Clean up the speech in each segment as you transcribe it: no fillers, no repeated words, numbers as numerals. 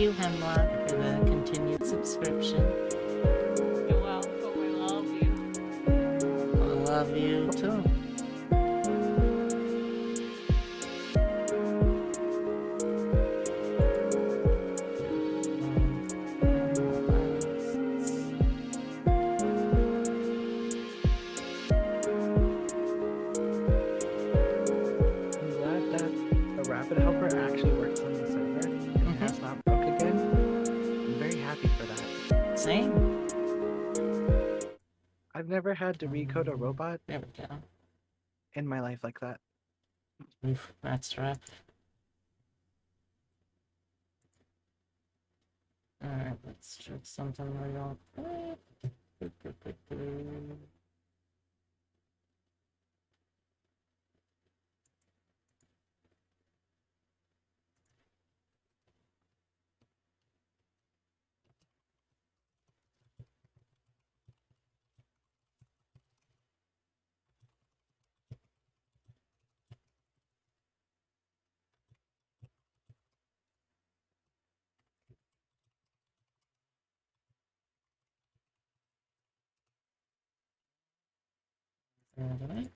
you, Hemlock, for the continued subscription. You're welcome. I love you. I love you too. I'm glad that the Rapid Helper actually works on the server and has not broke again. I'm very happy for that. Same. I've never had to recode a robot There we go. in my life like that. Oof, that's rough. Alright, let's check something real quick. Alright.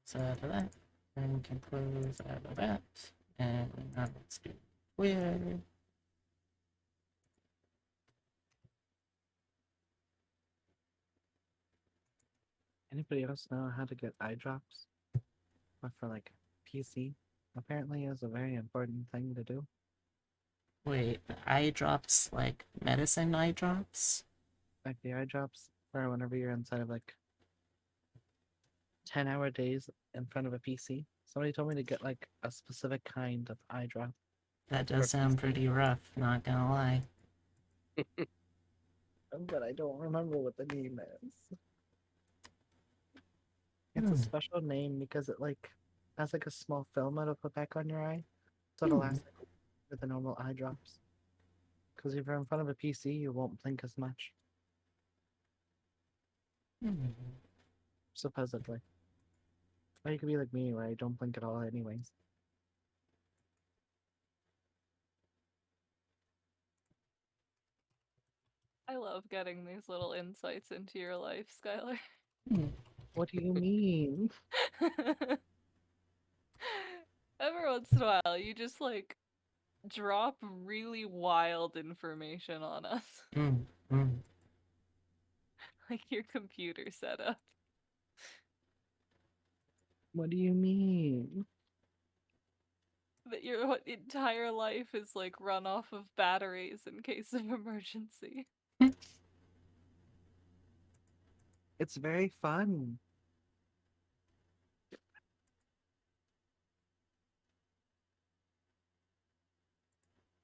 So out of that, and we can close out of that, and now let's do weird. Anybody else know how to get eye drops? Or for like PC? Apparently is a very important thing to do. Wait, eye drops, like medicine eye drops? Like the eye drops for whenever you're inside of like 10-hour days in front of a PC. Somebody told me to get like a specific kind of eye drop. That For does sound PC. pretty rough, not gonna lie. But I don't remember what the name is. It's a special name because it like has like a small film it'll put back on your eye. So it'll last like, for the normal eye drops. Because if you're in front of a PC, you won't blink as much. Supposedly. Or you could be like me where I don't blink at all anyways. I love getting these little insights into your life, Skylar. What do you mean? Every once in a while, you just like drop really wild information on us. Like your computer setup. What do you mean? That your entire life is like run off of batteries in case of emergency. It's very fun.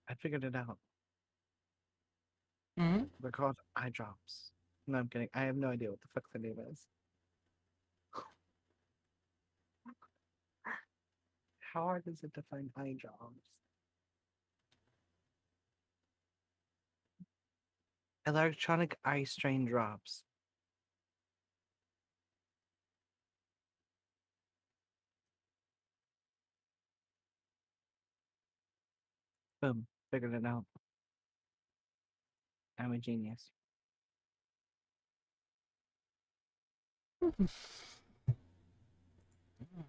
I figured it out. They're called eye drops. No, I'm kidding. I have no idea what the fuck the name is. How hard is it to find eye drops? Electronic eye strain drops. Boom. Figured it out. I'm a genius.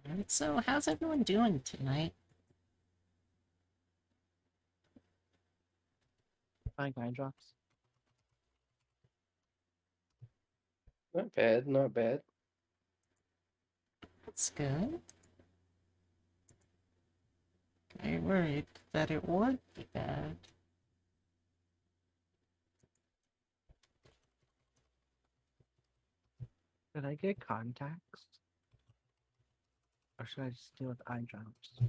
Alright, so how's everyone doing tonight? Buying eye drops. Not bad, not bad. That's good. I worried that it would be bad. Should I get contacts? Or should I just deal with eye drops?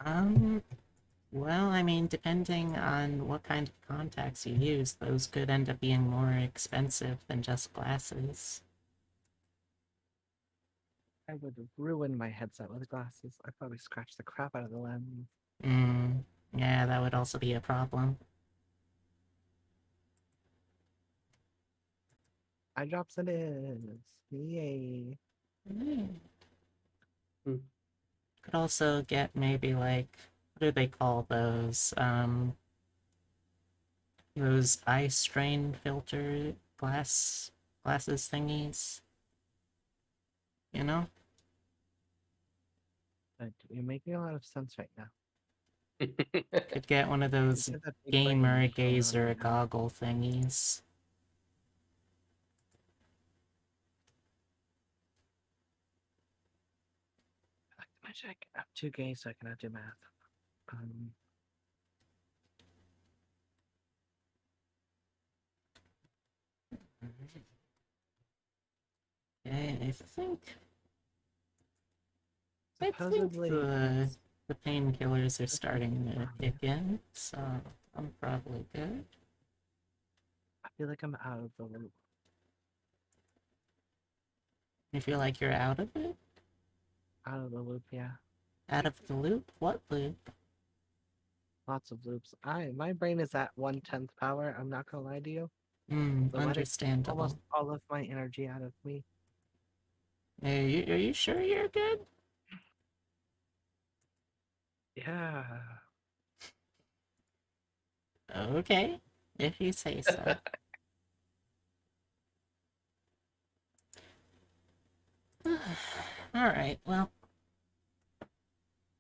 Well, I mean, depending on what kind of contacts you use, those could end up being more expensive than just glasses. I would ruin my headset with glasses. I'd probably scratch the crap out of the lens. Yeah, that would also be a problem. Eye drops it is. Yay. Mm. Hmm. Could also get maybe like, what do they call those eye strain filter glasses thingies? You know? But you're making a lot of sense right now. Could get one of those You have that big brain gamer going on gazer right now. goggle thingies. I like to mention I'm too gay, so I cannot do math. Okay, I think Supposedly, the painkillers are starting to kick in, so I'm probably good. I feel like I'm out of the loop. You feel like you're out of it? Out of the loop, yeah. Out of the loop? What loop? Lots of loops. My brain is at 1/10 power. I'm not gonna lie to you. So letting Understandable. almost all of my energy out of me. Are you sure you're good? Yeah. Okay, if you say so. Alright, well,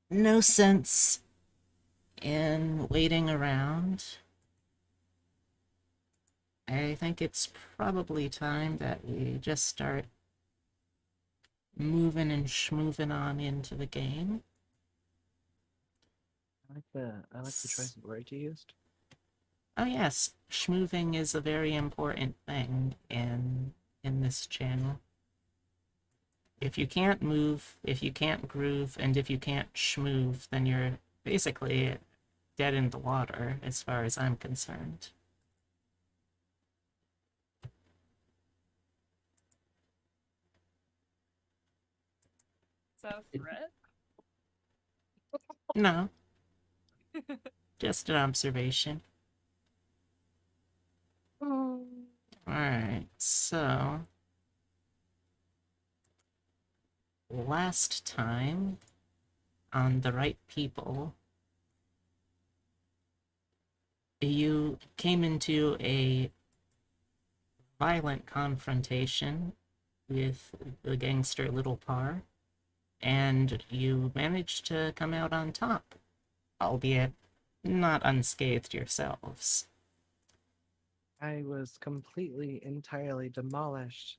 no sense in waiting around. I think it's probably time that we just start moving and schmoving on into the game. I like the choice of word you used. Oh yes, schmoving is a very important thing in this channel. If you can't move, if you can't groove, and if you can't schmoove, then you're basically dead in the water, as far as I'm concerned. Is that a threat? No, just an observation. Alright, so... last time, on the right people, you came into a violent confrontation with the gangster Little Par, and you managed to come out on top, albeit not unscathed yourselves. I was completely, entirely demolished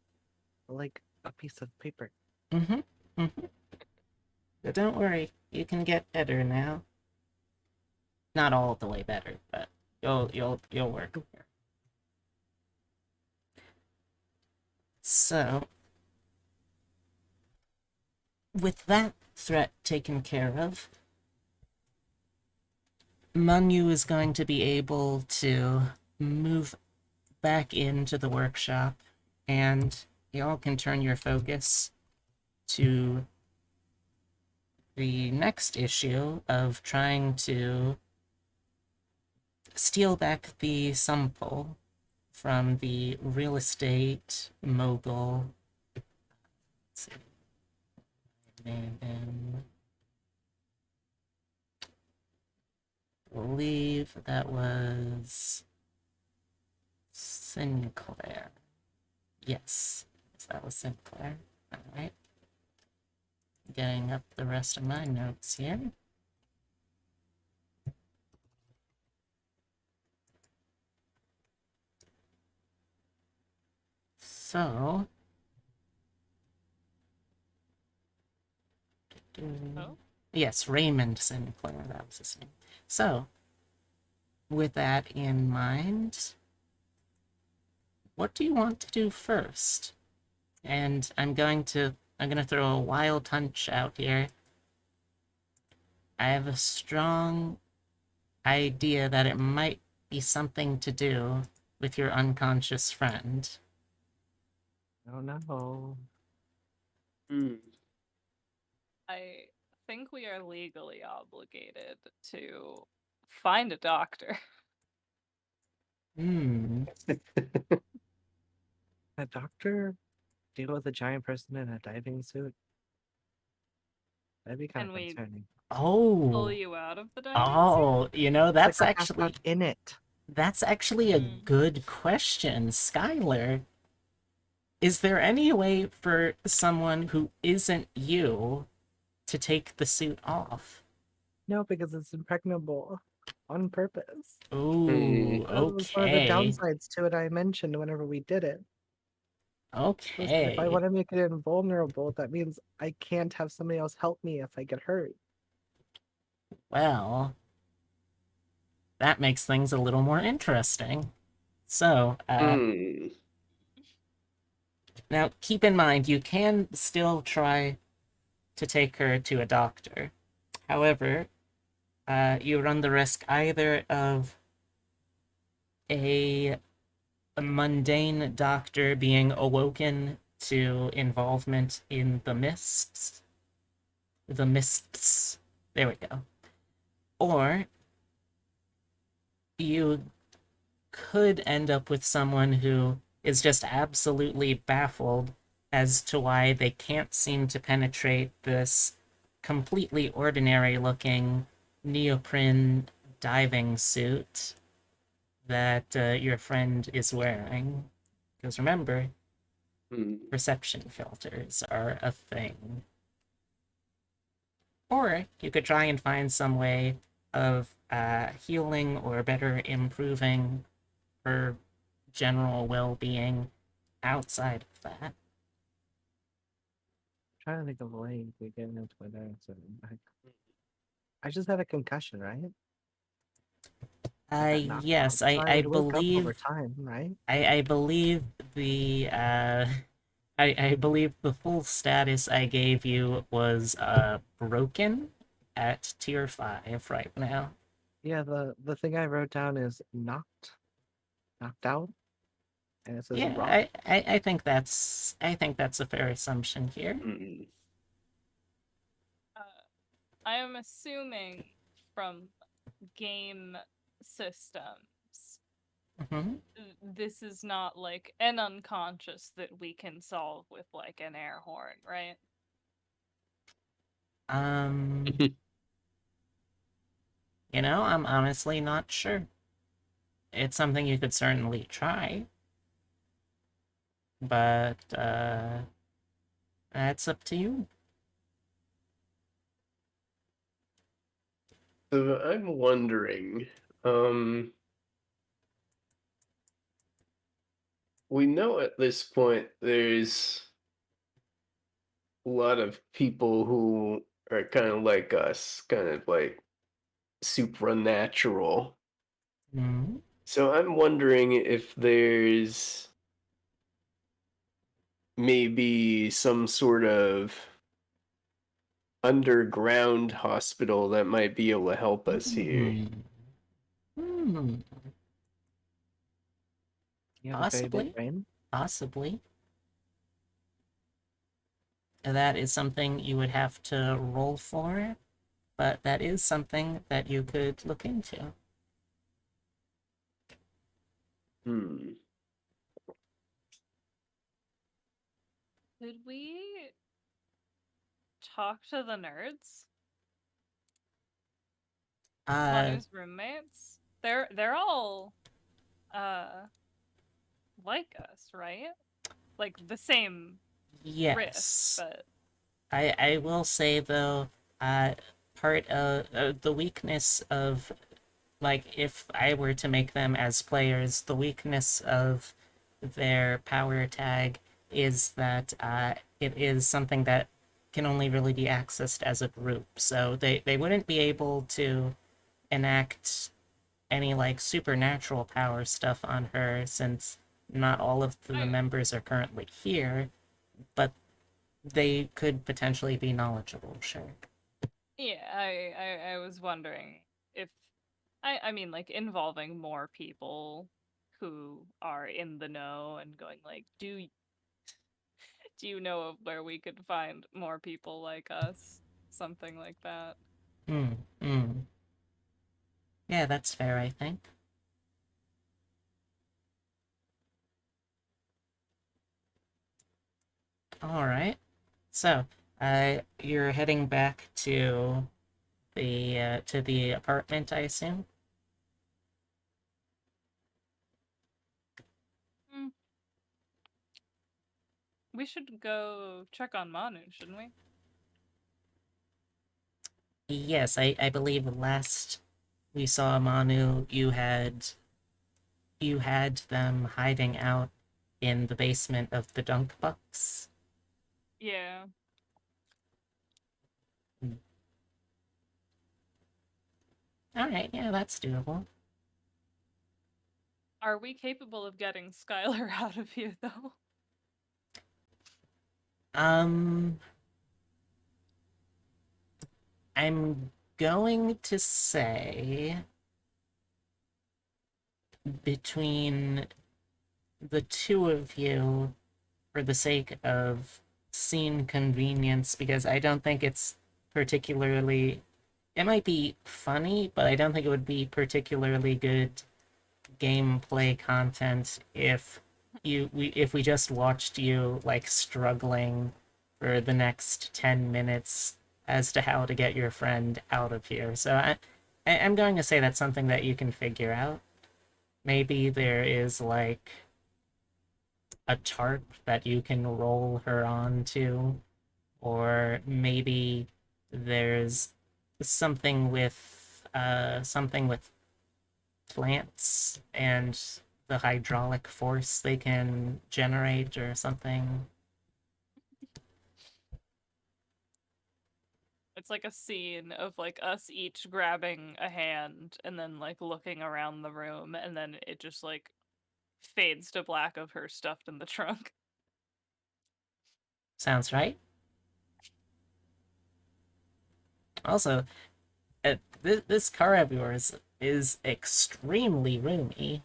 like a piece of paper. But don't worry, you can get better now. Not all the way better, but you'll work. So, with that threat taken care of, Manu is going to be able to move back into the workshop, and y'all can turn your focus to the next issue of trying to steal back the Sumpole from the real estate mogul. Let's see. Name him. I believe that was Sinclair. Yes, that was Sinclair. Alright. Getting up the rest of my notes here. So... Oh? Yes, Raymond Sinclair, that was his name. So, with that in mind, what do you want to do first? And I'm gonna throw a wild hunch out here. I have a strong idea that it might be something to do with your unconscious friend. I don't know. Hmm. I think we are legally obligated to find a doctor. Hmm. A doctor deal with a giant person in a diving suit? That'd be kind Can of we concerning. pull Oh. you out of the diving suit? Oh, It's like we're half stuck in it. that's actually a Hmm. good question, Skylar. Is there any way for someone who isn't you to take the suit off? No, because it's impregnable on purpose. Ooh, That was one of the okay. downsides to it I mentioned whenever we did it. Was if I Okay. want to make it invulnerable, that means I can't have somebody else help me if I get hurt. Well, that makes things a little more interesting. So, Hmm. now keep in mind, you can still try to take her to a doctor. However, you run the risk either of a mundane doctor being awoken to involvement in the mists. The mists. There we go. Or you could end up with someone who is just absolutely baffled as to why they can't seem to penetrate this completely ordinary looking neoprene diving suit that your friend is wearing. Because remember, Hmm. perception filters are a thing. Or you could try and find some way of healing or better improving her general well being outside of that. trying to think of a way we get into an accident. I just had a concussion, right? I got knocked out, Yes, so I would wake up over time, right? I believe the I believe the full status I gave you was broken at tier 5 right now. Yeah, the thing I wrote down is knocked out, and it says Yeah, rock. I think that's a fair assumption here. Hmm. Uh, I am assuming from game systems, Hmm. this is not like an unconscious that we can solve with like an air horn, right? Um, I'm honestly not sure. It's something you could certainly try, but that's up to you. So I'm wondering, um, we know at this point there's a lot of people who are kind of like us, kind of like supernatural. Mhm. So I'm wondering if there's maybe some sort of underground hospital that might be able to help us here. Hmm. Hmm. You have a very big Possibly. brain. Possibly. That is something you would have to roll for, but that is something that you could look into. Hmm. Did we talk to the nerds? Uh, Manu's roommates? They're all like us, right? Like the same risk, yes. but I will say though, uh, part of the weakness of, like, if I were to make them as players, the weakness of their power tag is that it is something that can only really be accessed as a group. So they wouldn't be able to enact any like supernatural power stuff on her since not all of the I members are currently here, but they could potentially be knowledgeable, sure. Yeah, I was wondering if I mean like involving more people who are in the know and going like, do you know of where we could find more people like us? Something like that. Hmm. Hmm. Yeah, that's fair, I think. All right. So, you're heading back to the apartment, I assume. Hmm. We should go check on Manu, shouldn't we? Yes, I believe last we saw Manu, you had them hiding out in the basement of the dunk box. Yeah. All right, yeah, that's doable. Are we capable of getting Skylar out of here though? Um, I'm going to say between the two of you, for the sake of scene convenience, because I don't think it's particularly. It might be funny, but I don't think it would be particularly good gameplay content if we just watched you like struggling for the next 10 minutes as to how to get your friend out of here. So I'm going to say that's something that you can figure out. Maybe there is like a tarp that you can roll her onto, or maybe there's something with plants and the hydraulic force they can generate or something. It's like a scene of like us each grabbing a hand and then like looking around the room and then it just like fades to black of her stuffed in the trunk. Sounds right. Also, this car of yours is extremely roomy.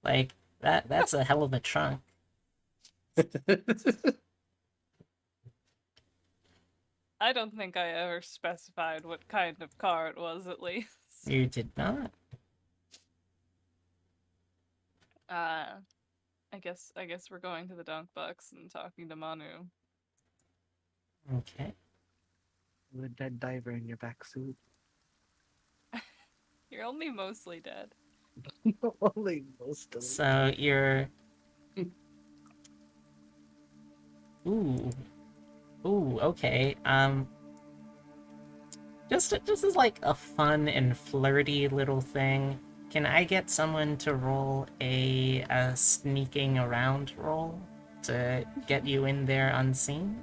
Like that's a hell of a trunk. I don't think I ever specified what kind of car it was at least. You did not. Uh I guess we're going to the dunk box and talking to Manu. Okay. With a dead diver in your back suit. You're only mostly dead. Only most of it. So you're ooh. Ooh, okay. Just as like a fun and flirty little thing, can I get someone to roll a sneaking around roll to get you in there unseen?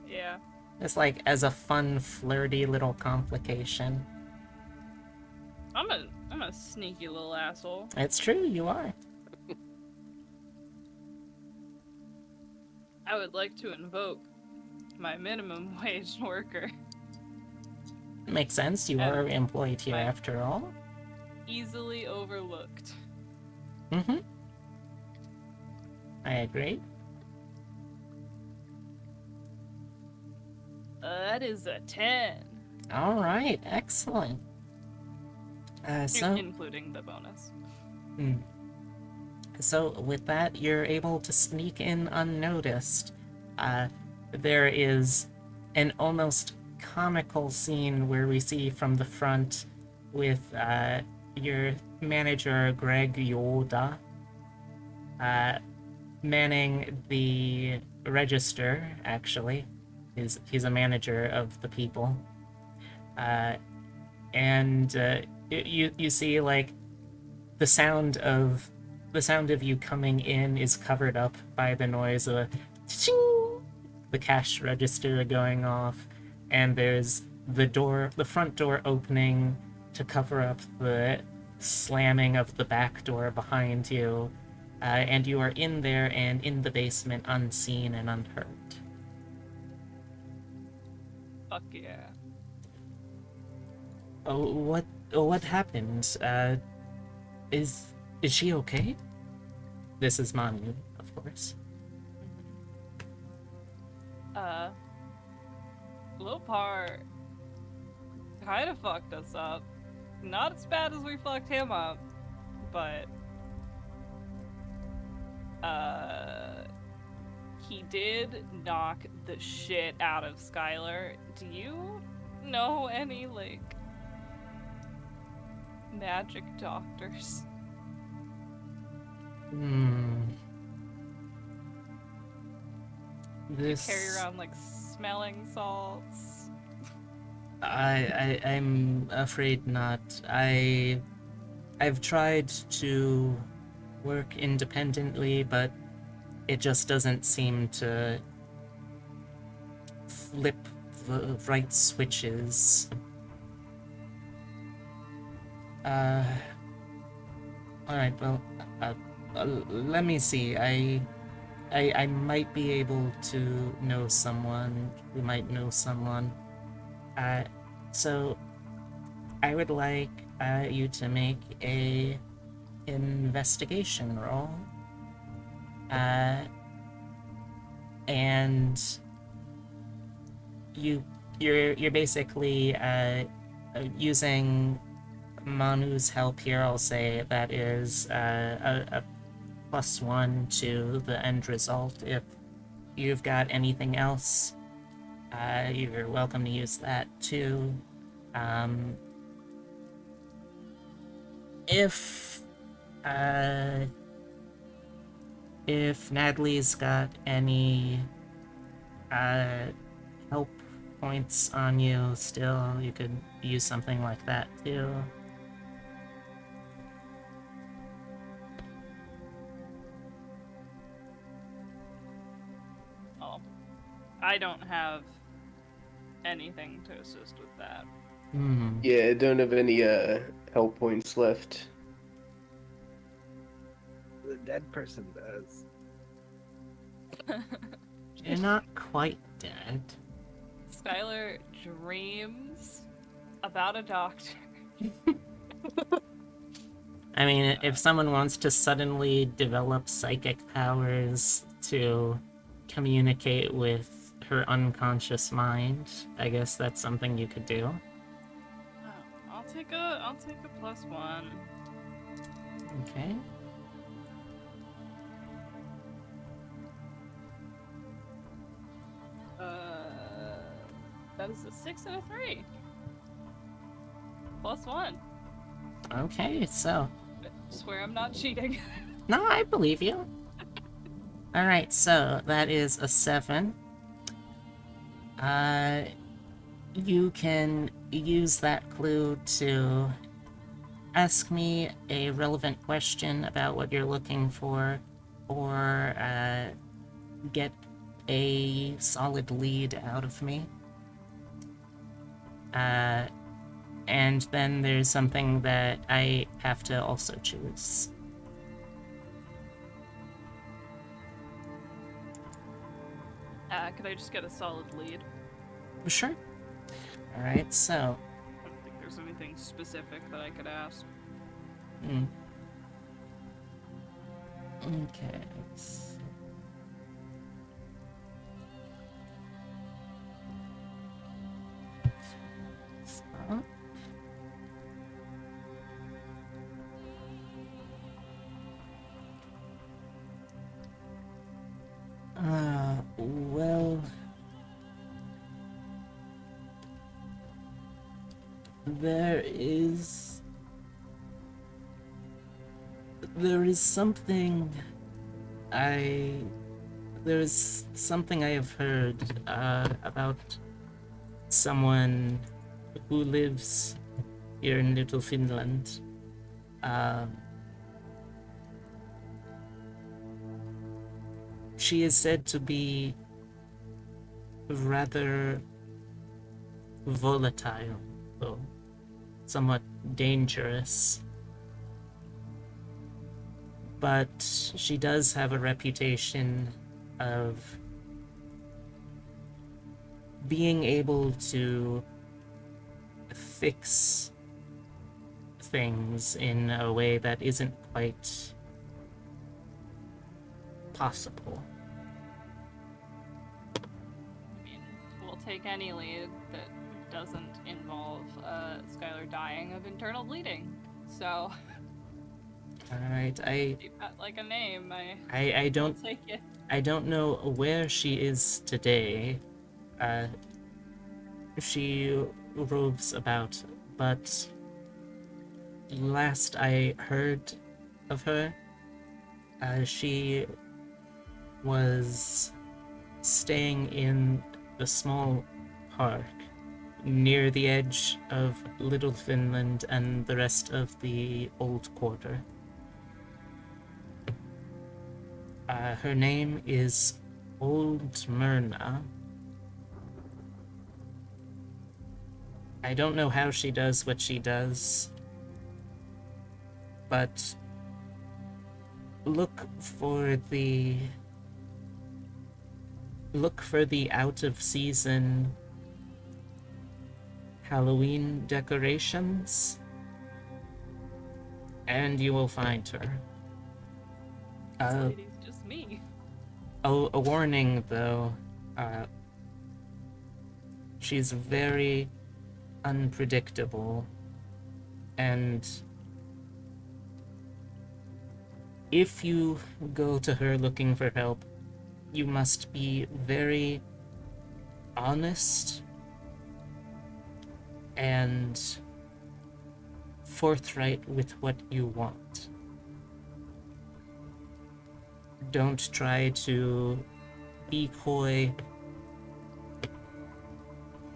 Yeah. Just like as a fun, flirty little complication. I'm a sneaky little asshole. It's true, you are. I would like to invoke my minimum wage worker. Makes sense, you And are employed here my after all. easily overlooked. Mm-hmm. I agree. That is a 10. Alright, excellent. So Including the bonus. So with that, you're able to sneak in unnoticed. There is an almost comical scene where we see from the front with your manager, Greg Yoda, manning the register, actually. He's a manager of the people. And you see, like, the sound of you coming in is covered up by the noise of the cash register going off, and there's the front door opening to cover up the slamming of the back door behind you, and you are in there and in the basement unseen and unhurt. Fuck yeah. Oh, what happened? Is she okay? This is Manu, of course. Lopar kind of fucked us up. Not as bad as we fucked him up, but he did knock the shit out of Skylar. Do you know any like magic doctors? Do you carry This around like smelling salts? I'm afraid not. I've tried to work independently, but it just doesn't seem to flip the right switches. Alright, well, let me see. I might be able to know someone who might know someone. So I would like you to make a investigation roll. And you're basically using Manu's help here. I'll say that is a +1 to the end result. If you've got anything else, you're welcome to use that too. If Natalie's got any help points on you still, you could use something like that too. Oh, I don't have anything to assist with that. Yeah, I don't have any help points left. The dead person does. You're not quite dead. Skylar dreams about a doctor. I mean, if someone wants to suddenly develop psychic powers to communicate with her unconscious mind, I guess that's something you could do. Oh, I'll take a +1. Okay. That is a 6 and a 3. +1. Okay, so. I swear I'm not cheating. No, I believe you. Alright, so that is a 7. You can use that clue to ask me a relevant question about what you're looking for, or get a solid lead out of me. And then there's something that I have to also choose. Could I just get a solid lead? Sure. Alright, so. I don't think there's anything specific that I could ask. Okay. So. Well, there is something there's something I have heard about someone who lives here in Little Finland. She is said to be rather volatile, though somewhat dangerous. But she does have a reputation of being able to fix things in a way that isn't quite possible. I mean, we'll take any lead that doesn't involve Skylar dying of internal bleeding. So, Alright, if you've got like a name, I I'll don't take it. I don't know where she is today. She roves about, but last I heard of her, she was staying in the small park near the edge of Little Finland and the rest of the Old Quarter. Her name is Old Myrna. I don't know how she does what she does, but look for the out of season Halloween decorations and you will find her. This lady's just me. A warning though, she's very unpredictable, and if you go to her looking for help, you must be very honest and forthright with what you want. Don't try to be coy,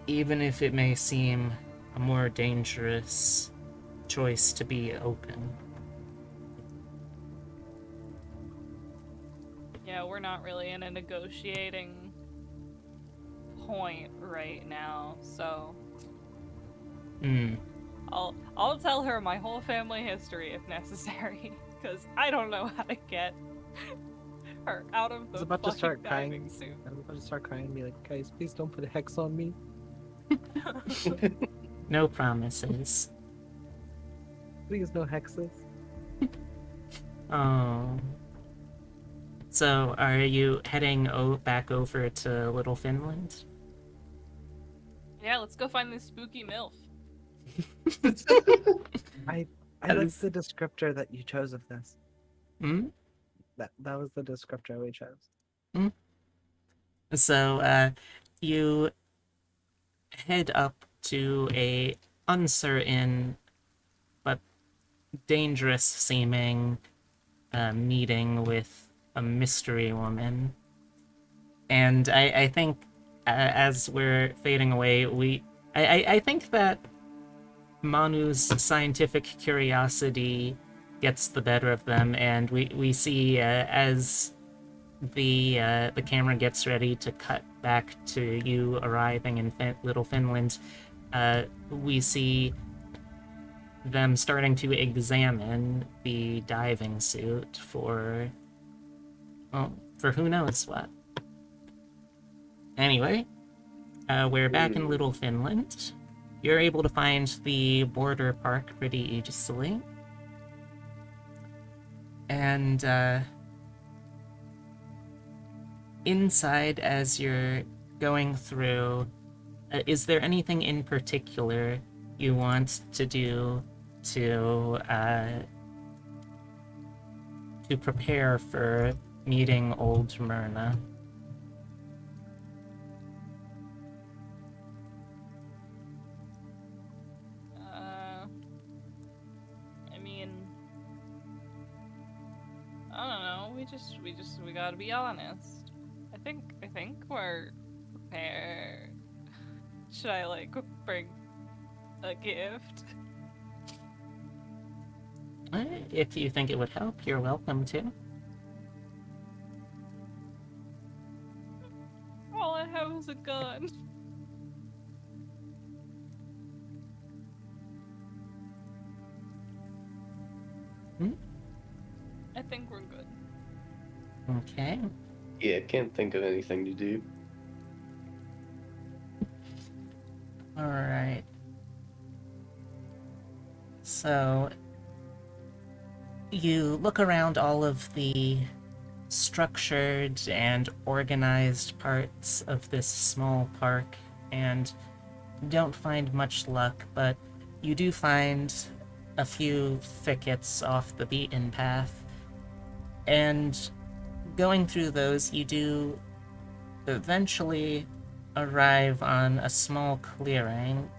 even if it may seem a more dangerous choice to be open. Yeah, we're not really in a negotiating point right now, so I'll tell her my whole family history if necessary, because I don't know how to get her out of the about to fucking start diving crying. suit. I was about to start crying and be like, guys, please don't put a hex on me. No promises. Please, no hexes. Oh. So, are you heading back over to Little Finland? Yeah, let's go find this spooky MILF. I like the descriptor that you chose of this. Hmm? That was the descriptor we chose. So, you head up to a uncertain but dangerous seeming meeting with a mystery woman. And I think as we're fading away, I think that Manu's scientific curiosity gets the better of them, and we see as the camera gets ready to cut back to you arriving in Little Finland, we see them starting to examine the diving suit for, well, for who knows what. Anyway, we're back in Little Finland. You're able to find the border park pretty easily. And inside, as you're going through, is there anything in particular you want to do to prepare for meeting Old Myrna? I mean, I don't know. We gotta be honest. I think we're prepared. Should I like bring a gift? If you think it would help, you're welcome to. All I have is a gun. I think we're good. Okay. Yeah, can't think of anything to do. All right. So you look around all of the structured and organized parts of this small park and don't find much luck, but you do find a few thickets off the beaten path. And going through those, you do eventually arrive on a small clearing.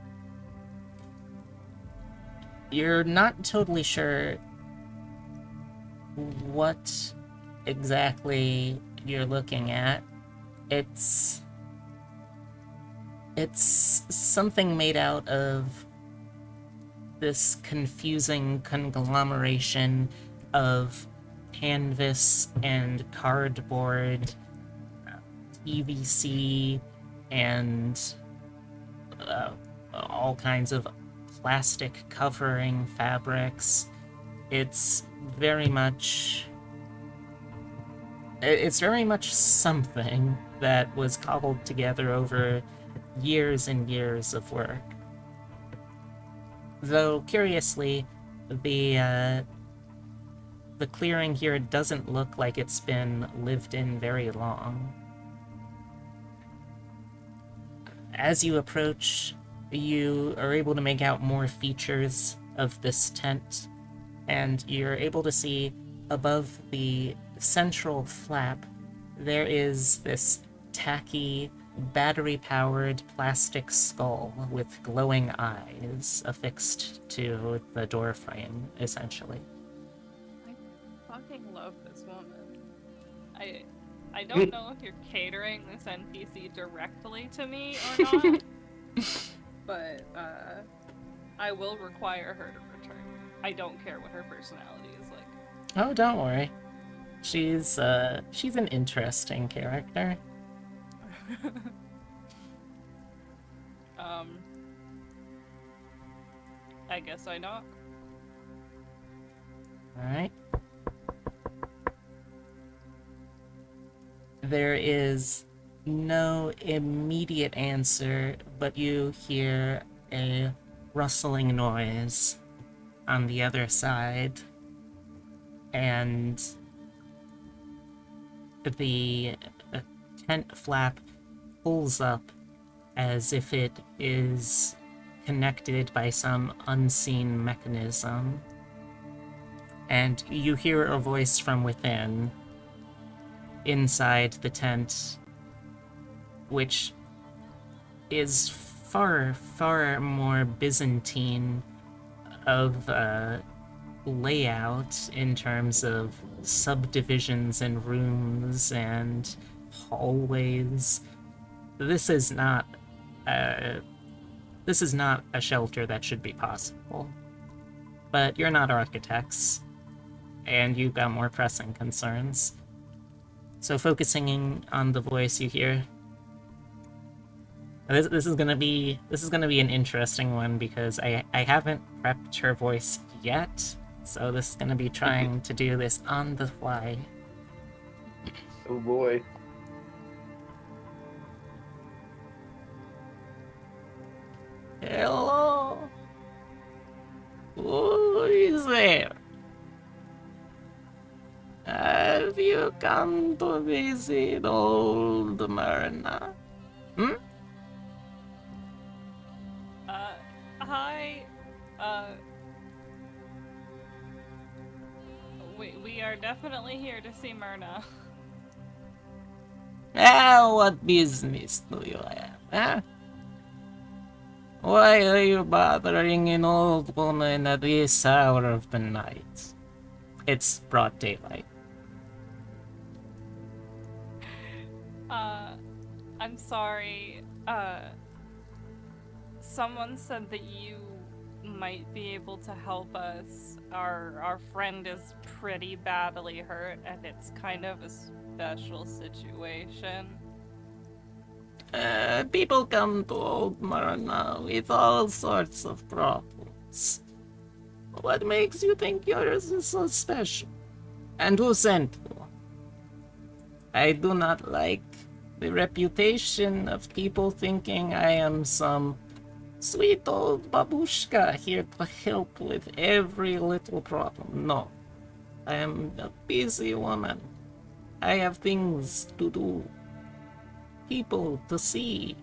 You're not totally sure what exactly you're looking at. It's something made out of this confusing conglomeration of canvas and cardboard, PVC, and all kinds of plastic covering fabrics. It's very much something that was cobbled together over years and years of work. Though, curiously, the clearing here doesn't look like it's been lived in very long. As you approach, you are able to make out more features of this tent, and you're able to see above the central flap, there is this tacky, battery-powered plastic skull with glowing eyes affixed to the doorframe, essentially. I fucking love this woman. I don't know if you're catering this NPC directly to me or not, but I will require her to return. I don't care what her personality is like. Oh, don't worry. She's an interesting character. I guess I knock. Alright. There is no immediate answer, but you hear a rustling noise on the other side, and the tent flap pulls up as if it is connected by some unseen mechanism. And you hear a voice from within, inside the tent, which is far, far more Byzantine of layout in terms of subdivisions and rooms and hallways. This is not a shelter that should be possible. But you're not architects, and you've got more pressing concerns. So focusing on the voice you hear, this is gonna be an interesting one because I haven't prepped her voice yet, so this is gonna be trying to do this on the fly. Oh boy. Hello? Who is there? Have you come to visit old Myrna? Hi, we are definitely here to see Myrna. What business do you have, huh? Why are you bothering an old woman at this hour of the night? It's broad daylight. I'm sorry, someone said that you might be able to help us. Our friend is pretty badly hurt, and it's kind of a special situation. People come to old Myrna with all sorts of problems. What makes you think yours is so special? And who sent you? I do not like the reputation of people thinking I am some sweet old babushka here to help with every little problem. No, I am a busy woman. I have things to do, people to see.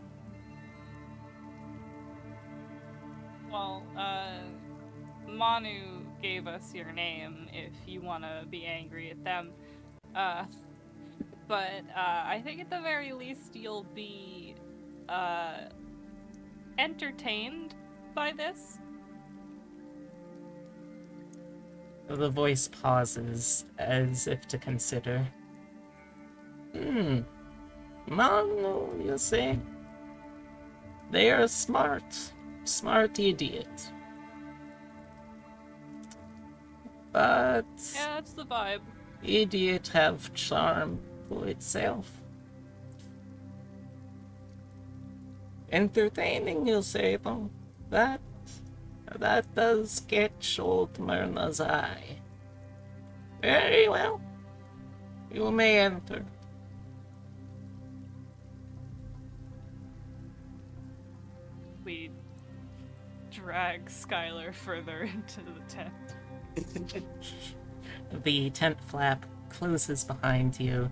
Well, Manu gave us your name if you want to be angry at them. Uh, but I think at the very least you'll be entertained by this. The voice pauses as if to consider. Manu, you say? They are smart idiot. But Yeah, that's the vibe. idiot have charm to itself. Entertaining, you say, though. That does catch old Myrna's eye. Very well. You may enter. We drag Skylar further into the tent. The tent flap closes behind you.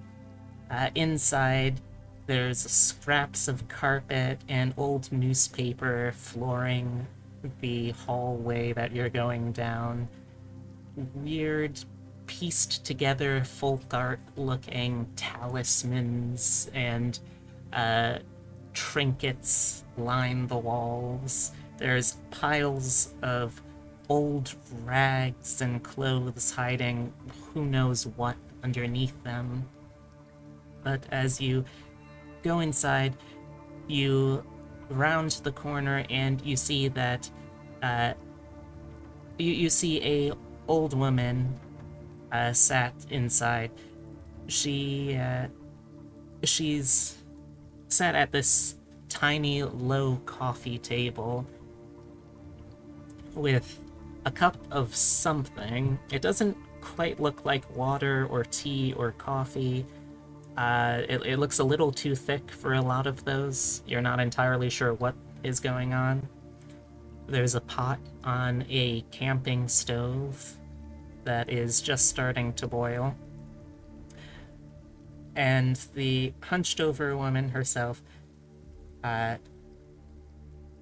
Inside, there's scraps of carpet and old newspaper flooring the hallway that you're going down. Weird, pieced together folk art looking talismans and trinkets line the walls. There's piles of old rags and clothes hiding who knows what underneath them. But as you go inside, you round the corner and you see that you see a old woman sat inside. She's sat at this tiny low coffee table with a cup of something. It doesn't quite look like water or tea or coffee. It looks a little too thick for a lot of those. You're not entirely sure what is going on. There's a pot on a camping stove that is just starting to boil. And the hunched over woman herself,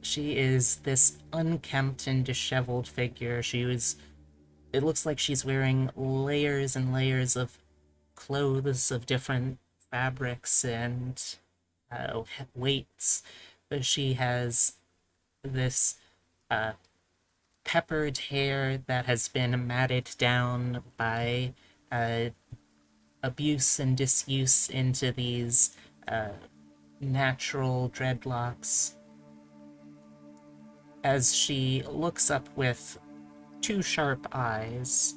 she is this unkempt and disheveled figure. It looks like she's wearing layers and layers of clothes of different fabrics and weights. But she has this peppered hair that has been matted down by abuse and disuse into these natural dreadlocks. As she looks up with two sharp eyes,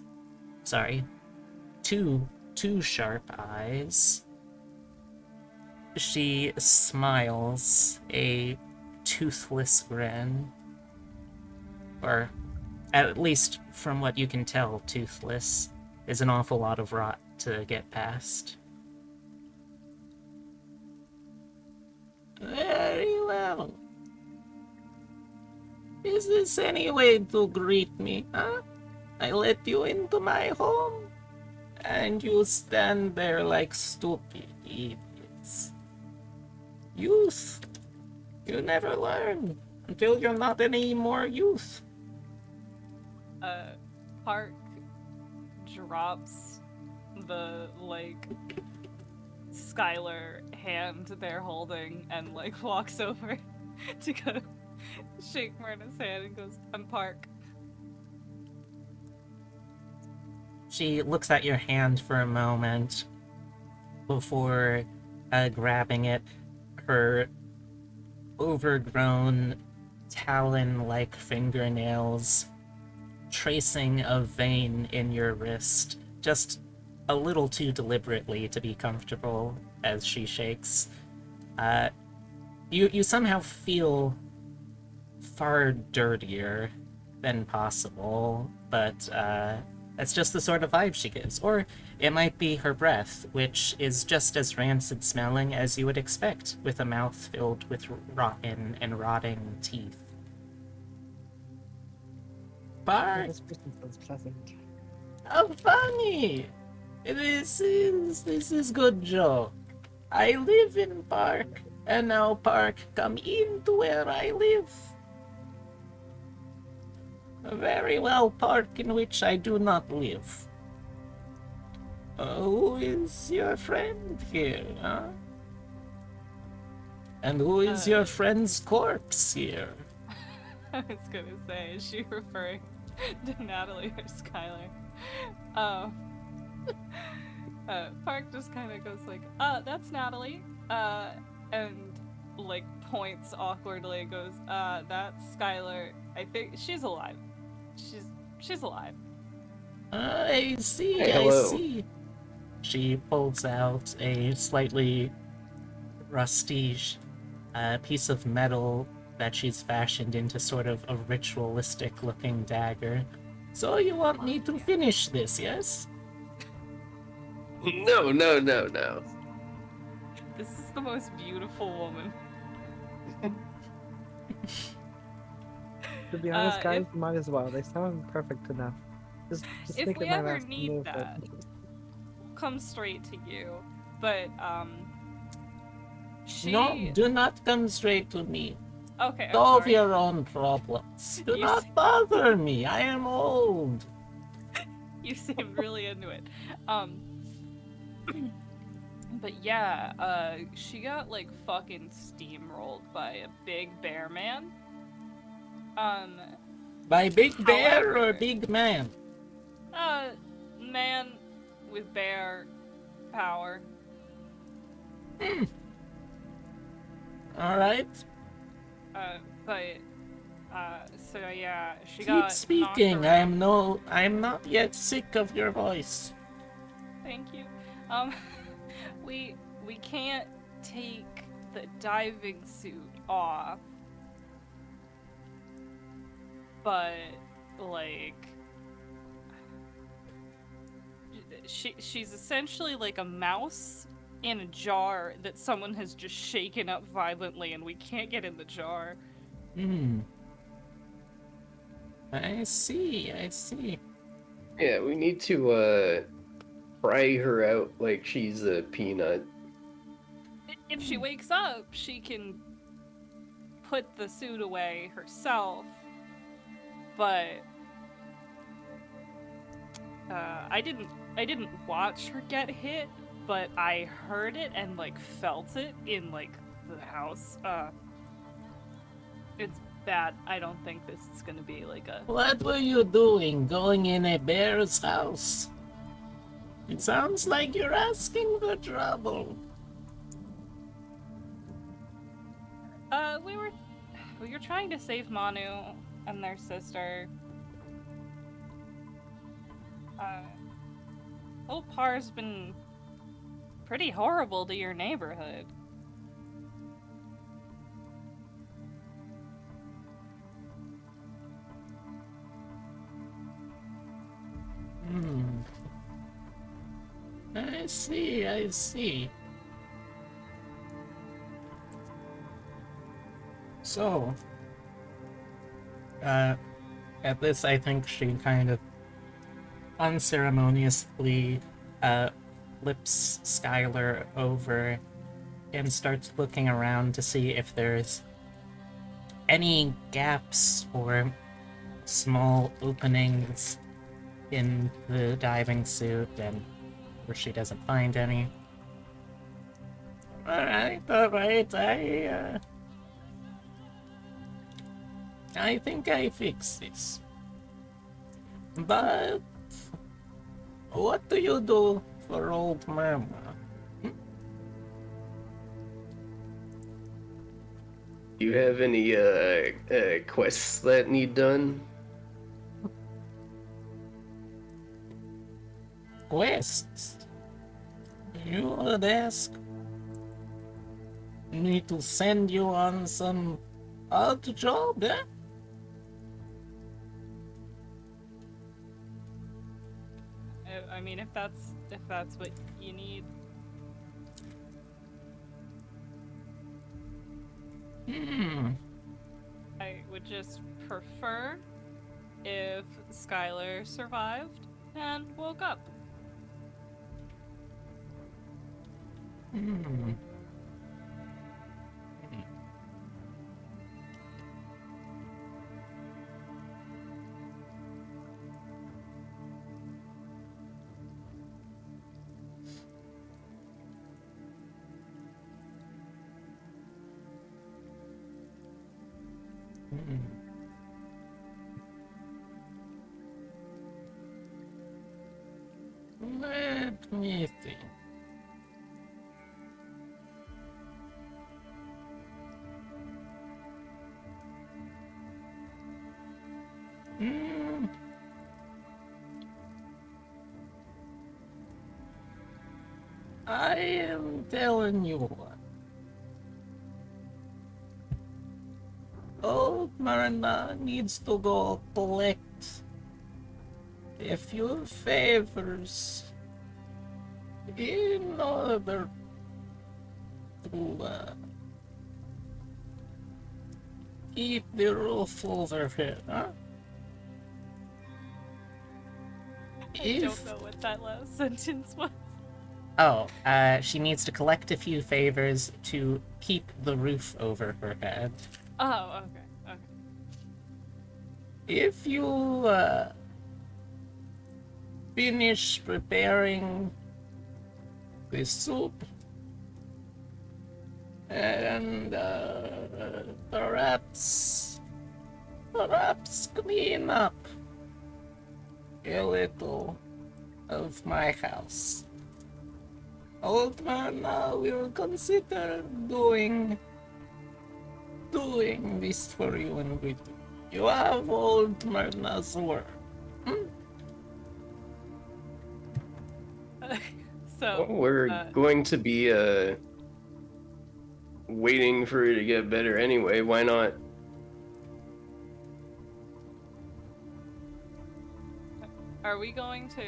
she smiles a toothless grin. Or, at least from what you can tell, toothless. Is an awful lot of rot to get past. Very well. Is this any way to greet me, huh? I let you into my home, and you stand there like stupid idiots. Youth. You never learn until you're not any more youth. Park drops the, Skylar hand they're holding and, walks over to go shake Myrna's hand and goes, "I'm Park." She looks at your hand for a moment before grabbing it. Her overgrown talon-like fingernails tracing a vein in your wrist, just a little too deliberately to be comfortable as she shakes. You somehow feel far dirtier than possible, but that's just the sort of vibe she gives. Or it might be her breath, which is just as rancid smelling as you would expect with a mouth filled with rotten and rotting teeth. Park. this person sounds pleasant. How funny! This is good joke. I live in Park, and now Park come into where I live. Very well, Park in which I do not live. Who is your friend here, huh? And who is your friend's corpse here? I was gonna say, is she referring to Natalie or Skylar? Park just kind of goes like, that's Natalie. And like points awkwardly and goes, that's Skylar. I think she's alive. She's alive. I see, Hey, I hello. see. She pulls out a slightly rusty piece of metal that she's fashioned into sort of a ritualistic looking dagger. So you want me to finish this, yes? No, no, no, no. This is the most beautiful woman. To be honest, guys, If- you might as well. They sound perfect enough. Just If make we it my ever last need move. that, come straight to you. But she. No, do not come straight to me. Okay, I'm Solve sorry. your own problems. Do You not seem- bother me. I am old. You seem really into it. But yeah, she got like fucking steamrolled by a big bear man. By Big Bear or However- Big Man? Man with bear power. Alright. But so yeah, she Keep got knocked speaking. around. I'm not yet sick of your voice. Thank you. We can't take the diving suit off, but like she's essentially like a mouse in a jar that someone has just shaken up violently, and we can't get in the jar. I see, I see. Yeah, we need to fry her out like she's a peanut. If she wakes up, she can put the suit away herself, but I didn't watch her get hit, but I heard it and like felt it in like the house. It's bad. I don't think this is gonna be like a. What were you doing going in a bear's house? It sounds like you're asking for trouble. We were trying to save Manu and their sister. Old Par's been pretty horrible to your neighborhood. I see, I see. So, at this, I think she kind of unceremoniously flips Skylar over and starts looking around to see if there's any gaps or small openings in the diving suit, and where she doesn't find any. Alright, I think I fixed this. But what do you do for old Mama? Do you have any quests that need done? Quests? You would ask me to send you on some odd job, eh? I mean, if that's what you need. I would just prefer if Skylar survived and woke up. Hmm. Hmm. Let me think. Hmm. I am telling you what. Old Marina needs to go collect a few favors in order to keep the roof over her, huh? I don't know what that last sentence was. Oh, she needs to collect a few favors to keep the roof over her head. Oh, okay, okay. If you finish preparing the soup and perhaps clean up a little of my house, old man will consider doing this for you and with you. You have old Myrna's word. So, Well, we're going to be waiting for her to get better anyway. Why not? are we going to?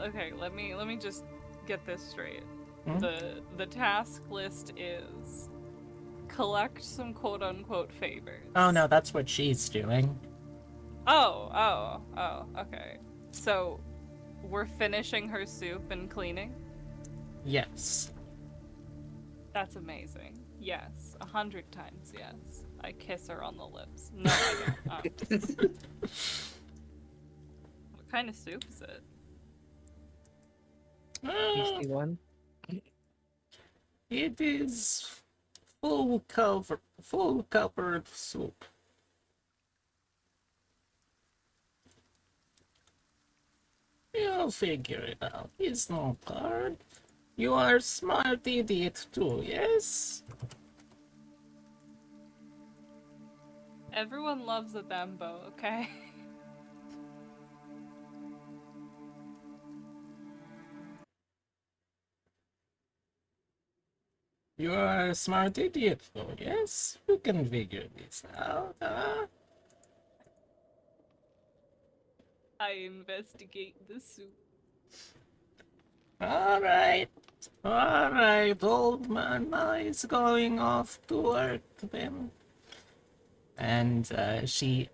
Okay, let me just get this straight. Hmm? The task list is collect some quote unquote favors. Oh no, that's what she's doing. Oh, okay. So we're finishing her soup and cleaning? Yes. That's amazing. Yes. 100 times yes. I kiss her on the lips. No, I don't. What kind of soup is it? Tasty one. It is full covered soup. You'll figure it out. It's not hard. You are a smart idiot too, yes? Everyone loves a bambo, okay? You are a smart idiot though, yes? You can figure this out, huh? I investigate the soup. Alright. Alright, old man is going off to work then. And she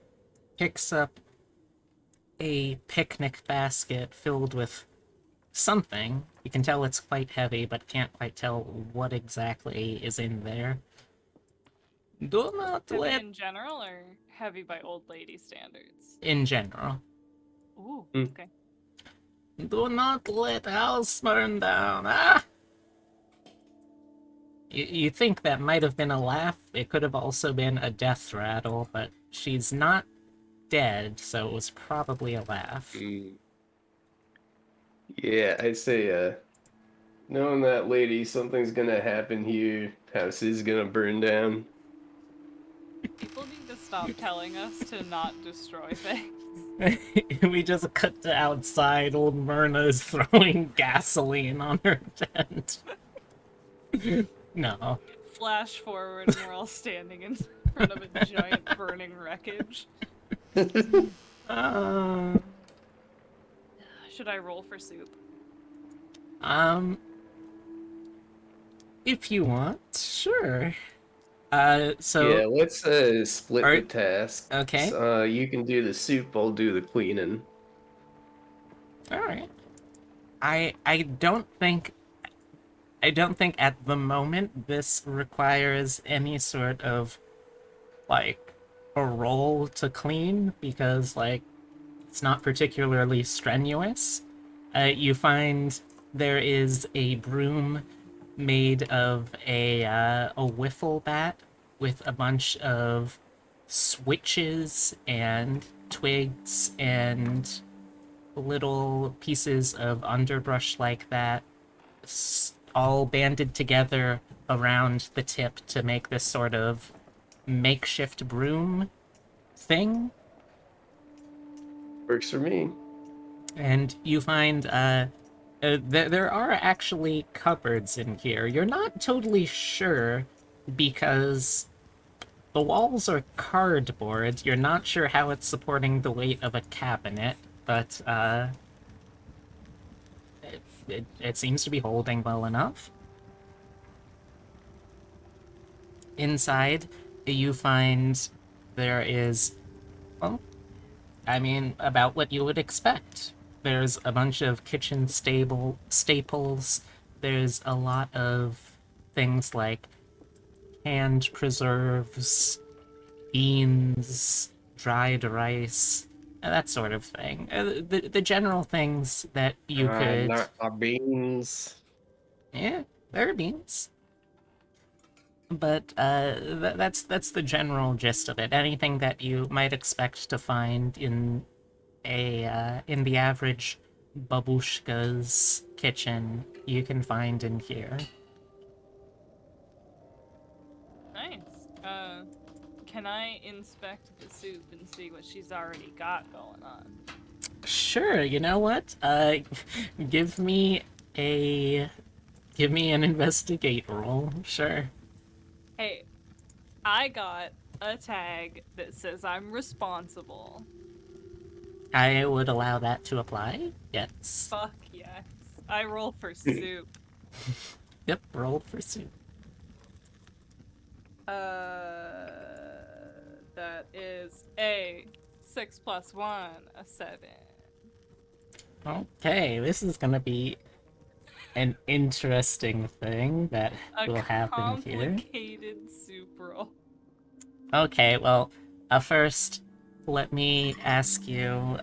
picks up a picnic basket filled with something. You can tell it's quite heavy, but can't quite tell what exactly is in there. Do not Heavy let... in general or heavy by old lady standards? In general. Ooh, Mm. okay. Do not let house burn down. Ah! You think that might have been a laugh? It could have also been a death rattle, but she's not dead, so it was probably a laugh. Yeah, I'd say knowing that lady, something's gonna happen here. House is gonna burn down. People need to stop telling us to not destroy things. We just cut to outside. Old Myrna's throwing gasoline on her tent. No. Flash forward and we're all standing in front of a giant burning wreckage. Uh, Should I roll for soup? if you want, sure. So Yeah, let's split the are tasks. okay. You can do the soup, I'll do the cleaning. All right. I don't think at the moment this requires any sort of like a role to clean because like it's not particularly strenuous. You find there is a broom made of a wiffle bat with a bunch of switches and twigs and little pieces of underbrush like that, all banded together around the tip to make this sort of makeshift broom thing. Works for me. And you find there are actually cupboards in here. You're not totally sure because the walls are cardboard. You're not sure how it's supporting the weight of a cabinet, but it seems to be holding well enough. Inside, you find there is, well, I mean, about what you would expect. There's a bunch of kitchen staples. There's a lot of things like canned preserves, beans, dried rice, that sort of thing. The general things that you could. Not my beans. Yeah, there are beans. But that's the general gist of it. Anything that you might expect to find in the average babushka's kitchen, you can find in here. Nice. Can I inspect the soup and see what she's already got going on? Sure, you know what? Give me a give me an investigate roll. Sure. Hey, I got a tag that says I'm responsible. I would allow that to apply. Yes. Fuck yes. I roll for soup. Yep, roll for soup. That is a 6 plus 1, a 7. Okay, this is gonna be an interesting thing that A will happen here. complicated soup roll. Okay, well, first, let me ask you,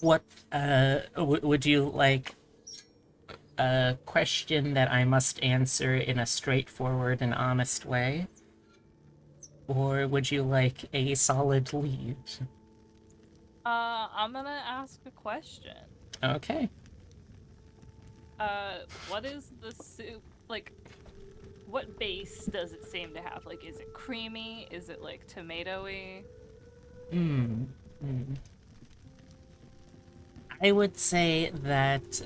what, would you like a question that I must answer in a straightforward and honest way? Or would you like a solid lead? I'm gonna ask a question. Okay. What is the soup like? What base does it seem to have? Like, is it creamy? Is it like tomatoey? Hmm. I would say that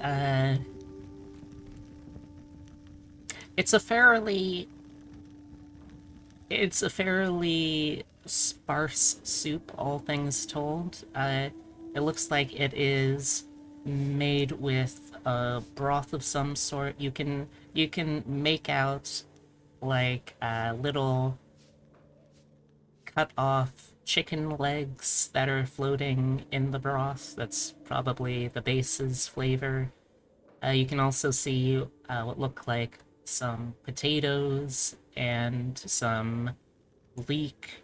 it's a fairly sparse soup, all things told. It looks like it is made with a broth of some sort. You can make out like little cut off chicken legs that are floating in the broth. That's probably the base's flavor. You can also see what look like some potatoes and some leek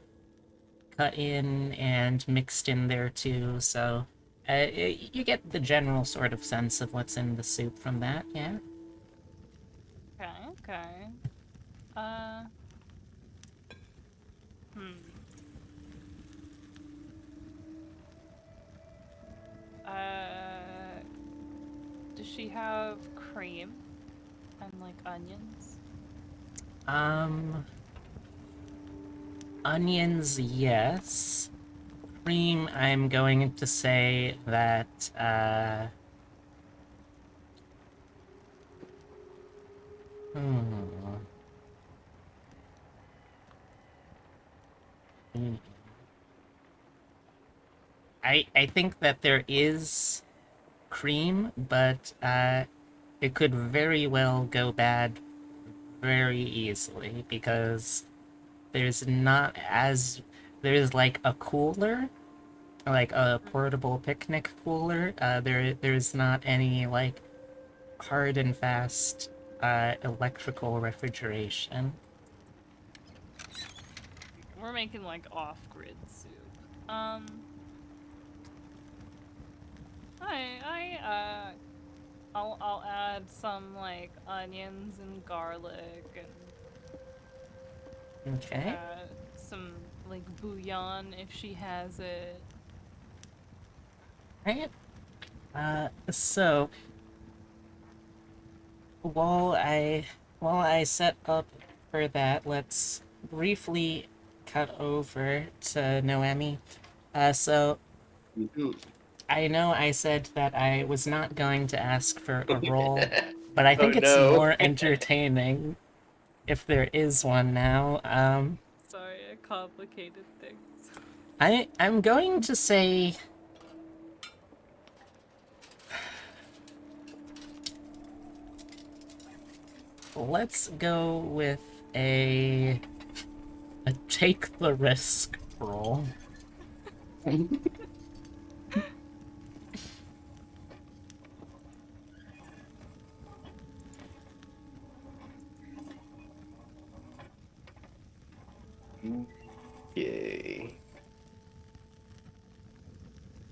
cut in and mixed in there too. So you get the general sort of sense of what's in the soup from that, yeah? Okay. Uh. Hmm. Uh. Does she have cream and like onions? Um, onions, yes. Cream, I'm going to say that, hmm. I think that there is cream, but it could very well go bad very easily because there's not as there's like a cooler, like a portable picnic cooler. There's not any like hard and fast electrical refrigeration. We're making like off-grid soup. I'll add some like onions and garlic and Okay. some like bouillon if she has it. Right. So while I while I set up for that, let's briefly cut over to Noemi. So Mhm. I know I said that I was not going to ask for a roll, but I Oh think it's no. more entertaining if there is one now. Sorry, I complicated things. I'm going to say let's go with a take the risk roll. Yay.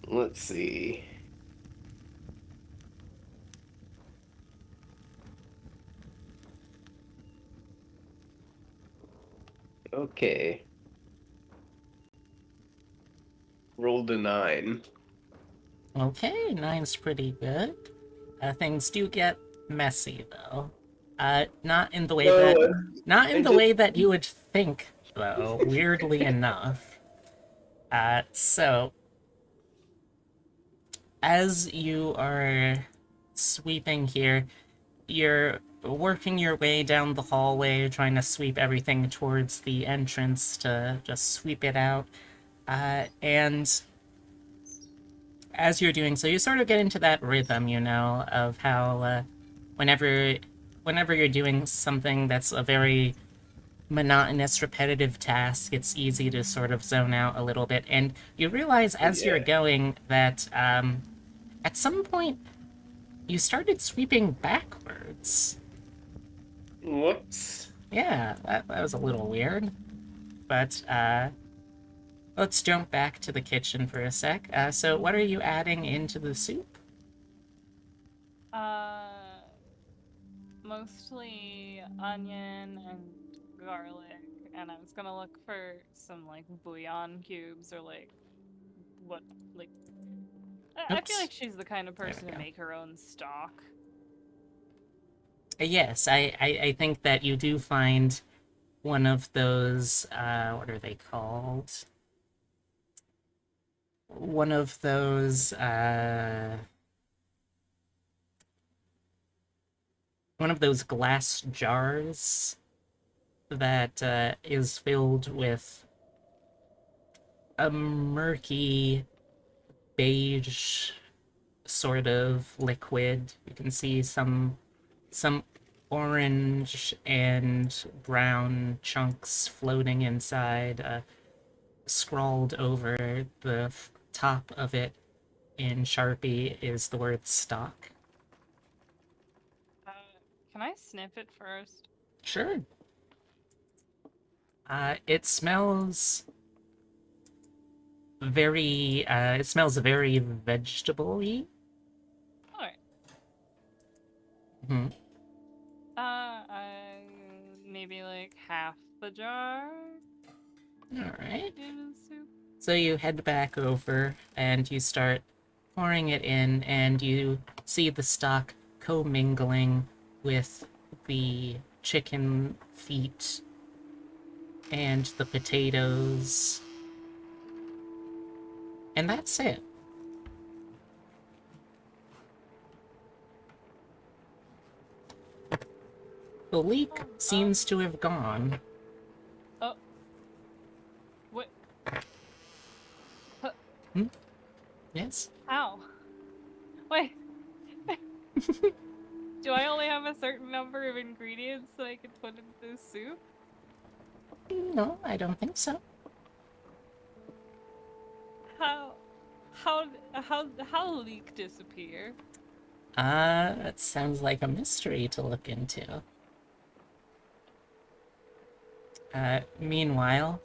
Let's see. Okay. Rolled a 9. Okay, nine's pretty good. Things do get messy though. Not in the way No, that not in I the just way that you would think though, weirdly enough. So as you are sweeping here, you're working your way down the hallway, trying to sweep everything towards the entrance to just sweep it out. And as you're doing so, you sort of get into that rhythm, you know, of how whenever whenever you're doing something that's a very monotonous, repetitive task, it's easy to sort of zone out a little bit. And you realize as you're yeah. going that at some point you started sweeping backwards. Whoops. Yeah, that was a little weird. But let's jump back to the kitchen for a sec. So, what are you adding into the soup? Uh, Mostly onion and garlic, and I was gonna look for some like bouillon cubes or like what like I feel Oops. like she's the kind of There person we to go. make her own stock. Yes, I think that you do find one of those, what are they called? One of those, one of those glass jars that is filled with a murky beige sort of liquid. You can see some orange and brown chunks floating inside. Scrawled over the top of it in Sharpie is the word stock. Uh, can I sniff it first? Sure. It smells very vegetable-y. Alright. Hmm. I maybe like half the jar All right. in soup. So you head back over and you start pouring it in, and you see the stock commingling with the chicken feet and the potatoes. And that's it. The leak Oh, seems to have gone. oh, what? Huh, Yes? ow. Wait. Do I only have a certain number of ingredients that I could put into this soup? No, I don't think so. How how leek disappear? That sounds like a mystery to look into. Meanwhile,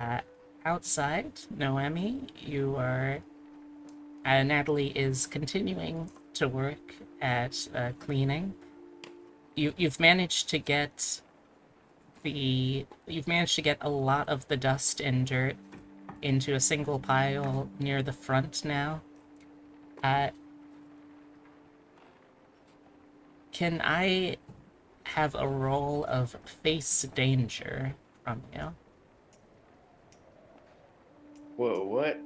uh, outside, Noemi, you are. Natalie is continuing to work at cleaning. You've managed to get a lot of the dust and dirt into a single pile near the front now. Can I have a roll of face danger from you? Whoa, what?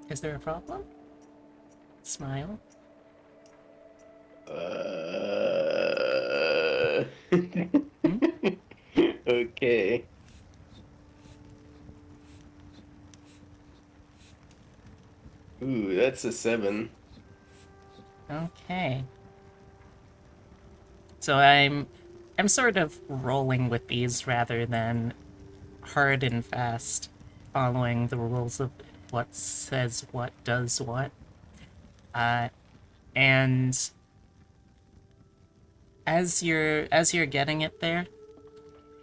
Is there a problem? Smile. Okay. Ooh, that's a 7. Okay. So I'm sort of rolling with these rather than hard and fast following the rules of what says what does what. And as you're getting it there,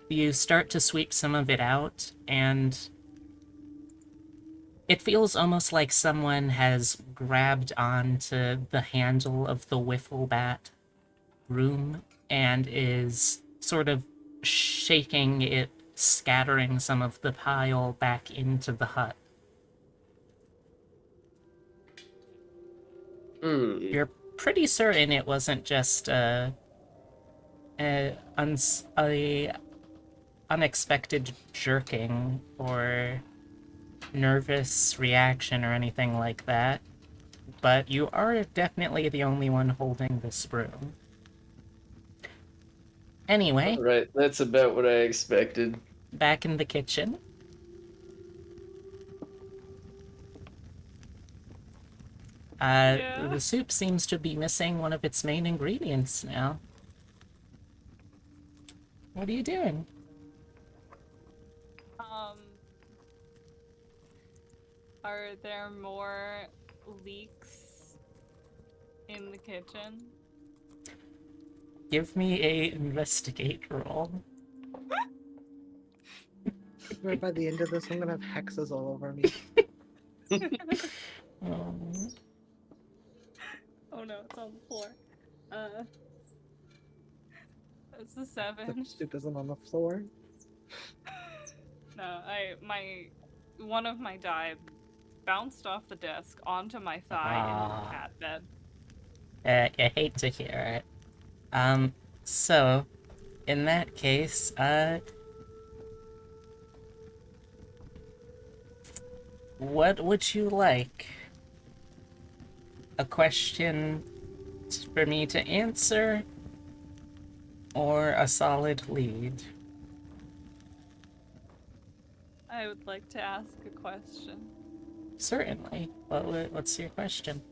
you start to sweep some of it out, and it feels almost like someone has grabbed onto the handle of the wiffle bat room and is sort of shaking it, scattering some of the pile back into the hut. You're pretty certain it wasn't just a unexpected jerking or nervous reaction or anything like that, but you are definitely the only one holding this broom. Anyway, Alright, that's about what I expected. back in the kitchen. Yeah. The soup seems to be missing one of its main ingredients now. What are you doing? Are there more leaks in the kitchen? Give me a investigate roll. Right by the end of this, I'm gonna have hexes all over me. Oh no, it's on the floor. It's a The 7. soup isn't on the floor. No, one of my die bounced off the desk onto my thigh into the cat bed. I hate to hear it. So, in that case, what would you like? A question for me to answer, or a solid lead? I would like to ask a question. Certainly. What's your question?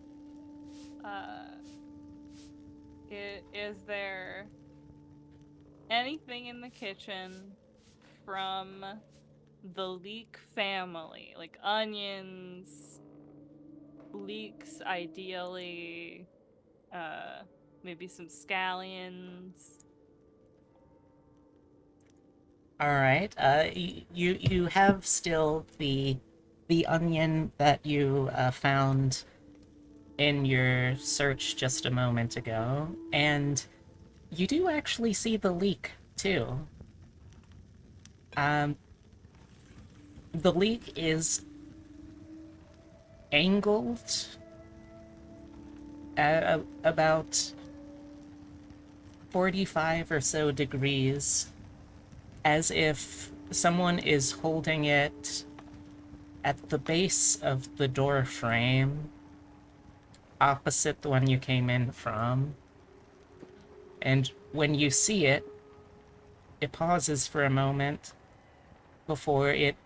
Is there anything in the kitchen from the leek family? Like onions, leeks, ideally, maybe some scallions. All right. You have still the onion that you found in your search just a moment ago, and you do actually see the leak too. The leak is angled at about 45 or so degrees, as if someone is holding it at the base of the door frame, opposite the one you came in from. And when you see it, it pauses for a moment before it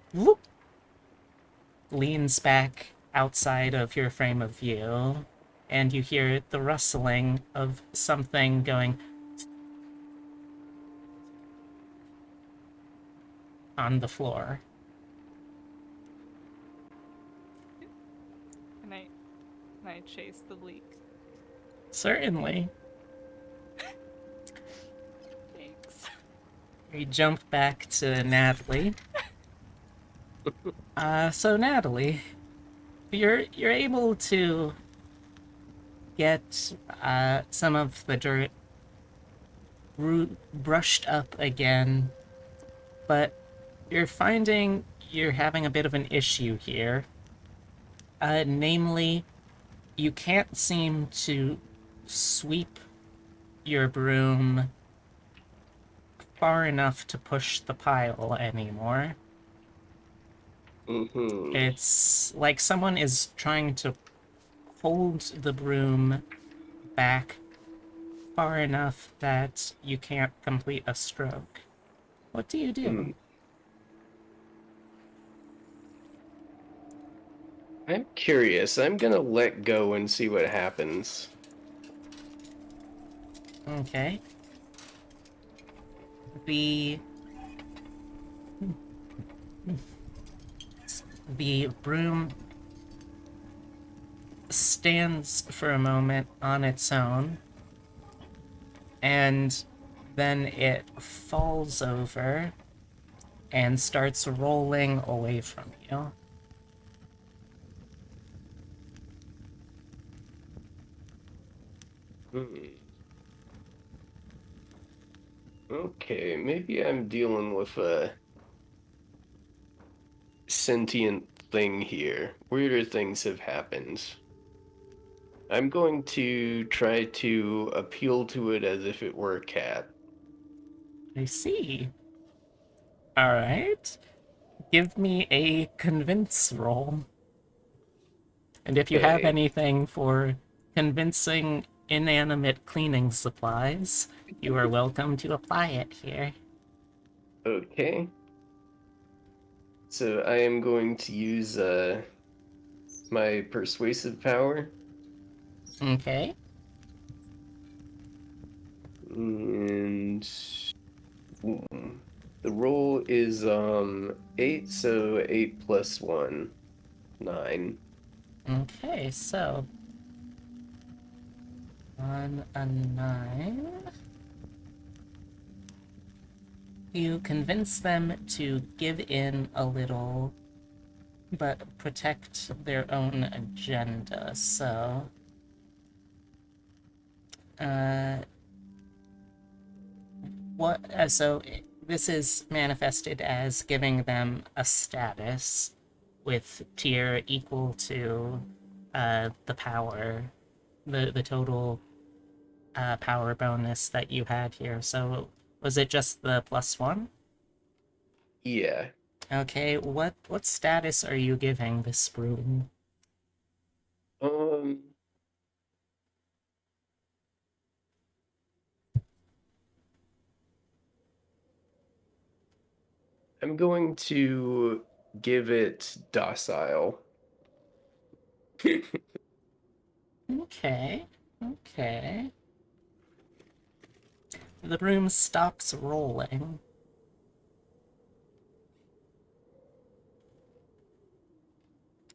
leans back outside of your frame of view and you hear the rustling of something going on the floor. Can I chase the leak? Certainly. Thanks. We jump back to Natalie. So Natalie, you're able to get some of the dirt brushed up again, but you're finding you're having a bit of an issue here. Namely, you can't seem to sweep your broom far enough to push the pile anymore. Mm-hmm. It's like someone is trying to hold the broom back far enough that you can't complete a stroke. What do you do? I'm curious. I'm gonna let go and see what happens. Okay. The the broom stands for a moment on its own, and then it falls over and starts rolling away from you. Okay, maybe I'm dealing with a sentient thing here. Weirder things have happened. I'm going to try to appeal to it as if it were a cat. I see. All right. Give me a convince roll. And if you have Okay. anything for convincing inanimate cleaning supplies, you are welcome to apply it here. Okay. So I am going to use my persuasive power. Okay. And the roll is 8, so 8 plus 1, 9. Okay, so on a 9, you convince them to give in a little, but protect their own agenda. So, uh, so this is manifested as giving them a status with tier equal to the power, the total power bonus that you had here. So was it just the +1? Yeah. Okay, what status are you giving this broom? Um, I'm going to give it docile. Okay, okay. The broom stops rolling.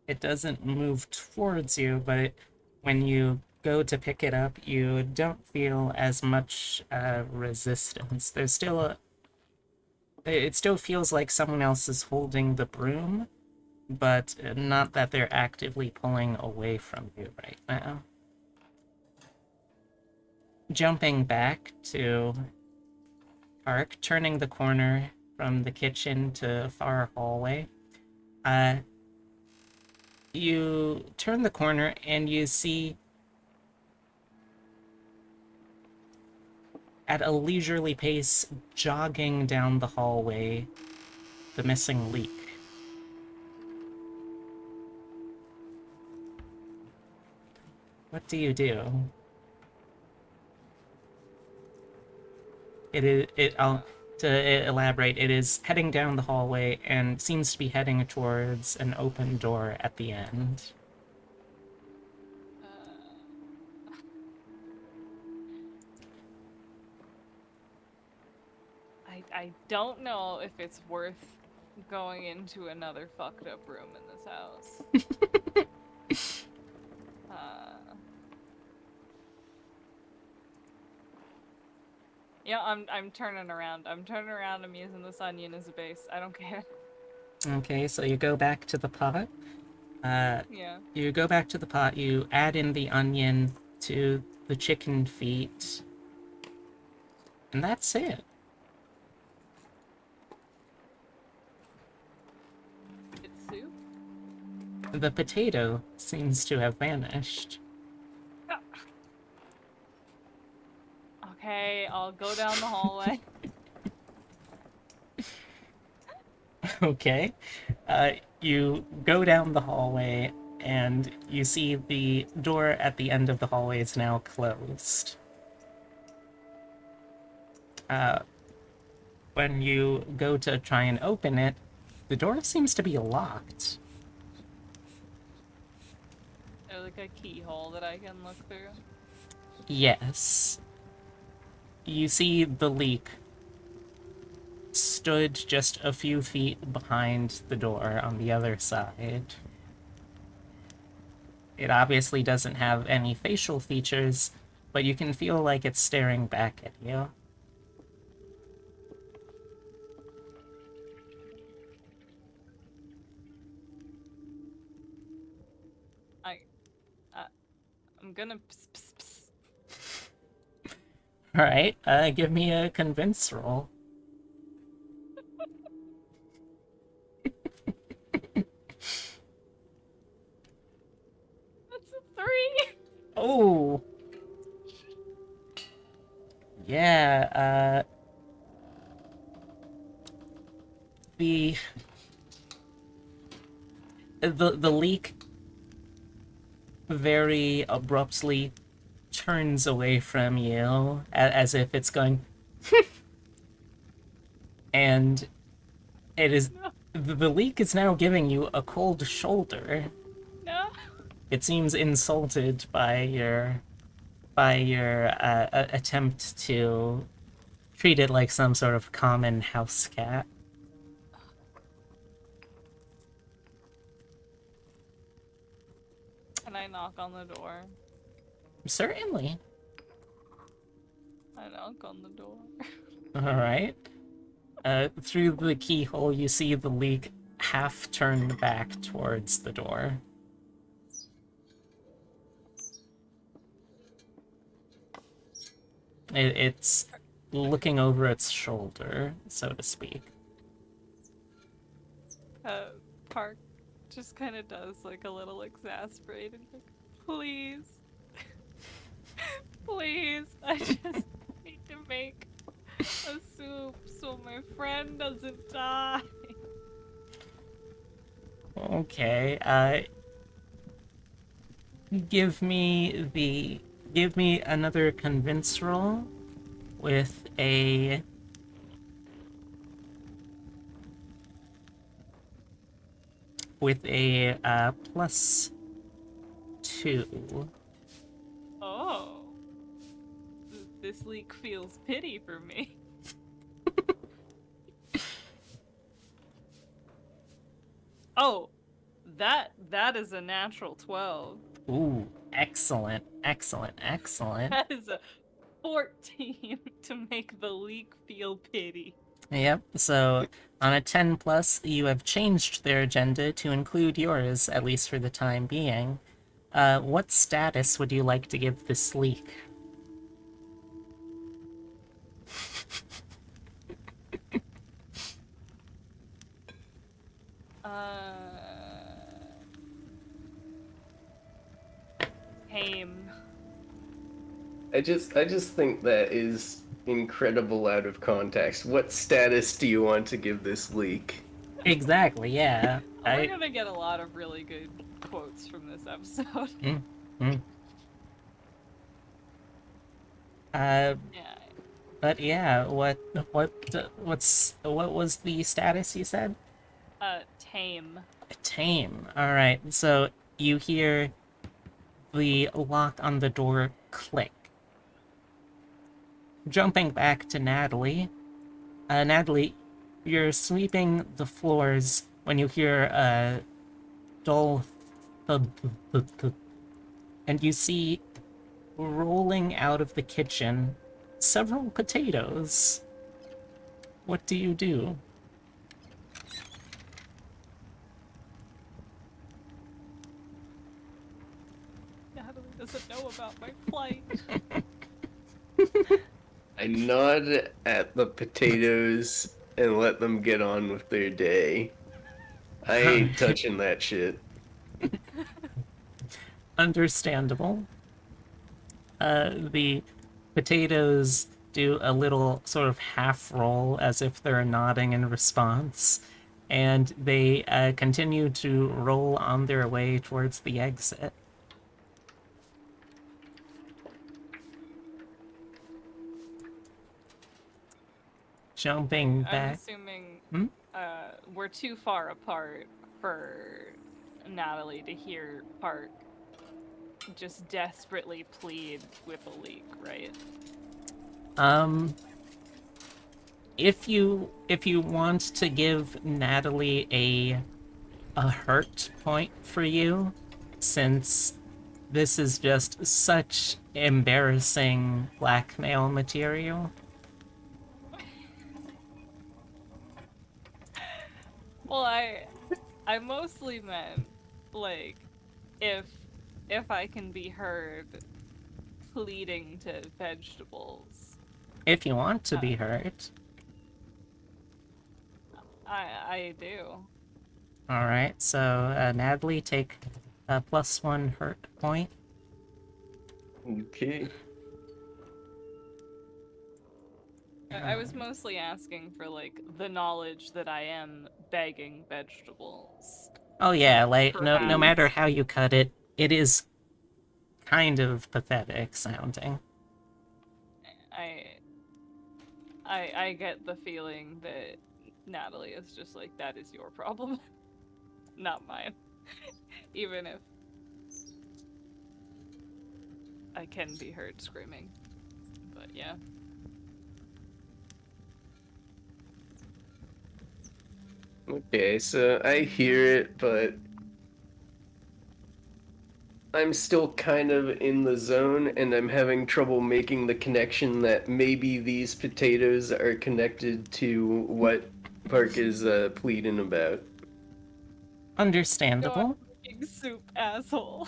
It doesn't move towards you, but when you go to pick it up, you don't feel as much resistance. There's still it still feels like someone else is holding the broom, but not that they're actively pulling away from you right now. Jumping back to Park, turning the corner from the kitchen to far hallway, uh, you turn the corner and you see at a leisurely pace jogging down the hallway the missing leak. What do you do? It is it. To elaborate, it is heading down the hallway and seems to be heading towards an open door at the end. I don't know if it's worth going into another fucked up room in this house. Yeah, I'm turning around. I'm turning around. I'm using this onion as a base. I don't care. Okay, so you go back to the pot. Yeah. You go back to the pot, you add in the onion to the chicken feet, and that's it. It's soup. The potato seems to have vanished. Okay, I'll go down the hallway. Okay. You go down the hallway, and you see the door at the end of the hallway is now closed. When you go to try and open it, the door seems to be locked. There's like a keyhole that I can look through. Yes. You see the leak stood just a few feet behind the door on the other side. It obviously doesn't have any facial features, but you can feel like it's staring back at you. I'm gonna pss. Alright, give me a convince roll. That's a 3. Oh! Yeah, the leak very abruptly turns away from you as if it's going and it is No, the leak is now giving you a cold shoulder. no. It seems insulted by your attempt to treat it like some sort of common house cat. Can I knock on the door? Certainly. I knock on the door. All right. Through the keyhole, you see the leak half turned back towards the door. It's looking over its shoulder, so to speak. Park just kind of does like a little exasperated, like, please, please, I just need to make a soup so my friend doesn't die. Okay, give me another convince roll with a +2. Oh, this leak feels pity for me. Oh, that is a natural 12. Ooh, excellent, excellent, excellent. That is a 14 to make the leak feel pity. Yep, so on a 10 plus, you have changed their agenda to include yours, at least for the time being. What status would you like to give this leak? Tame. I just think that is incredible out of context. What status do you want to give this leak? Exactly, yeah. We're gonna get a lot of really good quotes from this episode. Yeah, Yeah. but yeah, what was the status you said? Tame. Tame. Alright, so you hear the lock on the door click. Jumping back to Natalie, Natalie, you're sweeping the floors when you hear a dull thud, thud, thud, and you see rolling out of the kitchen several potatoes. What do you do? Natalie doesn't know about my plight. I nod at the potatoes and let them get on with their day. I ain't touching that shit. Understandable. The potatoes do a little sort of half roll as if they're nodding in response, and they continue to roll on their way towards the exit. Jumping I'm back. assuming Hmm? we're too far apart for Natalie to hear Park just desperately plead with a leak, right? If you want to give Natalie a hurt point for you, since this is just such embarrassing blackmail material. Well, I mostly meant like if I can be heard pleading to vegetables. If you want to Uh, be hurt. I do. Alright, so Natalie, take a +1 hurt point. Okay. I was mostly asking for like the knowledge that I am begging vegetables. Oh yeah, like no Perhaps matter how you cut it, it is kind of pathetic sounding. I I get the feeling that Natalie is just like, that is your problem, not mine. Even if I can be heard screaming. But yeah. Okay, so I hear it, but I'm still kind of in the zone, and I'm having trouble making the connection that maybe these potatoes are connected to what Park is pleading about. God, Understandable. fucking soup asshole.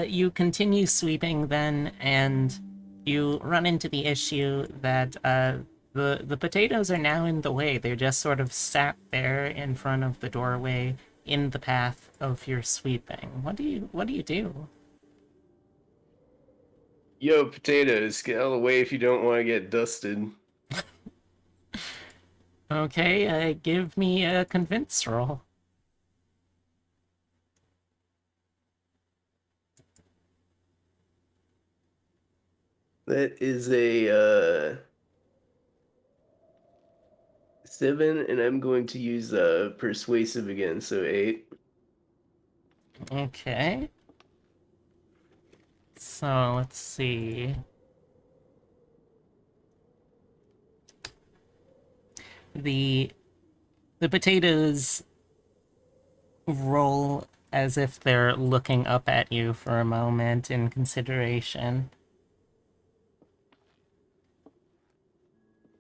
You continue sweeping then, and you run into the issue that the potatoes are now in the way. They're just sort of sat there in front of the doorway in the path of your sweeping. What do you do? Yo, potatoes, get out of the way if you don't want to get dusted. Okay, give me a convince roll. That is a 7, and I'm going to use persuasive again, so 8. Okay. So let's see. The the potatoes roll as if they're looking up at you for a moment in consideration.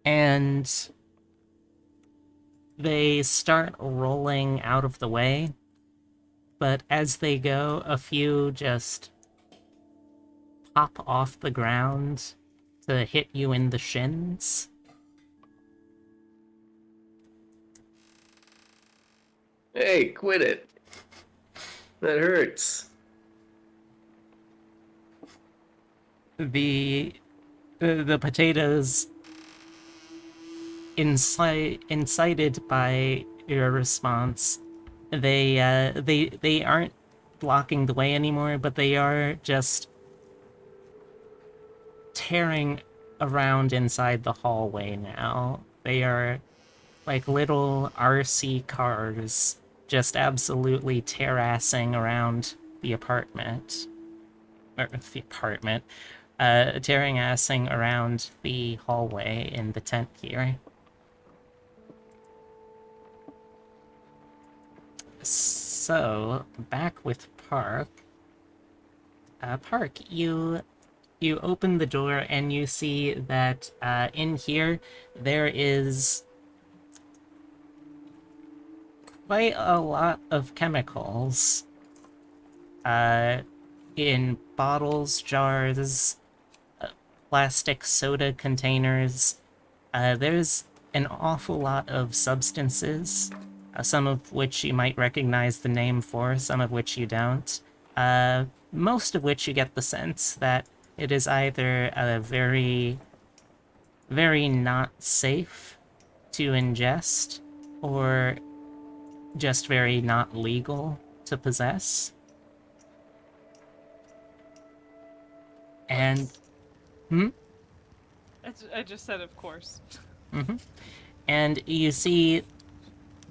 And they start rolling out of the way, but as they go, a few just pop off the ground to hit you in the shins. Hey, quit it. That hurts. The potatoes, incited by your response, they aren't blocking the way anymore, but they are just tearing around inside the hallway now. They are like little RC cars just absolutely terrassing around the apartment. Or the apartment. tearing assing around the hallway in the tent here. So, back with Park. Park, you open the door and you see that in here there is quite a lot of chemicals. In bottles, jars, plastic soda containers. There's an awful lot of substances, some of which you might recognize the name for, some of which you don't. Most of which you get the sense that it is either very, very not safe to ingest, or just very not legal to possess. And What's- hmm? I just said, of course. And you see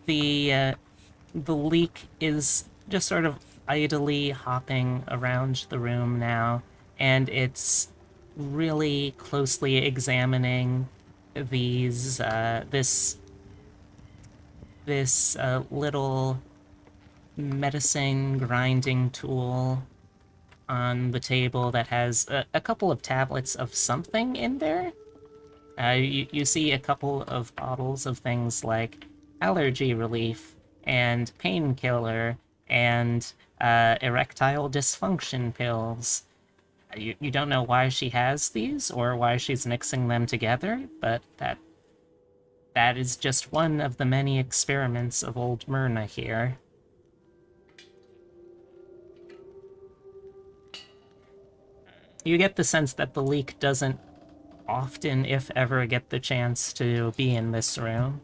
the leak is just sort of idly hopping around the room now, and it's really closely examining these this little medicine grinding tool on the table that has a couple of tablets of something in there. You see a couple of bottles of things like allergy relief and painkiller and erectile dysfunction pills. You don't know why she has these or why she's mixing them together, but that is just one of the many experiments of old Myrna here. You get the sense that the leak doesn't often, if ever, get the chance to be in this room.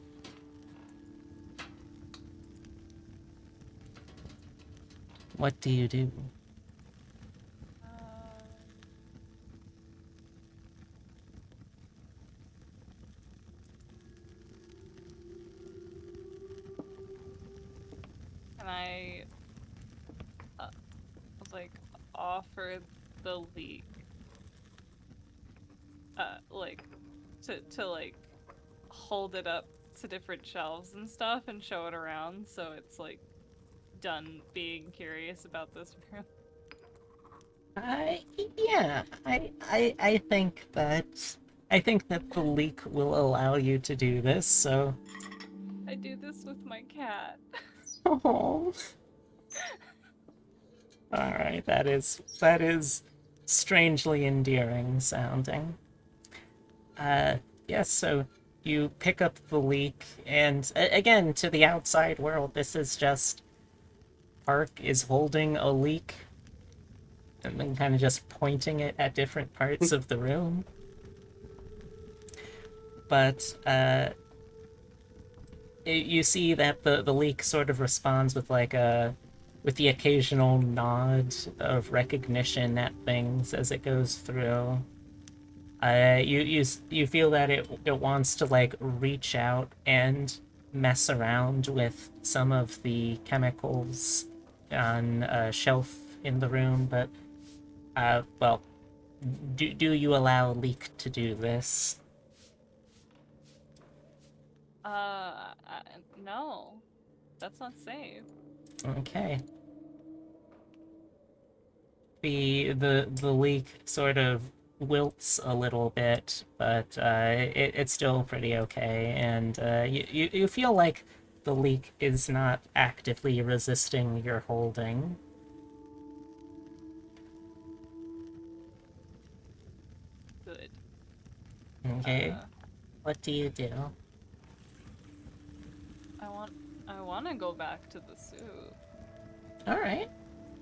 What do you do? Can I like offer the leak like to like hold it up to different shelves and stuff and show it around so it's like done being curious about this room? Yeah, I think that the leak will allow you to do this, so. I do this with my cat. Oh. Alright, that is strangely endearing sounding. Yes, so you pick up the leak, and again, to the outside world, this is just Park is holding a leak and then kind of just pointing it at different parts of the room. But you see that the leak sort of responds with with the occasional nod of recognition at things as it goes through. You feel that it wants to like reach out and mess around with some of the chemicals on a shelf in the room, but well, do you allow Leek to do this? No, that's not safe. Okay. The leak sort of wilts a little bit, but it's still pretty okay, and you feel like the leak is not actively resisting your holding. Good. Okay, Uh, what do you do? I want I want to go back to the soup. All right,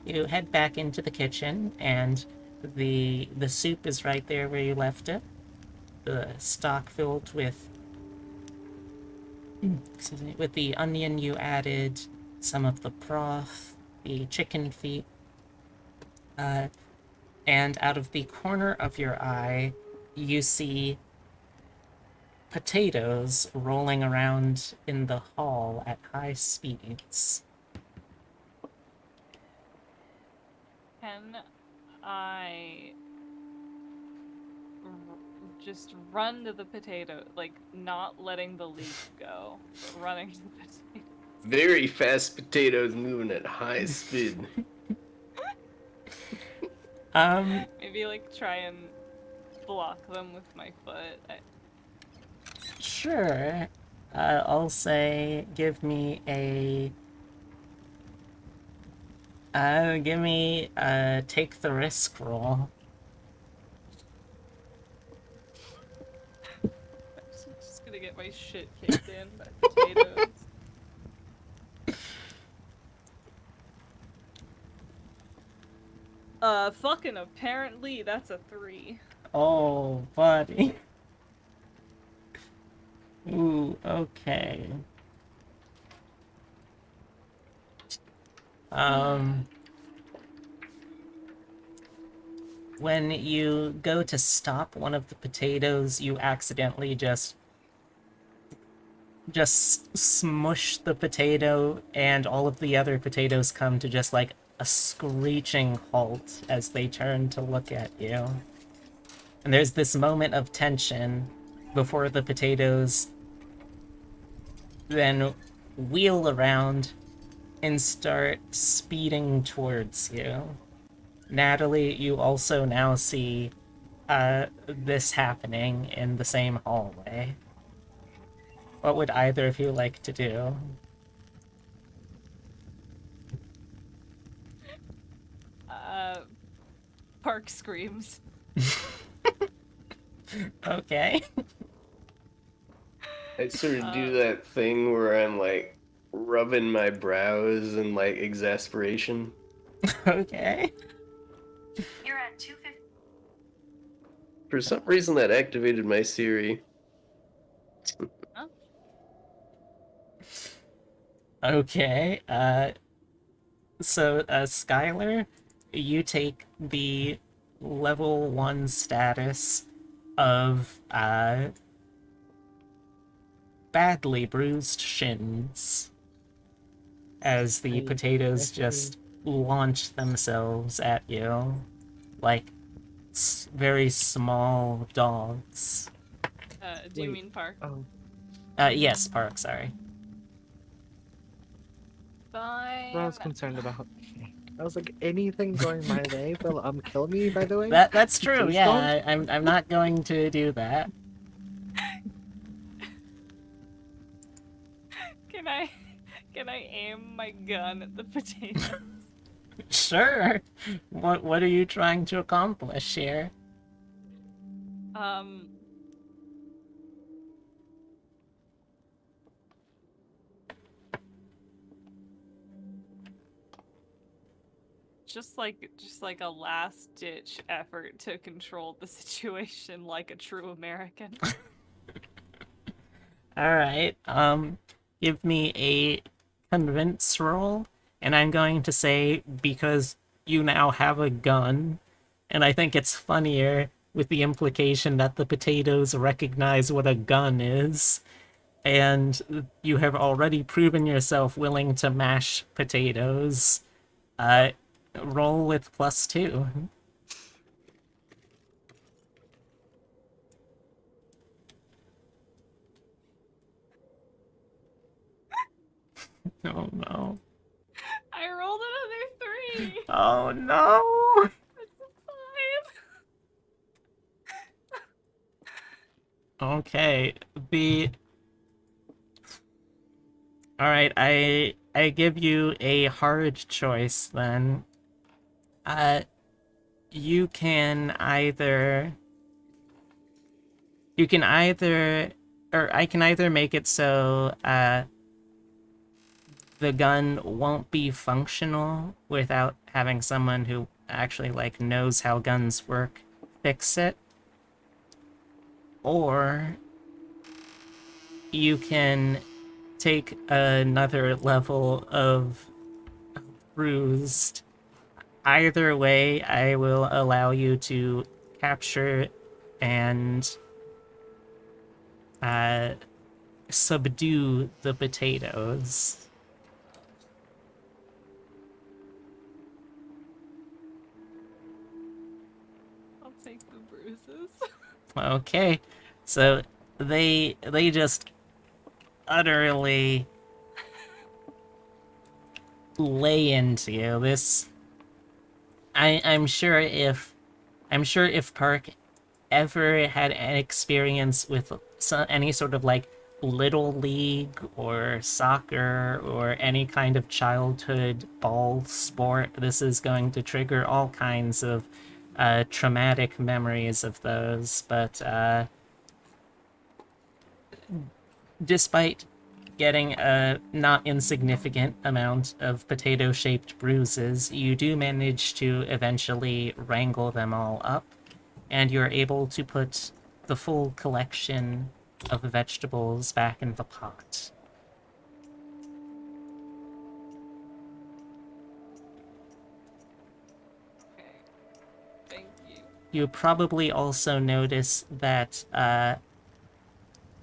you head back into the kitchen, and the soup is right there where you left it. The stock filled with, excuse me, with the onion you added, some of the broth, the chicken feet, uh, and out of the corner of your eye, you see potatoes rolling around in the hall at high speeds. Can I just run to the potato, like not letting the leaf go, but running to the potato. Very fast potatoes moving at high speed. Maybe like try and block them with my foot. Sure. I'll say, give me a take the risk roll. I'm just gonna get my shit kicked in by potatoes. Fucking apparently that's a 3. Oh, buddy. Ooh, okay. When you go to stop one of the potatoes, you accidentally just smush the potato, and all of the other potatoes come to just like a screeching halt as they turn to look at you. And there's this moment of tension before the potatoes then wheel around and start speeding towards you. Natalie, you also now see this happening in the same hallway. What would either of you like to do? Park screams. Okay. I sort of do that thing where I'm like rubbing my brows in like exasperation. Okay. You're at 250. For some reason, that activated my Siri. Huh? Okay. So, Skylar, you take the level 1 status of badly bruised shins as the potatoes just launch themselves at you like very small dogs. Do you mean Park? Oh, Yes, Park, sorry. Fine. what I was concerned about. I was like, anything going my way will kill me. By the way, That's true. Please Yeah, I'm not going to do that. Can I aim my gun at the potatoes? Sure. What are you trying to accomplish here? Just like a last ditch effort to control the situation like a true American. All right. Give me a convince roll, and I'm going to say because you now have a gun, and I think it's funnier with the implication that the potatoes recognize what a gun is, and you have already proven yourself willing to mash potatoes. Roll with +2. Oh no. I rolled another 3. Oh no! It's a 5. Okay, Alright, I give you a hard choice then. You can either or I can either make it so the gun won't be functional without having someone who actually like knows how guns work fix it, or you can take another level of bruised. Either way, I will allow you to capture and subdue the potatoes. I'll take take the bruises. Okay, so they just utterly lay into you. I'm sure if Park ever had an experience with any sort of like little league or soccer or any kind of childhood ball sport, this is going to trigger all kinds of traumatic memories of those. But despite getting a not insignificant amount of potato-shaped bruises, you do manage to eventually wrangle them all up, and you're able to put the full collection of vegetables back in the pot. Okay. Thank you. You probably also notice that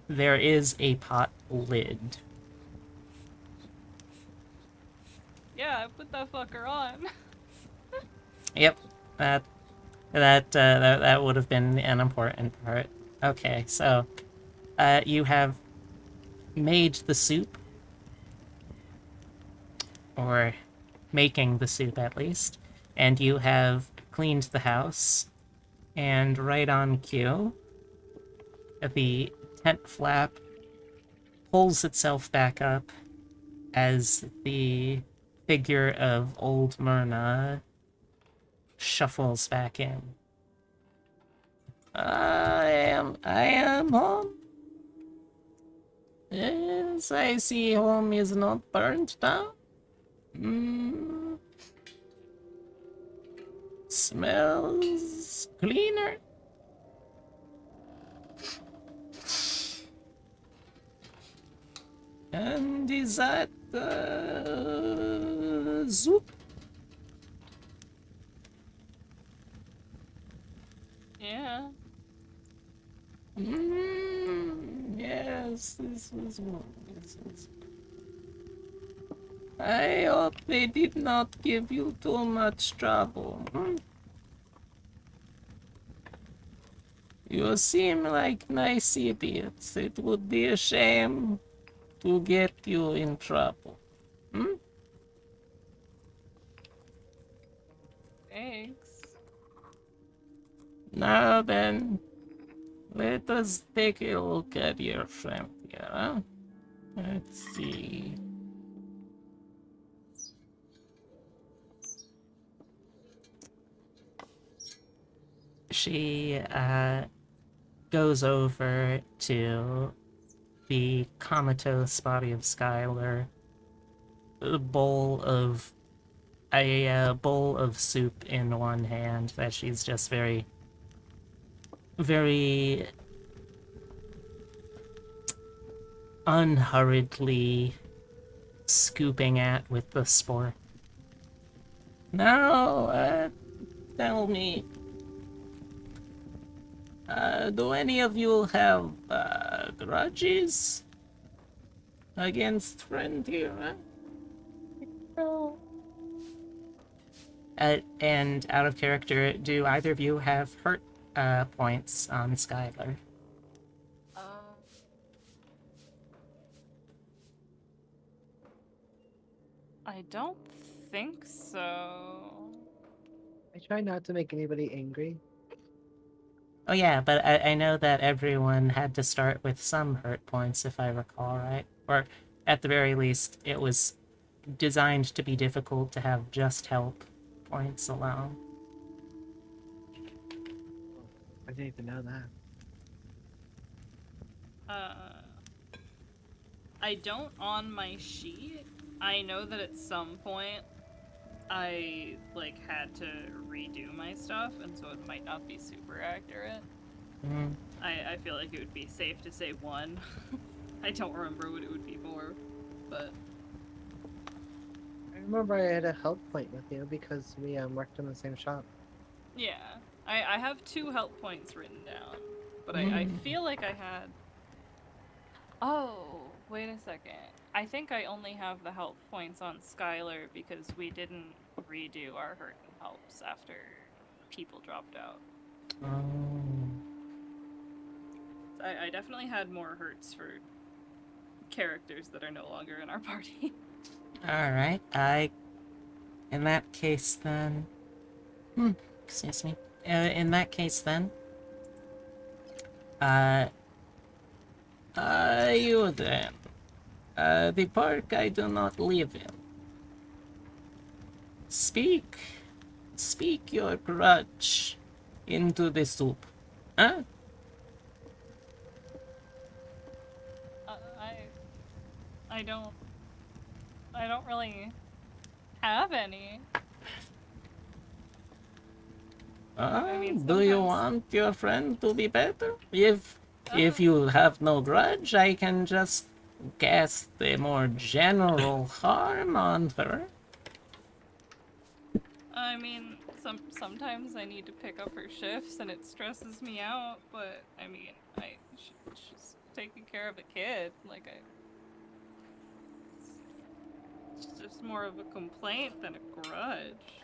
there is a pot lid. Yeah, I put that fucker on. Yep, that would have been an important part. Okay, so you have made the soup, or making the soup at least, and you have cleaned the house, and right on cue, the tent flap pulls itself back up as the figure of old Myrna shuffles back in. I am home. Yes, I see home is not burnt down. Mm, smells cleaner. And is that soup? Yeah. Yes, this was one. I hope they did not give you too much trouble. You seem like nice idiots. It would be a shame to get you in trouble. Thanks. Now then, let us take a look at your friend here, huh? Let's see. She goes over to the comatose body of Skylar, a bowl of soup in one hand that she's just very, very unhurriedly scooping at with the spore. Now, tell me, do any of you have grudges against friend here? Huh? No. And out of character, do either of you have hurt points on Skylar? I don't think so. I try not to make anybody angry. Oh yeah, but I know that everyone had to start with some hurt points, if I recall right. Or at the very least, it was designed to be difficult to have just help points alone. I didn't even know that. I don't on my sheet. I know that at some point I like had to redo my stuff, and so it might not be super accurate. I feel like it would be safe to say 1. I don't remember what it would be for, but I remember I had a help point with you because we worked in the same shop. yeah. I have 2 help points written down, but I feel like I had... Oh, wait a second. I think I only have the help points on Skylar because we didn't redo our hurt and helps after people dropped out. Oh. I definitely had more hurts for characters that are no longer in our party. Alright, in that case then... excuse me. In that case then... you then. The park I do not live in. Speak your grudge into the soup. Huh? Uh, I don't really have any. I mean, Do you sometimes. want your friend to be better? If Uh, you have no grudge, I can just cast a more general harm on her. I mean, sometimes I need to pick up her shifts and it stresses me out. But I mean, she's taking care of a kid. Like it's just more of a complaint than a grudge.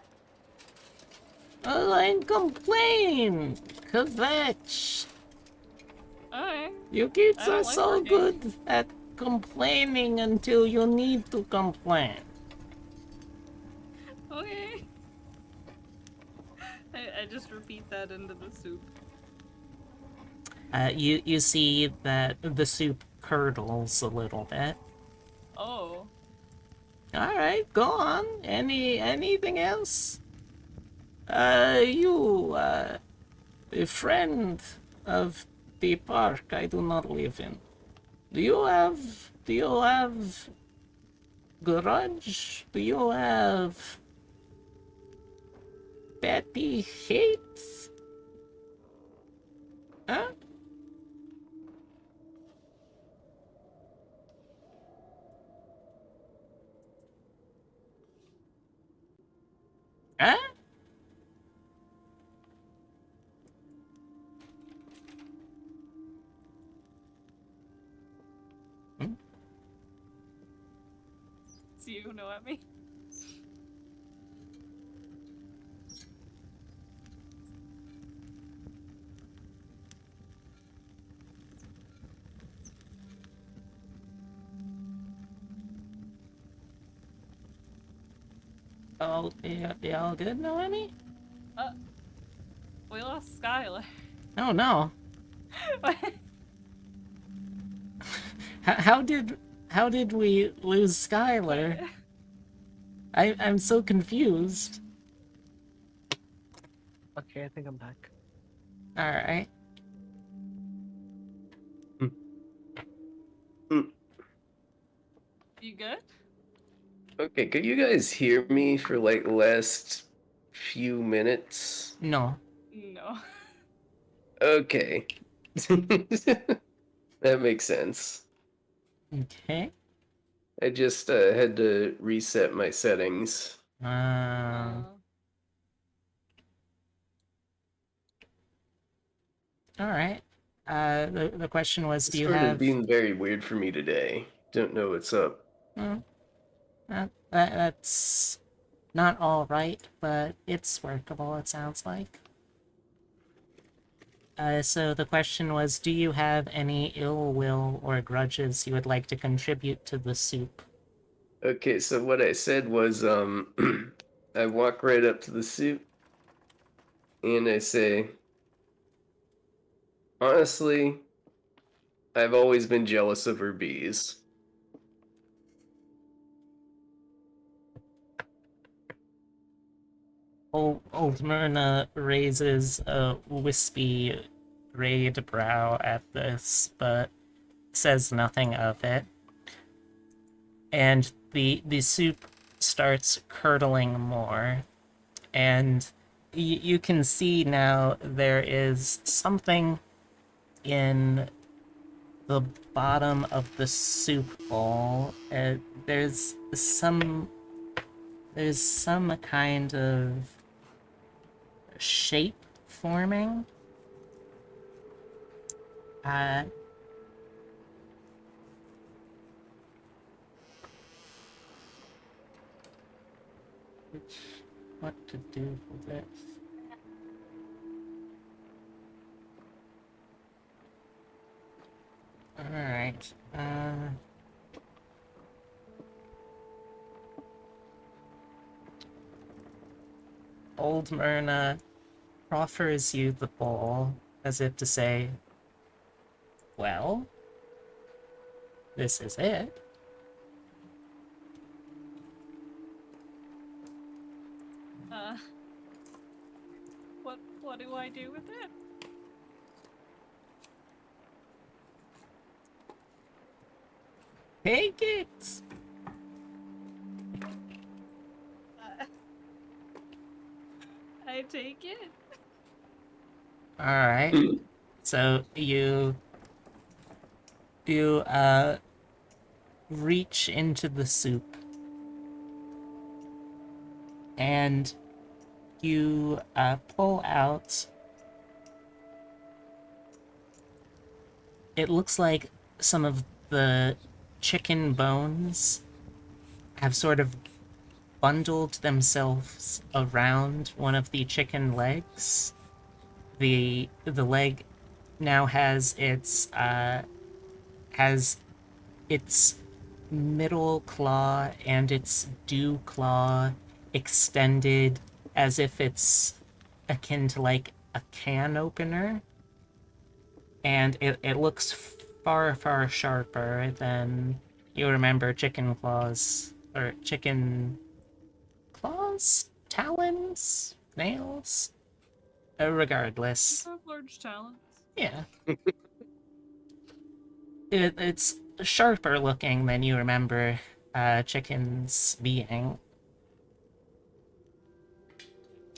I complain, Kvetch. Alright, You kids I are don't like so working. good at complaining until you need to complain. Okay. I just repeat that into the soup. You see that the soup curdles a little bit. Oh. All right, go on. Anything else? A friend of the park I do not live in. Do you have grudge? Do you have petty hate? Huh? Huh? So you know at me? They all good, Noemi? Uh, we lost Skylar. Oh no. How did we lose Skylar? I'm so confused. Okay, I think I'm back. All right. You good? Okay, could you guys hear me for like the last few minutes? No. No. Okay. That makes sense. Okay. I just had to reset my settings. All right. The question was, do you Discord is have? being very weird for me today. Don't know what's up. That's not all right, but it's workable. It sounds like. So the question was, do you have any ill will or grudges you would like to contribute to the soup? Okay, so what I said was, I walk right up to the suit and I say, honestly, I've always been jealous of her bees. Old Myrna raises a wispy, grayed brow at this, but says nothing of it. And the soup starts curdling more, and you can see now there is something in the bottom of the soup bowl. There's some kind of shape forming. What to do for this? Alright. Old Myrna offers you the ball as if to say, well, this is it. Uh, what do I do with it? Take it! I take it. Alright. So you reach into the soup and you pull out, it looks like some of the chicken bones have sort of bundled themselves around one of the chicken legs. The leg now has its middle claw and its dew claw extended as if it's akin to like a can opener. And it looks far, far sharper than you remember chicken claws, or chicken claws? Talons? Nails? Regardless. I have large talents. Yeah. It's sharper looking than you remember chickens being.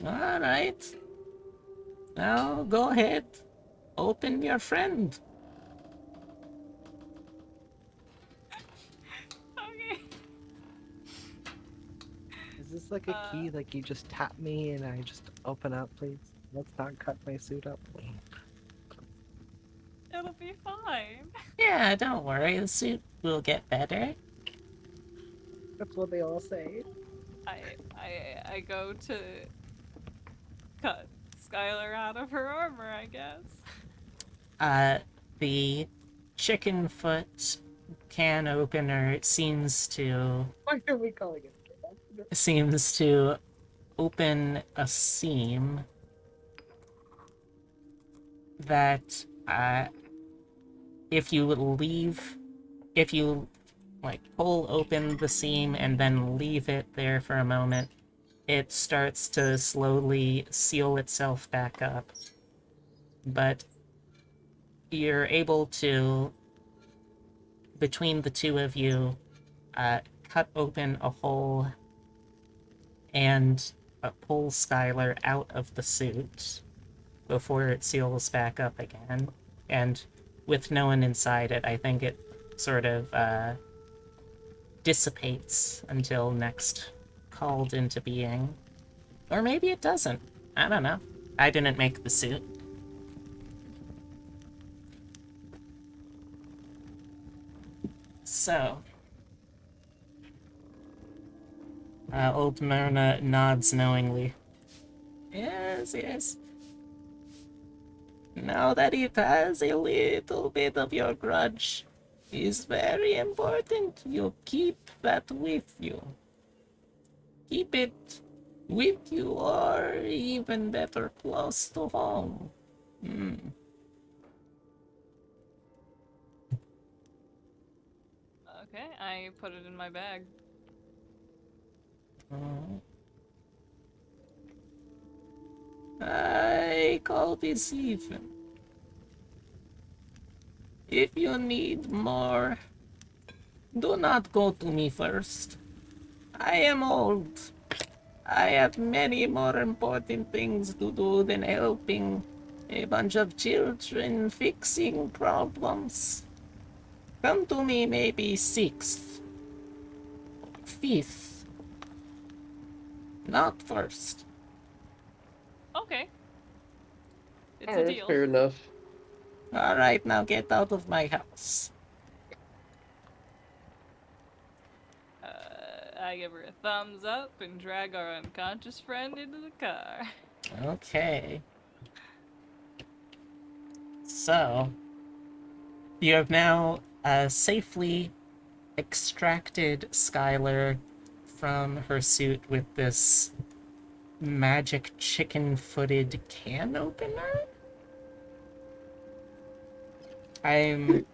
Alright. Now go ahead. Open your friend. Okay. Is this like a key? Like you just tap me and I just open up, please? Let's not cut my suit up. It'll be fine. Yeah, don't worry. The suit will get better. That's what they all say. I go to cut Skylar out of her armor, I guess. The chicken foot can opener Why are we calling it? seems to open a seam that if you like pull open the seam and then leave it there for a moment, it starts to slowly seal itself back up. But you're able to, between the two of you, cut open a hole and pull Skylar out of the suit before it seals back up again. And with no one inside it, I think it sort of dissipates until next called into being. Or maybe it doesn't. I don't know. I didn't make the suit. So, old Myrna nods knowingly. Yes, yes. Now that it has a little bit of your grudge, is very important you keep that with you. Keep it with you, or even better, close to home. Okay, I put it in my bag. I call this even. If you need more, do not go to me first. I am old. I have many more important things to do than helping a bunch of children fixing problems. Come to me maybe 6th, 5th, not first. Okay. It's Yeah, a that's deal. fair enough. Alright, now get out of my house. I give her a thumbs up and drag our unconscious friend into the car. Okay. So, You have now safely extracted Skylar from her suit with this magic chicken-footed can opener? I'm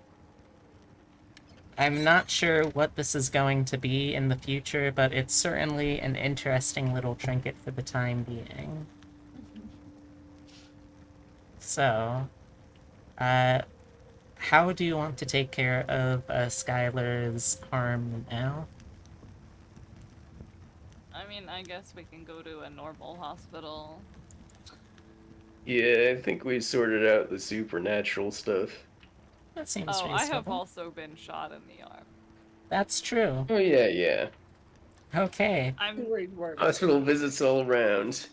not sure what this is going to be in the future, but it's certainly an interesting little trinket for the time being. So, how do you want to take care of Skylar's harm now? I mean, I guess we can go to a normal hospital. Yeah, I think we sorted out the supernatural stuff. That seems Oh, I have reasonable. also been shot in the arm. That's true. Oh yeah, yeah. Okay. I'm Hospital visits all around.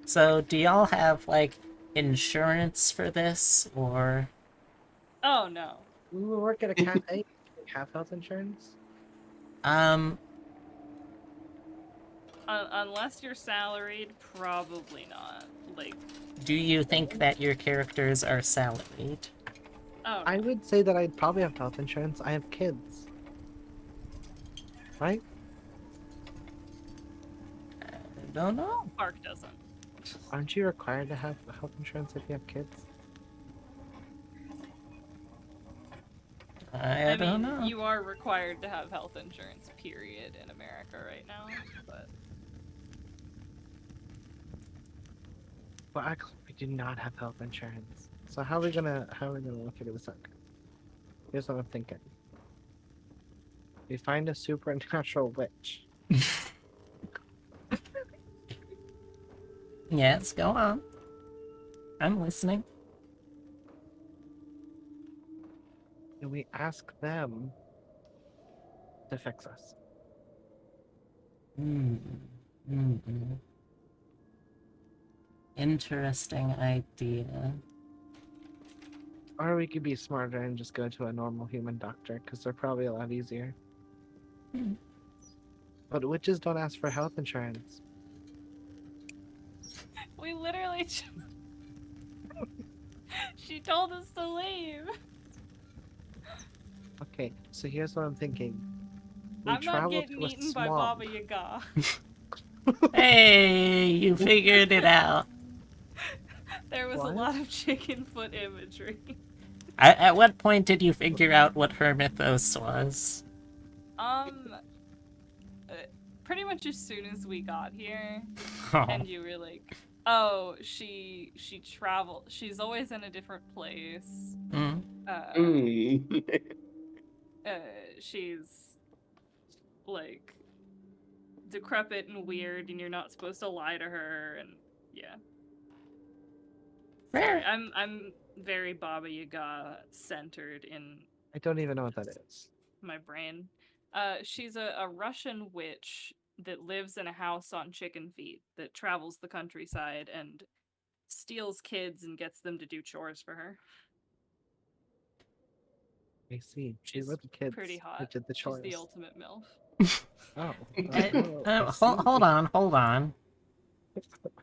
So, do y'all have, like, insurance for this, or... Oh no. We work at a cafe. Do we have health insurance? Unless you're salaried, probably not. Like, Do you think that your characters are salaried? oh, I no. would say that I'd probably have health insurance. I have kids. Right? I don't know. Park doesn't. Aren't you required to have health insurance if you have kids? I don't mean, know. you are required to have health insurance, period, in America right now, but... Well, actually, we do not have health insurance. So how are we gonna figure this out? Here's what I'm thinking. We find a supernatural witch. Yes, go on. I'm listening. And we ask them to fix us. Interesting idea. Or we could be smarter and just go to a normal human doctor, because they're probably a lot easier. But witches don't ask for health insurance. We literally... She told us to leave! Okay, so here's what I'm thinking. We I'm not travel getting to a eaten by swamp. Baba Yaga. Hey, you figured it out. There was What? a lot of chicken foot imagery. At what point did you figure out what her mythos was? Pretty much as soon as we got here, Oh. and you were like, oh, she traveled, she's always in a different place. Mm. She's like decrepit and weird, and you're not supposed to lie to her, and yeah. Sorry, Fair. I'm very Baba Yaga centered in I don't even know what that is. my brain. She's a Russian witch that lives in a house on chicken feet that travels the countryside and steals kids and gets them to do chores for her. I see. They She's were the kids pretty who hot. did the She's chores. the ultimate MILF. Oh. Hold see. on.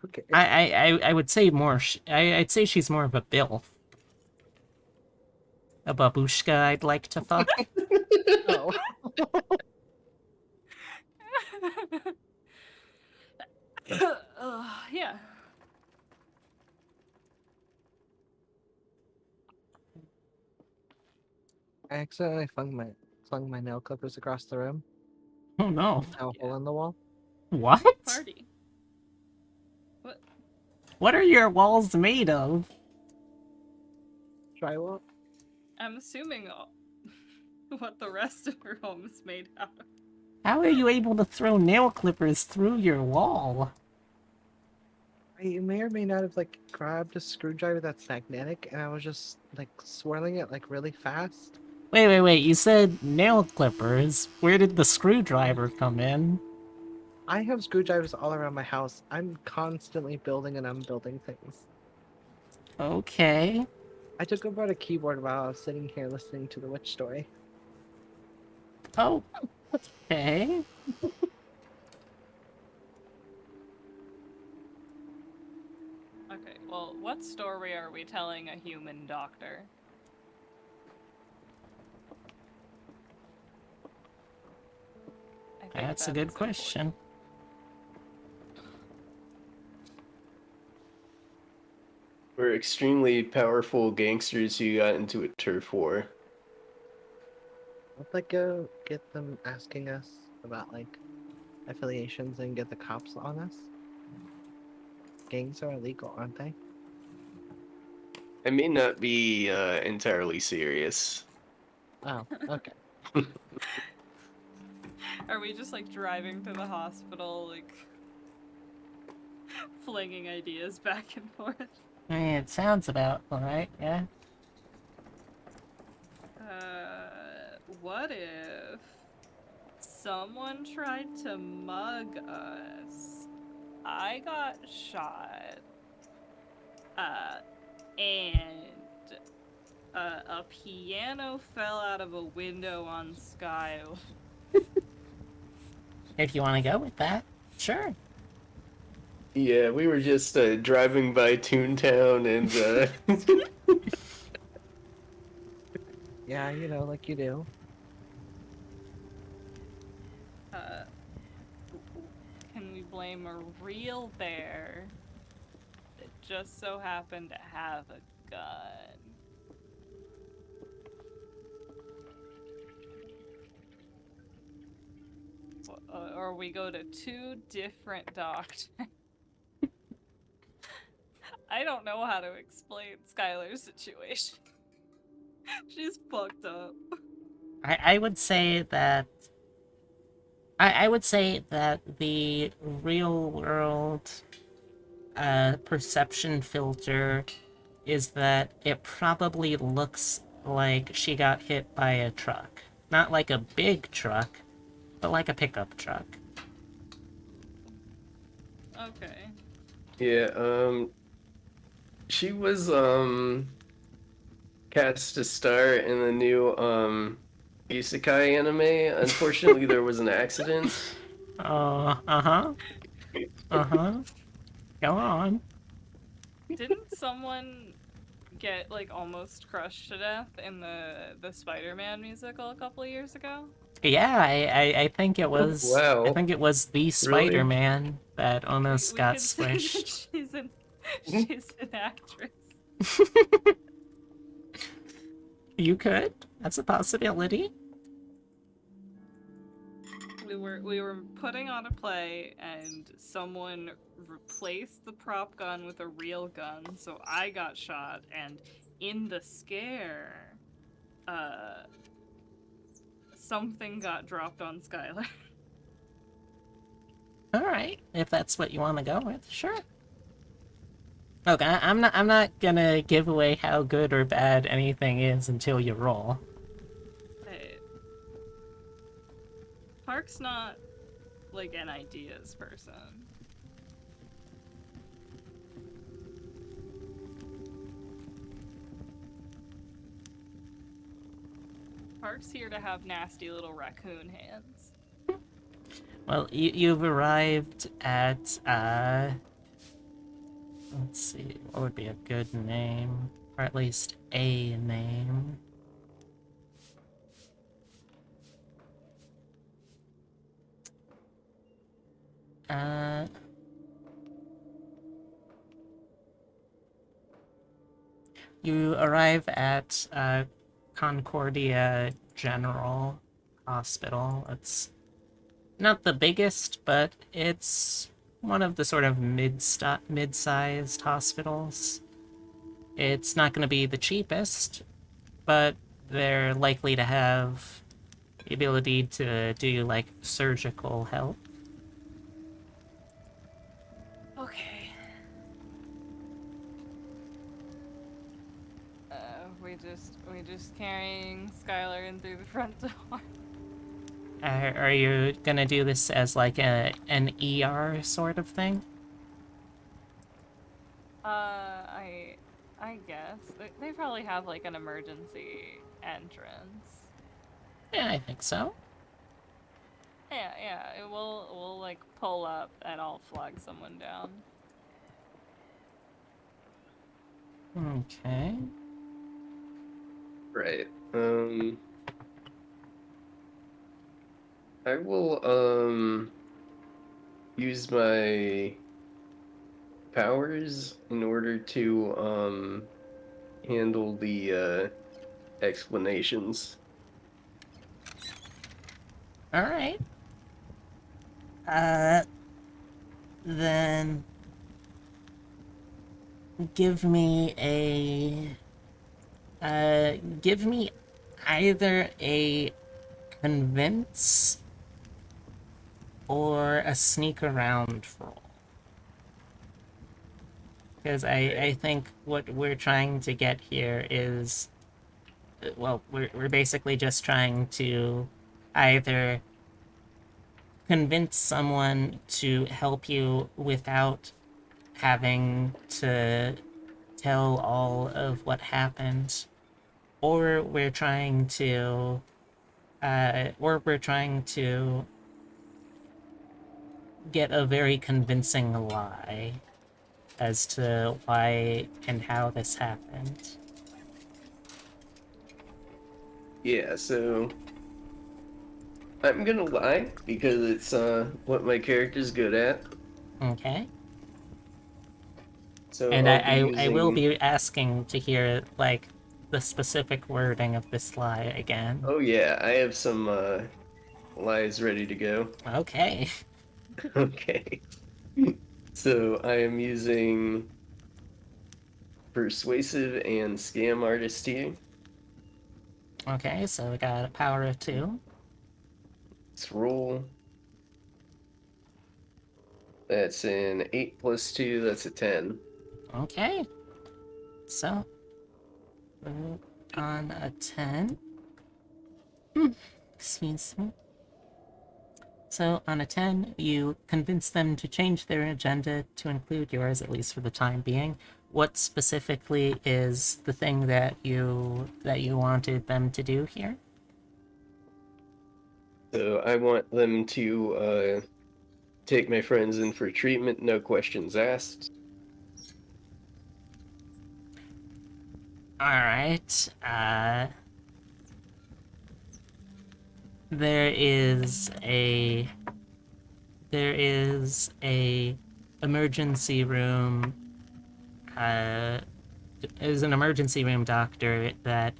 Okay. I would say more. I'd say she's more of a bilf. A babushka I'd like to fuck. Oh. Yeah. I accidentally flung my nail clippers across the room. Oh no. Now a hole in the wall. What? Party. What? What are your walls made of? Drywall. I'm assuming what the rest of her home is made out of. How are you able to throw nail clippers through your wall? I may or may not have like grabbed a screwdriver that's magnetic, and I was just like swirling it like really fast. Wait. You said nail clippers. Where did the screwdriver come in? I have screwdrivers all around my house. I'm constantly building and unbuilding things. Okay. I took about a keyboard while I was sitting here listening to the witch story. Oh. Okay. Okay, well, what story are we telling a human doctor? think That's a good question. We're extremely powerful gangsters who got into a turf war. Let's like go get them asking us about like affiliations and get the cops on us. Gangs are illegal, aren't they? I may not be entirely serious. Oh, okay. Are we just like driving to the hospital, like flinging ideas back and forth? I mean, it sounds about alright, yeah. What if someone tried to mug us? I got shot, and a piano fell out of a window on Skylar. If you want to go with that, sure. Yeah, we were just driving by Toontown and Yeah, you know, like you do. Can we blame a real bear that just so happened to have a gun? Or we go to two different doctors. I don't know how to explain Skylar's situation. She's fucked up. I would say that I would say that the real world perception filter is that it probably looks like she got hit by a truck. Not like a big truck, but like a pickup truck. Okay. yeah, she was cast to star in the new isekai anime. Unfortunately, there was an accident. Uh-huh. Uh-huh. Go on. Didn't someone get like almost crushed to death in the Spider-Man musical a couple of years ago? Yeah, I think it was I Wow. think it was the Really? Spider-Man that almost We got could say that squished. she's an actress. You could. That's a possibility. We were putting on a play and someone replaced the prop gun with a real gun, so I got shot, and in the scare, something got dropped on Skylar. All right, if that's what you want to go with, sure. Okay, I'm not gonna give away how good or bad anything is until you roll. Hey, Park's not like an ideas person. Park's here to have nasty little raccoon hands. Well, you've arrived at let's see, what would be a good name, or at least a name. You arrive at Concordia General Hospital. It's not the biggest, but it's one of the sort of mid-sized hospitals. It's not going to be the cheapest, but they're likely to have the ability to do like surgical help. Okay. We just carrying Skylar in through the front door. Are you gonna do this as like an ER sort of thing? I guess they probably have like an emergency entrance. Yeah, I think so. Yeah. We'll like pull up and I'll flag someone down. Okay. Right. I will use my powers in order to handle the explanations. All right. Then give me give me either a convince or a sneak around roll. Because I think what we're trying to get here is, well, we're basically just trying to either convince someone to help you without having to tell all of what happened, or we're trying to get a very convincing lie as to why and how this happened. Yeah, so I'm gonna lie because it's what my character's good at. Okay? So And I'll be I will using. be asking to hear, like, the specific wording of this lie again. Oh yeah, I have some lies ready to go. Okay. Okay. So I am using persuasive and scam artist here. Okay, so we got a power of 2. Let's roll. That's an 8 plus 2, that's a 10. Okay. So, we're on a 10. Excuse me. So, on a 10, you convince them to change their agenda to include yours, at least for the time being. What specifically is the thing that you wanted them to do here? So I want them to take my friends in for treatment, no questions asked. All right. There is a emergency room. Is an emergency room doctor that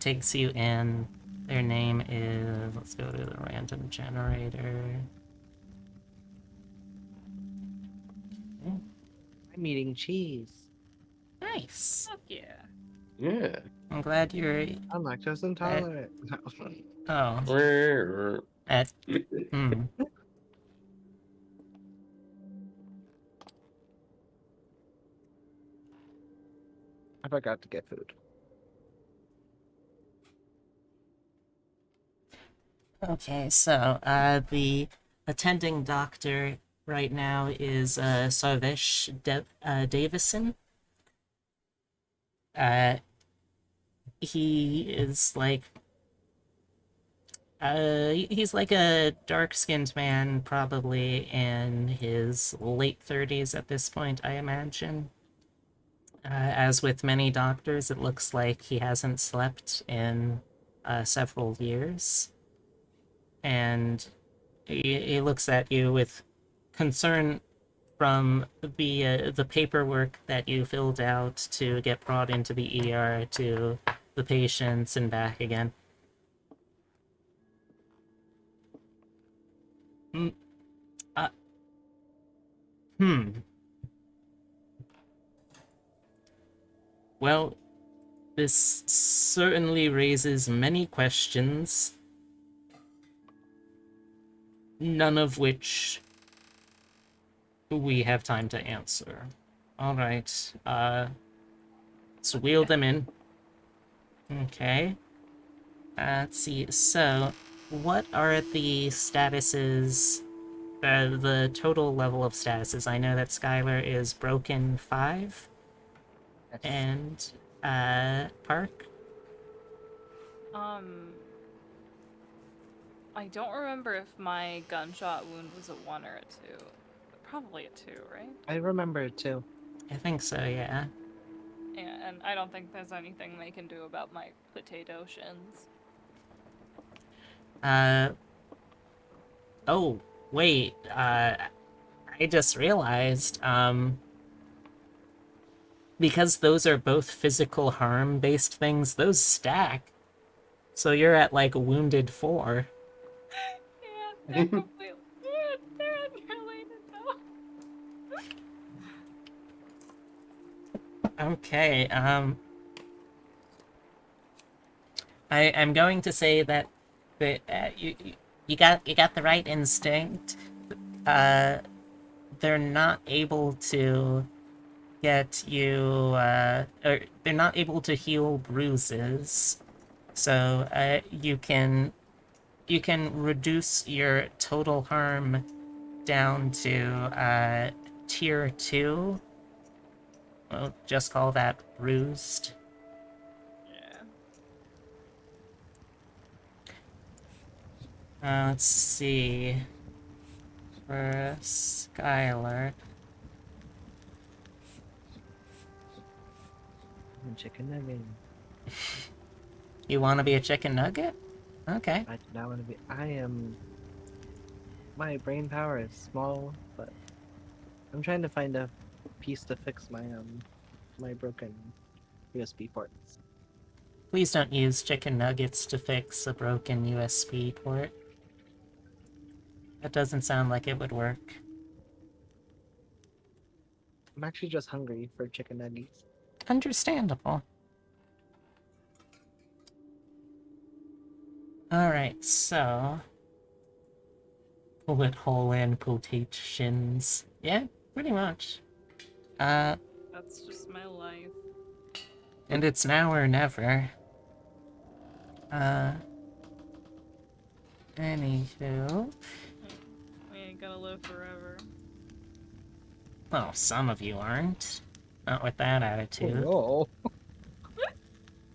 takes you in. Their name is. Let's go to the random generator. I'm eating cheese. Nice. Fuck yeah. Yeah. I'm glad you're. I'm lactose intolerant. Oh, at. Hmm. I forgot to get food. Okay, so the attending doctor right now is Sarvesh Davison. Uh, he is like he's like a dark-skinned man, probably in his late 30s at this point, I imagine. As with many doctors, it looks like he hasn't slept in several years, and he looks at you with concern from the paperwork that you filled out to get brought into the ER to the patients and back again. Mm, uh, hmm. Well, this certainly raises many questions, none of which we have time to answer. All right. Let's wheel them in. Okay. Let's see. So, what are the statuses? The total level of statuses. I know that Skylar is broken 5, Yes. and Park. I don't remember if my gunshot wound was a 1 or a 2. Probably a 2, right? I remember it too. I think so. Yeah. And I don't think there's anything they can do about my potato shins. Uh, Oh, wait, I just realized, because those are both physical harm-based things, those stack. So you're at, like, wounded 4. Yeah, they're completely. They're unrelated though. Okay, I'm going to say that you got the right instinct. They're not able to get you, or they're not able to heal bruises. So, you can reduce your total harm down to, tier 2. We'll just call that bruised. Yeah. Let's see. For Skylar. Chicken nugget. You want to be a chicken nugget? Okay. I do not want to be. I am. My brain power is small, but I'm trying to find a piece to fix my broken USB ports. Please don't use chicken nuggets to fix a broken USB port. That doesn't sound like it would work. I'm actually just hungry for chicken nuggets. Understandable. Alright, so... bullet hole in quotations. Yeah, pretty much. That's just my life. And it's now or never. Anywho... We ain't gonna live forever. Well, some of you aren't. Not with that attitude. Oh,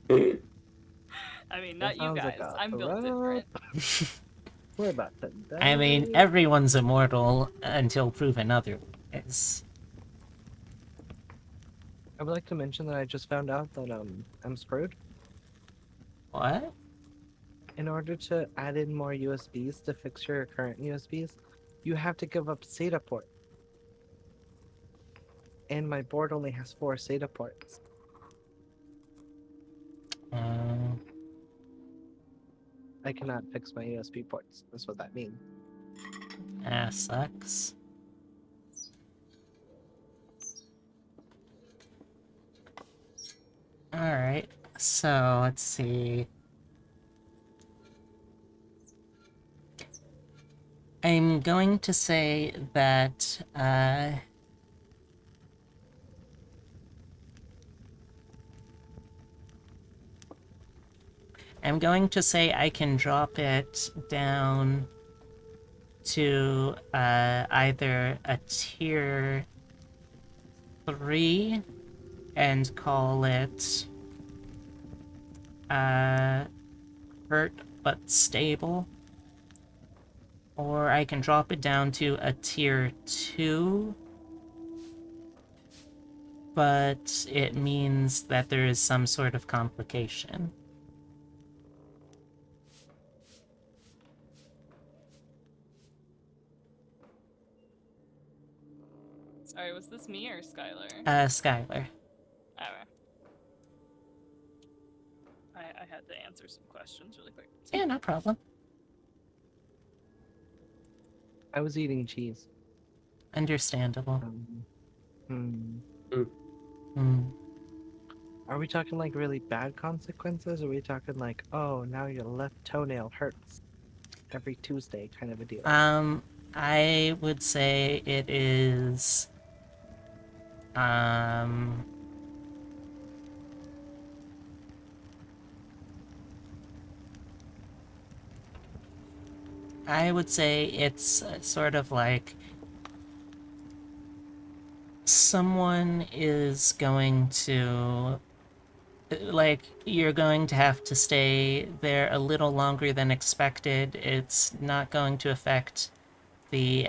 I mean, That not you sounds guys. like a I'm built threat. different. we're about to die. I mean, everyone's immortal until proven otherwise. I would like to mention that I just found out that I'm screwed. What? In order to add in more USBs to fix your current USBs, you have to give up SATA port. And my board only has 4 SATA ports. I cannot fix my USB ports. That's what that means. Sucks. Alright, so let's see. I'm going to say that, I'm going to say I can drop it down to, either a tier 3 and call it, hurt but stable. Or I can drop it down to a tier 2, but it means that there is some sort of complication. Sorry, was this me or Skylar? Skylar. Okay. I had to answer some questions really quick. Yeah, no problem. I was eating cheese. Understandable. Are we talking like really bad consequences? Or are we talking like, oh, now your left toenail hurts every Tuesday kind of a deal? I would say it is, I would say it's sort of like someone is going to, like, you're going to have to stay there a little longer than expected. It's not going to affect the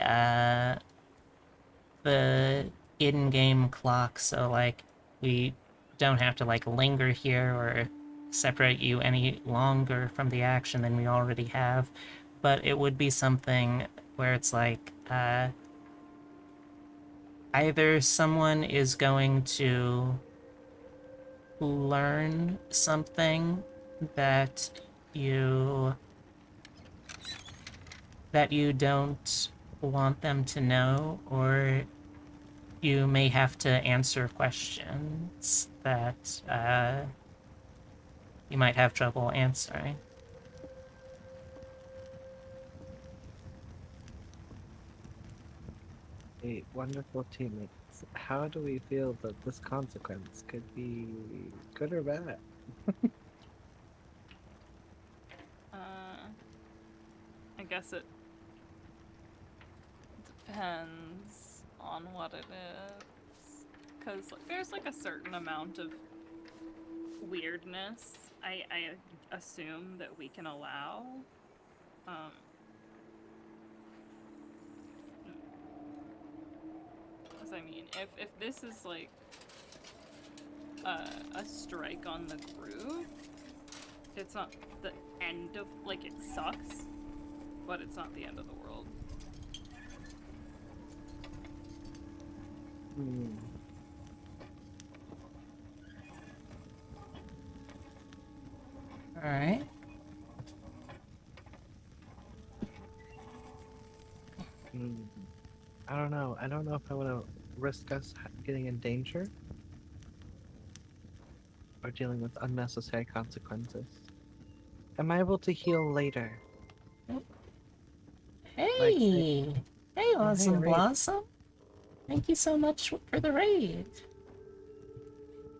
in-game clock, so, like, we don't have to, like, linger here or separate you any longer from the action than we already have. But it would be something where it's like either someone is going to learn something that you don't want them to know, or you may have to answer questions that you might have trouble answering. Hey, wonderful teammates. How do we feel that this consequence could be good or bad? I guess it depends on what it is. Because there's like a certain amount of weirdness I assume that we can allow. Because I mean, if this is like a strike on the group, it's not the end of, like, it sucks, but it's not the end of the world. All right. I don't know. I don't know if I want to risk us getting in danger or dealing with unnecessary consequences. Am I able to heal later? Like, say, Hey, hey, oh, hey, Awesome Raid. Blossom. Thank you so much for the raid.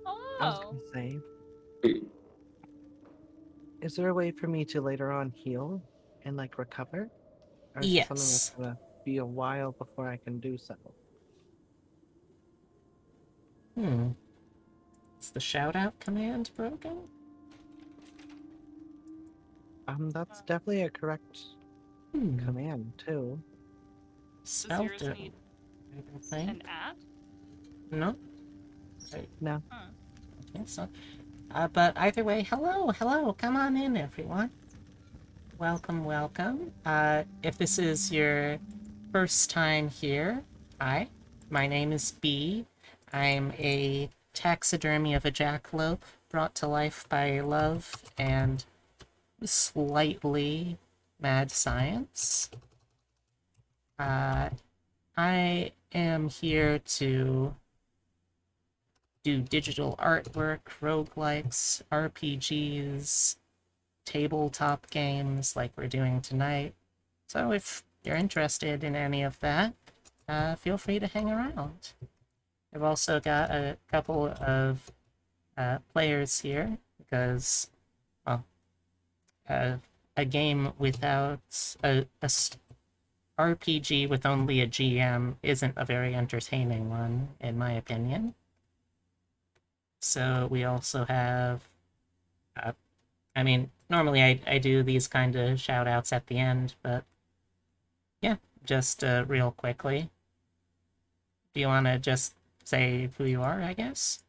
I was Oh, gonna say, is there a way for me to later on heal and like recover? Or is it something that's Yes. gonna be a while before I can do so? Is the shout out command broken? That's definitely a correct command too. does Spelled yours it, need I don't think. an at? No? I No. think so. But either way, hello, come on in, everyone. Welcome, welcome. If this is your first time here, hi, my name is B. I'm a taxidermy of a jackalope brought to life by love and slightly mad science. I am here to do digital artwork, roguelikes, RPGs, tabletop games like we're doing tonight. So if you're interested in any of that, feel free to hang around. I've also got a couple of players here because, well, a game without a RPG with only a GM isn't a very entertaining one, in my opinion. So we also have, I mean, normally I do these kind of shout outs at the end, but yeah, just real quickly. Do you want to just say who you are, I guess?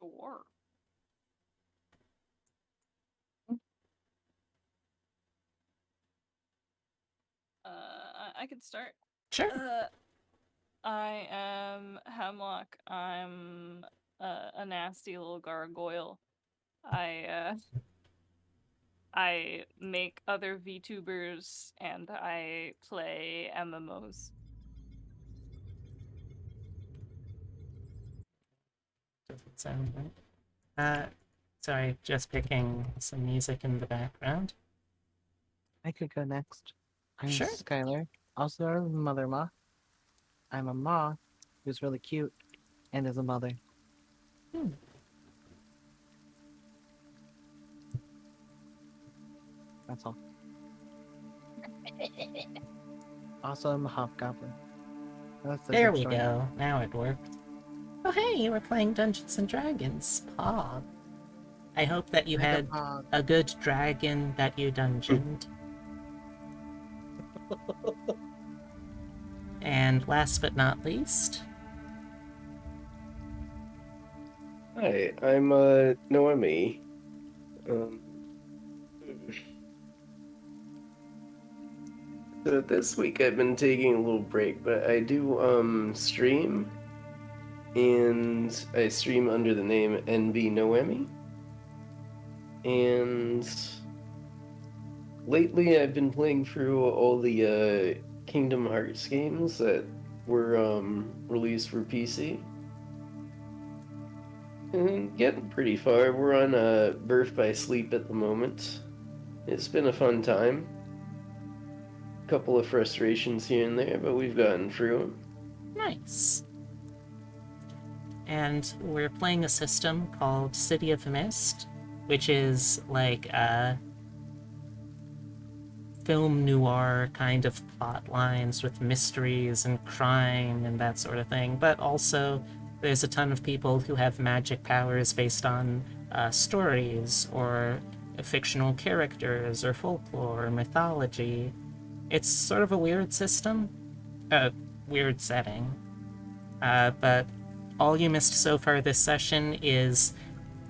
Sure. I could start. Sure. I am Hemlock. I'm a nasty little gargoyle. I make other VTubers and I play MMOs. Doesn't sound right. Sorry, just picking some music in the background. I could go next. I'm Sure. Skylar, also known as Mother Moth. I'm a moth who's really cute and is a mother. That's all. Also, I'm a hobgoblin. That's a There good we story. go. Now it worked. Oh hey, you were playing Dungeons and Dragons. Pog. I hope that you Mega had Pog. a good dragon that you dungeoned. And last but not least, Hi, I'm Noemi. So this week I've been taking a little break, but I do stream, and I stream under the name NB Noemi. And lately I've been playing through all the Kingdom Hearts games that were released for PC. And getting pretty far. We're on Birth by Sleep at the moment. It's been a fun time. Couple of frustrations here and there, but we've gotten through them. Nice. And we're playing a system called City of Mist, which is like a film noir kind of plot lines with mysteries and crime and that sort of thing, but also there's a ton of people who have magic powers based on stories or fictional characters or folklore or mythology. It's sort of a weird system, weird setting. But all you missed so far this session is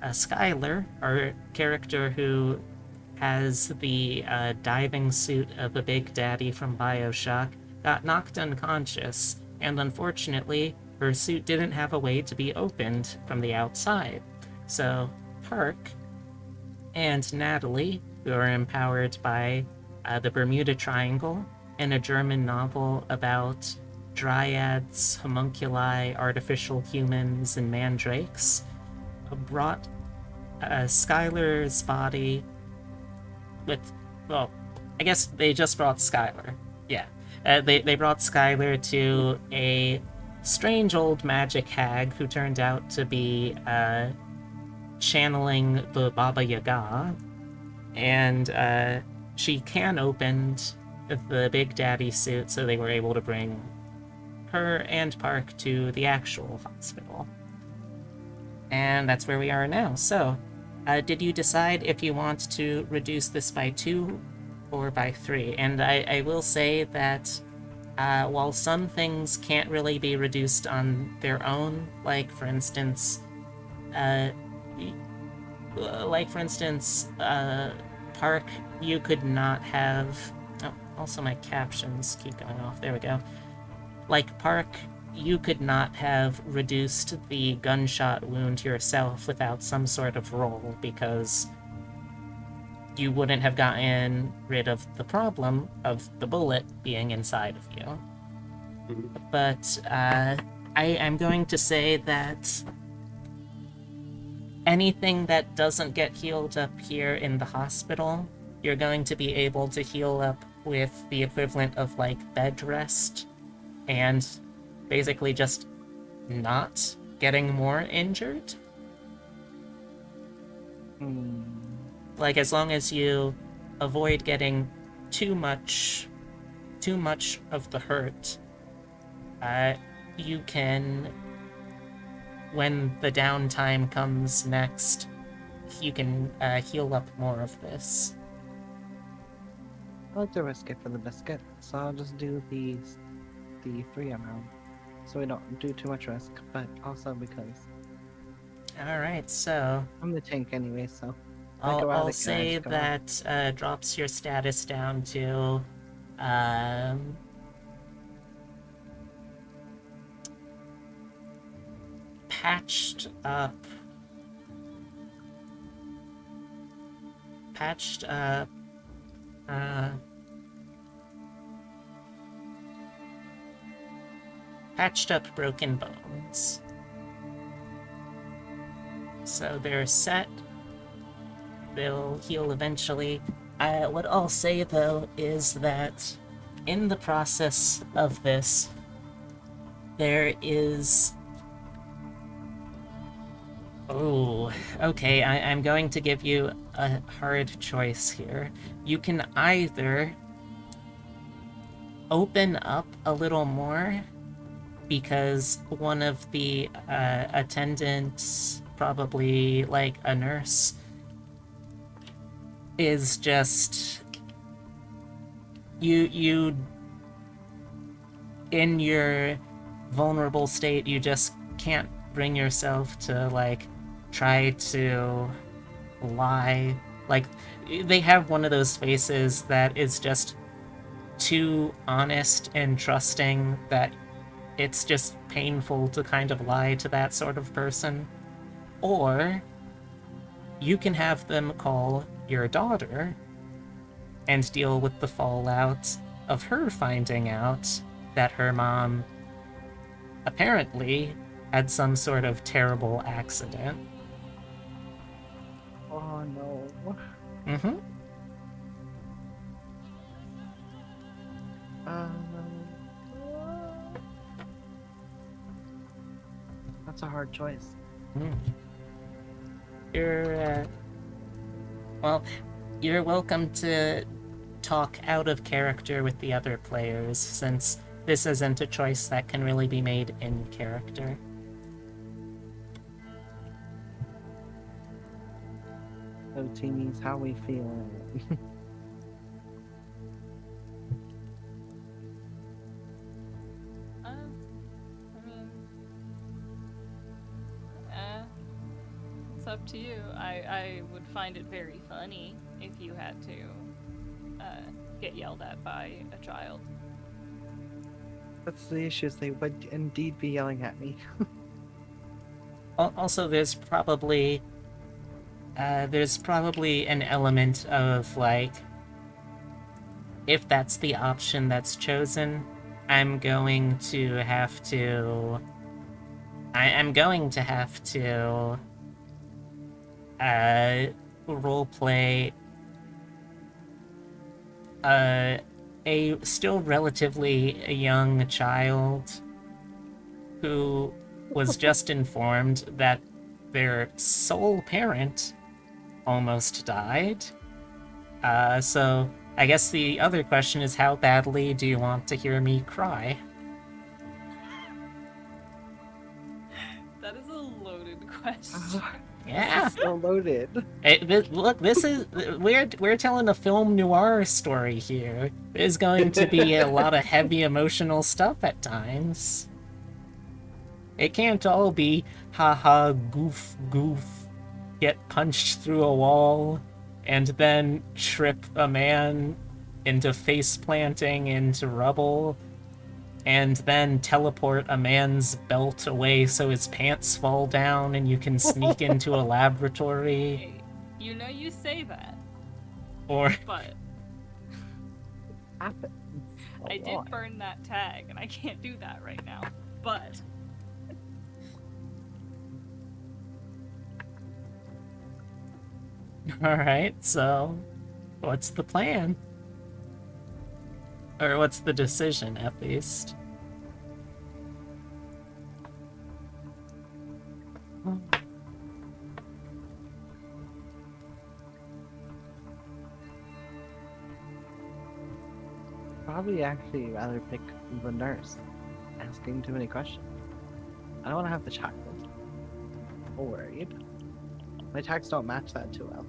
Skylar, our character who has the diving suit of a Big Daddy from BioShock, got knocked unconscious, and unfortunately, her suit didn't have a way to be opened from the outside. So, Park and Natalie, who are empowered by the Bermuda Triangle in a German novel about dryads, homunculi, artificial humans, and mandrakes, brought Skylar's body with, well, I guess they just brought Skylar. Yeah. They brought Skylar to a strange old magic hag who turned out to be channeling the Baba Yaga, and she can opened the Big Daddy suit, so they were able to bring her and Park to the actual hospital. And that's where we are now. So, did you decide if you want to reduce this by 2 or by 3? And I will say that while some things can't really be reduced on their own, like for instance, Park, you could not have. Oh, also my captions keep going off. There we go. Like Park, you could not have reduced the gunshot wound yourself without some sort of roll, because you wouldn't have gotten rid of the problem of the bullet being inside of you. But I'm going to say that anything that doesn't get healed up here in the hospital, you're going to be able to heal up with the equivalent of like bed rest and basically just not getting more injured. Like, as long as you avoid getting too much of the hurt, you can, when the downtime comes next, you can heal up more of this. I like to risk it for the biscuit, so I'll just do the 3 amount, so we don't do too much risk, but also because Alright, so I'm the tank anyway, so I go out I'll again, I say just go out. that drops your status down to patched up. Patched up broken bones. So they're set. They'll heal eventually. What I'll say though is that in the process of this, there is. Oh, okay, I'm going to give you a hard choice here. You can either open up a little more, because one of the attendants, probably like a nurse, is just you in your vulnerable state, you just can't bring yourself to like try to lie. Like, they have one of those faces that is just too honest and trusting that it's just painful to kind of lie to that sort of person. Or you can have them call your daughter and deal with the fallout of her finding out that her mom apparently had some sort of terrible accident. Oh no. Mm-hmm. Um, that's a hard choice. Mm. You're, well, you're welcome to talk out of character with the other players, since this isn't a choice that can really be made in character. So teenies, how we feeling? I mean, it's up to you. I would find it very funny if you had to get yelled at by a child. That's the issues. They would indeed be yelling at me. Also, there's probably an element of, like, if that's the option that's chosen, I'm going to have to roleplay a still relatively young child who was just informed that their sole parent almost died. So I guess the other question is, how badly do you want to hear me cry? That is a loaded question. Yeah. This is so loaded. Look, this is we're telling a film noir story here. There's going to be a lot of heavy emotional stuff at times. It can't all be haha goof goof, get punched through a wall, and then trip a man into face planting into rubble, and then teleport a man's belt away so his pants fall down and you can sneak into a laboratory. Hey, you know you say that, Or but Happens. I did burn that tag, and I can't do that right now. But alright, so what's the plan? Or what's the decision, at least? Probably actually rather pick the nurse. Asking too many questions. I don't want to have the child. Worried. My tags don't match that too well.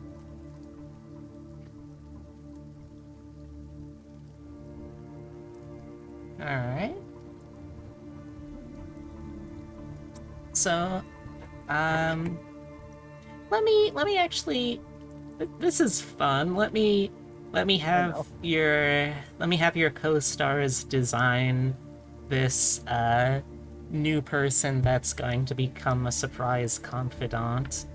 Alright. So, let me actually, this is fun. Let me have your co-stars design this new person that's going to become a surprise confidant.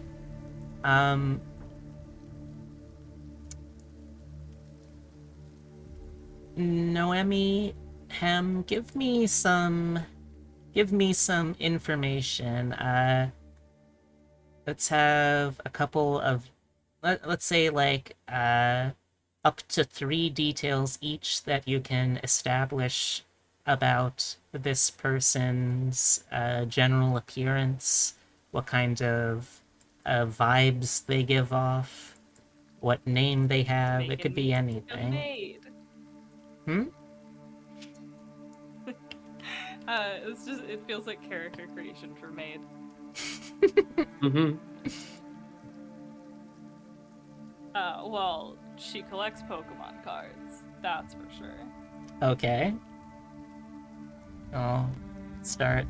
Noemi, Hem, give me some information. Let's have a couple of, let's say, like, up to 3 details each that you can establish about this person's general appearance, what kind of vibes they give off, what name they have. It could be a anything. maid. Hmm? It's just, it feels like character creation for maid. Mm-hmm. Well, she collects Pokemon cards. That's for sure. Okay. I'll start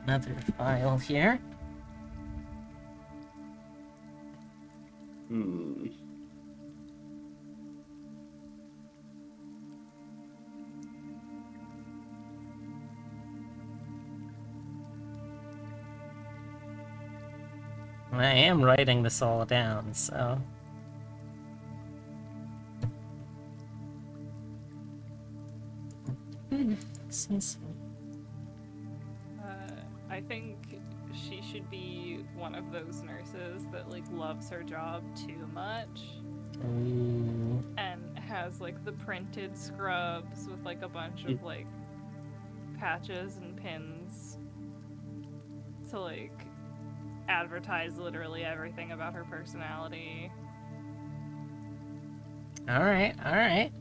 another file here. I am writing this all down, so... Excuse me. I think she should be one of those nurses that like loves her job too much Ooh. and has like the printed scrubs with like a bunch of like patches and pins to like advertise literally everything about her personality. Alright, alright.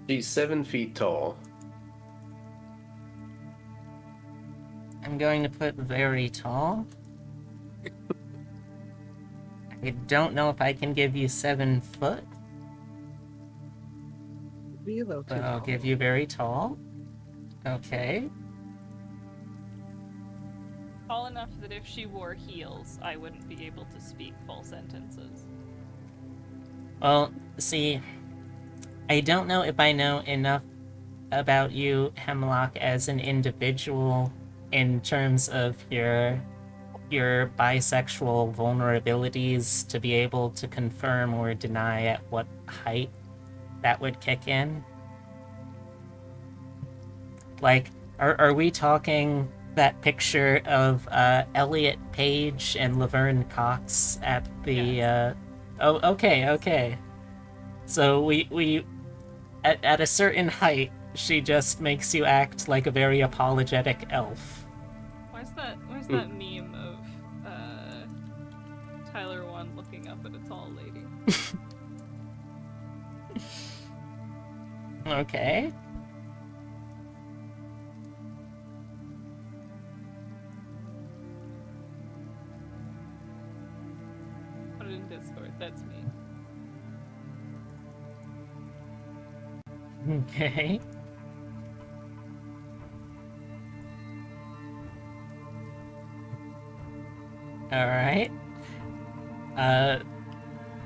She's 7 feet tall. I'm going to put very tall. I don't know if I can give you 7 foot, Be a little too but I'll tall. give you very tall. Okay. Tall enough that if she wore heels, I wouldn't be able to speak full sentences. Well, see, I don't know if I know enough about you, Hemlock, as an individual in terms of your bisexual vulnerabilities to be able to confirm or deny at what height that would kick in. Like, are we talking that picture of Elliot Page and Laverne Cox at the Yes. Oh, okay. So we at a certain height, she just makes you act like a very apologetic elf. Where's that meme of Tyler 1 looking up at a tall lady? Okay. Put it in Discord, that's me. Okay. Alright.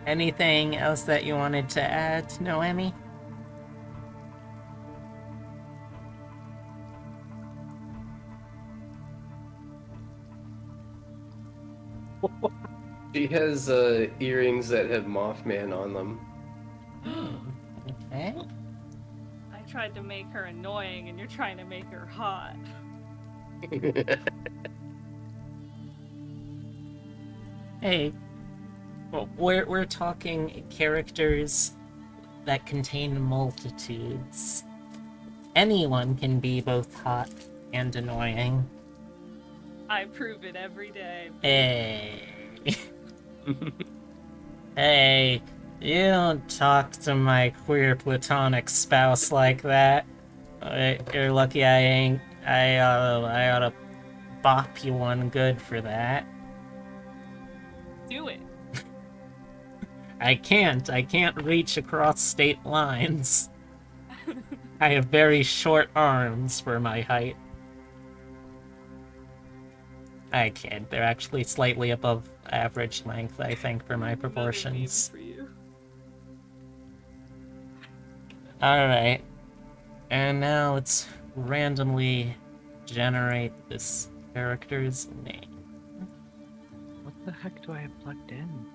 Anything else that you wanted to add, Noemi? She has earrings that have Mothman on them. Okay. I tried to make her annoying and you're trying to make her hot. Hey, well, we're talking characters that contain multitudes. Anyone can be both hot and annoying. I prove it every day. Hey. Hey, you don't talk to my queer platonic spouse like that. You're lucky I oughta bop you one good for that. Do it. I can't reach across state lines. I have very short arms for my height. I kid, they're actually slightly above average length, I think, for my proportions. Another meme for you. Alright. And now let's randomly generate this character's name. What the heck do I have plugged in?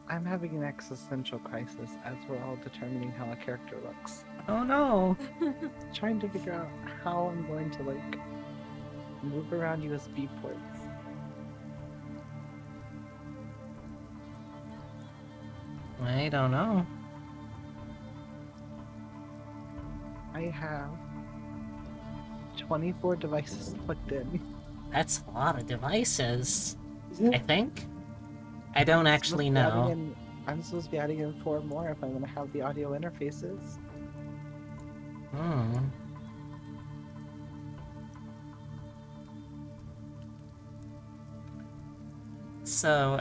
I'm having an existential crisis as we're all determining how a character looks. Oh no! Trying to figure out how I'm going to like move around USB ports. I don't know. I have 24 devices plugged in. That's a lot of devices, I think. I don't actually know. I'm supposed to be adding in 4 more if I'm going to have the audio interfaces. Hmm. So,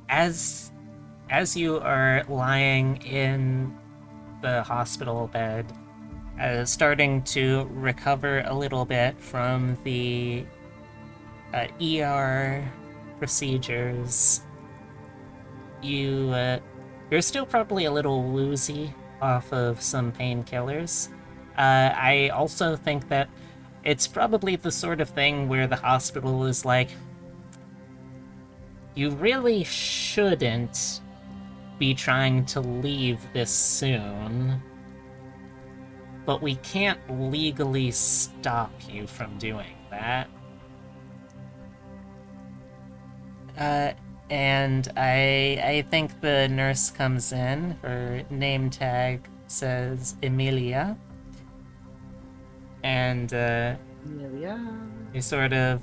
as you are lying in the hospital bed, starting to recover a little bit from the ER procedures, you're still probably a little woozy off of some painkillers, I also think that it's probably the sort of thing where the hospital is like, you really shouldn't be trying to leave this soon, but we can't legally stop you from doing that. And I think the nurse comes in, her name tag says Emilia, and Yeah. he sort of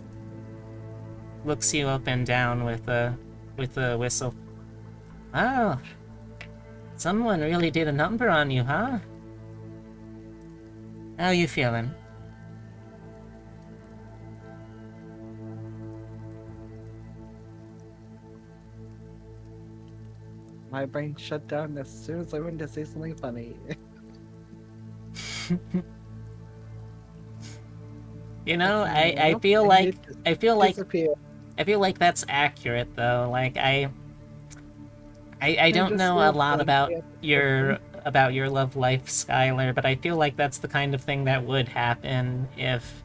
looks you up and down with a whistle. Oh, someone really did a number on you, huh? How you feeling? My brain shut down as soon as I went to say something funny. You know, It's I nope, feel and like it just I feel like disappeared. I feel like that's accurate though. Like I don't just know a stared lot blankly at the screen. about your love life, Skylar, but I feel like that's the kind of thing that would happen if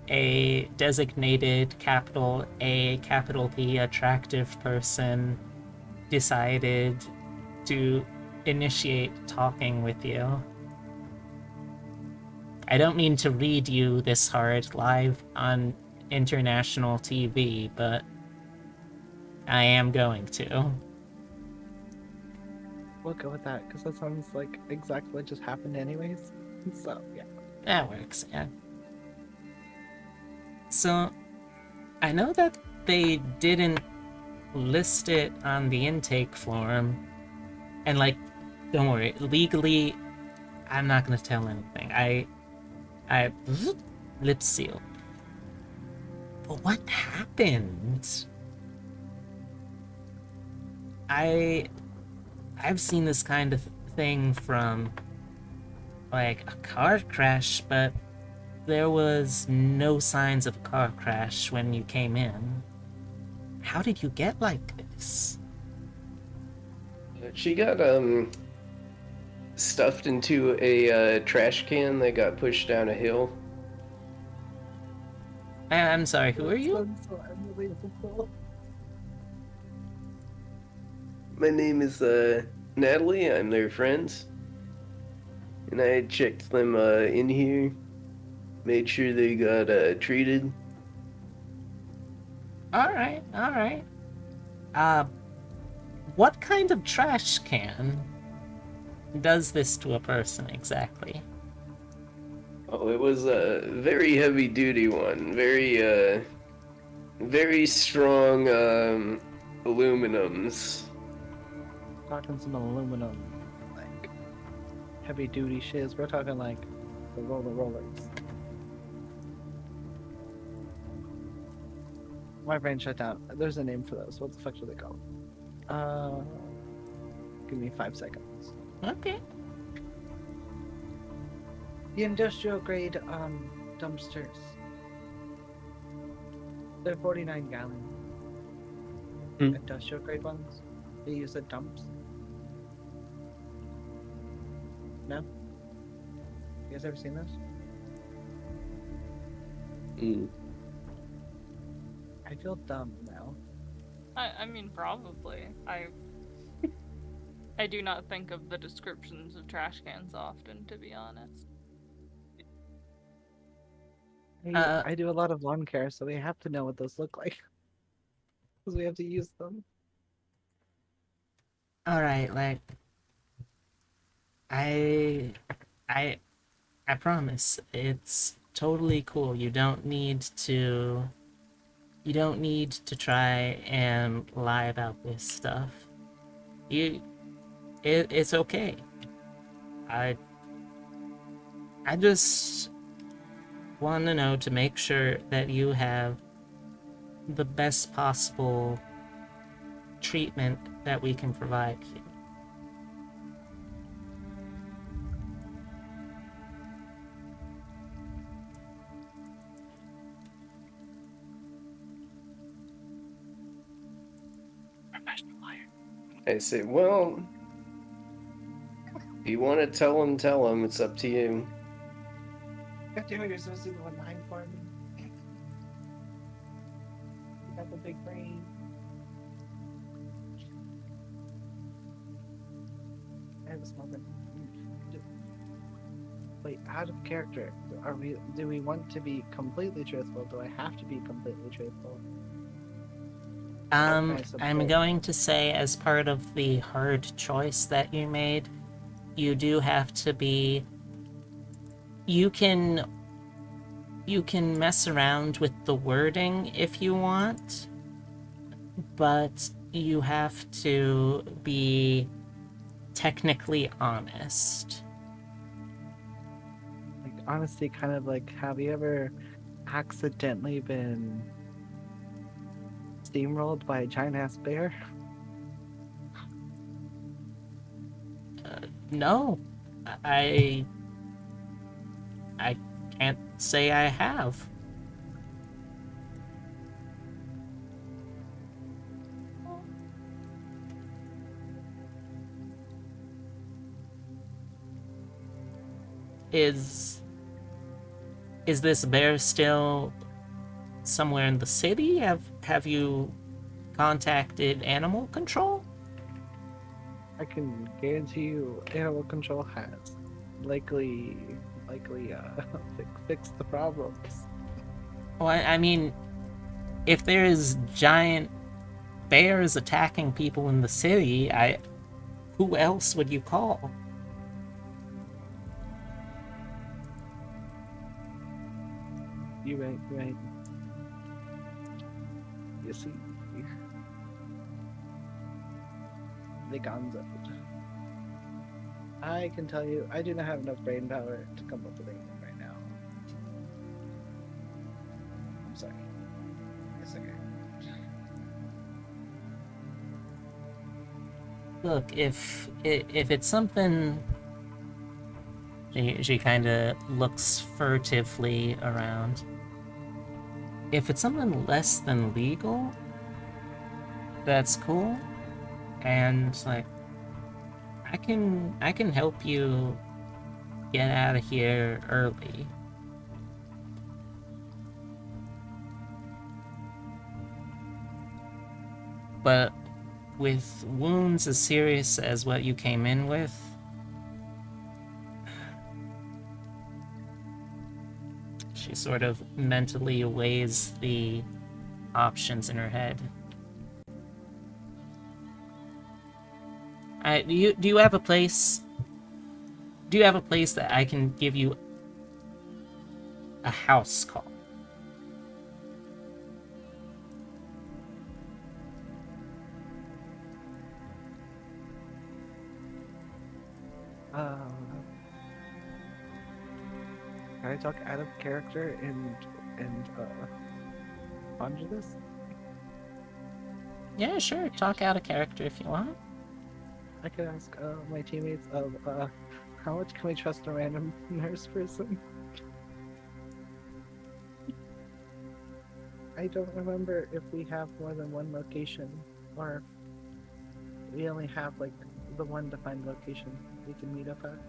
a designated capital A, capital P attractive person decided to initiate talking with you. I don't mean to read you this hard live on international TV, but I am going to. We'll go with that because that sounds like exactly what just happened, anyways. So yeah. That works, yeah. So, I know that they didn't list it on the intake form, and like, don't worry, legally, I'm not gonna tell anything. I lip seal. But what happened? I've seen this kind of thing from like a car crash, but there was no signs of a car crash when you came in. How did you get like this? She got stuffed into a trash can that got pushed down a hill. I'm sorry, who are That you? sounds so unbelievable. My name is Natalie. I'm their friends, and I checked them in here, made sure they got treated. Alright, alright. Uh, what kind of trash can does this to a person exactly? Oh, it was a very heavy duty one, very strong aluminums. Talking some aluminum, like heavy duty shiz. We're talking like the rollers. My brain shut down. There's a name for those. What the fuck do they call? Give me 5 seconds. Okay. The industrial grade dumpsters. They're 49 gallon. Industrial grade ones. They use the dumps. No? You guys ever seen those? I feel dumb now. I mean, probably. I do not think of the descriptions of trash cans often, to be honest. I do a lot of lawn care, so we have to know what those look like. Because we have to use them. Alright, like I I I promise it's totally cool. You don't need to try and lie about this stuff. It's okay. I just want to know to make sure that you have the best possible treatment that we can provide you. Professional liar. I say, well, if you want to tell them, it's up to you. God damn it, you're supposed to do the one line for me. You got the big brain. I have a small brain. Wait, out of character. Do we want to be completely truthful? Do I have to be completely truthful? I'm support? going to say, as part of the hard choice that you made, you do have to be. You can mess around with the wording if you want, but you have to be technically honest. Like, honestly, kind of like, have you ever accidentally been steamrolled by a giant ass bear? No, I can't say I have. Is this bear still somewhere in the city? Have you contacted animal control? I can guarantee you, animal control has likely fix the problems. Well, I mean, if there's giant bears attacking people in the city, who else would you call? You right. You see, the Gonzo. I can tell you, I do not have enough brain power to come up with anything right now. I'm sorry. Yes, okay. Look, if it's something, she kind of looks furtively around. If it's something less than legal, that's cool, and like, I can help you get out of here early. But with wounds as serious as what you came in with, she sort of mentally weighs the options in her head. Do you have a place? Do you have a place that I can give you a house call? Can I talk out of character and ponder this? Yeah, sure. Talk out of character if you want. I could ask my teammates of how much can we trust a random nurse person? I don't remember if we have more than one location, or if we only have like the one defined location we can meet up at.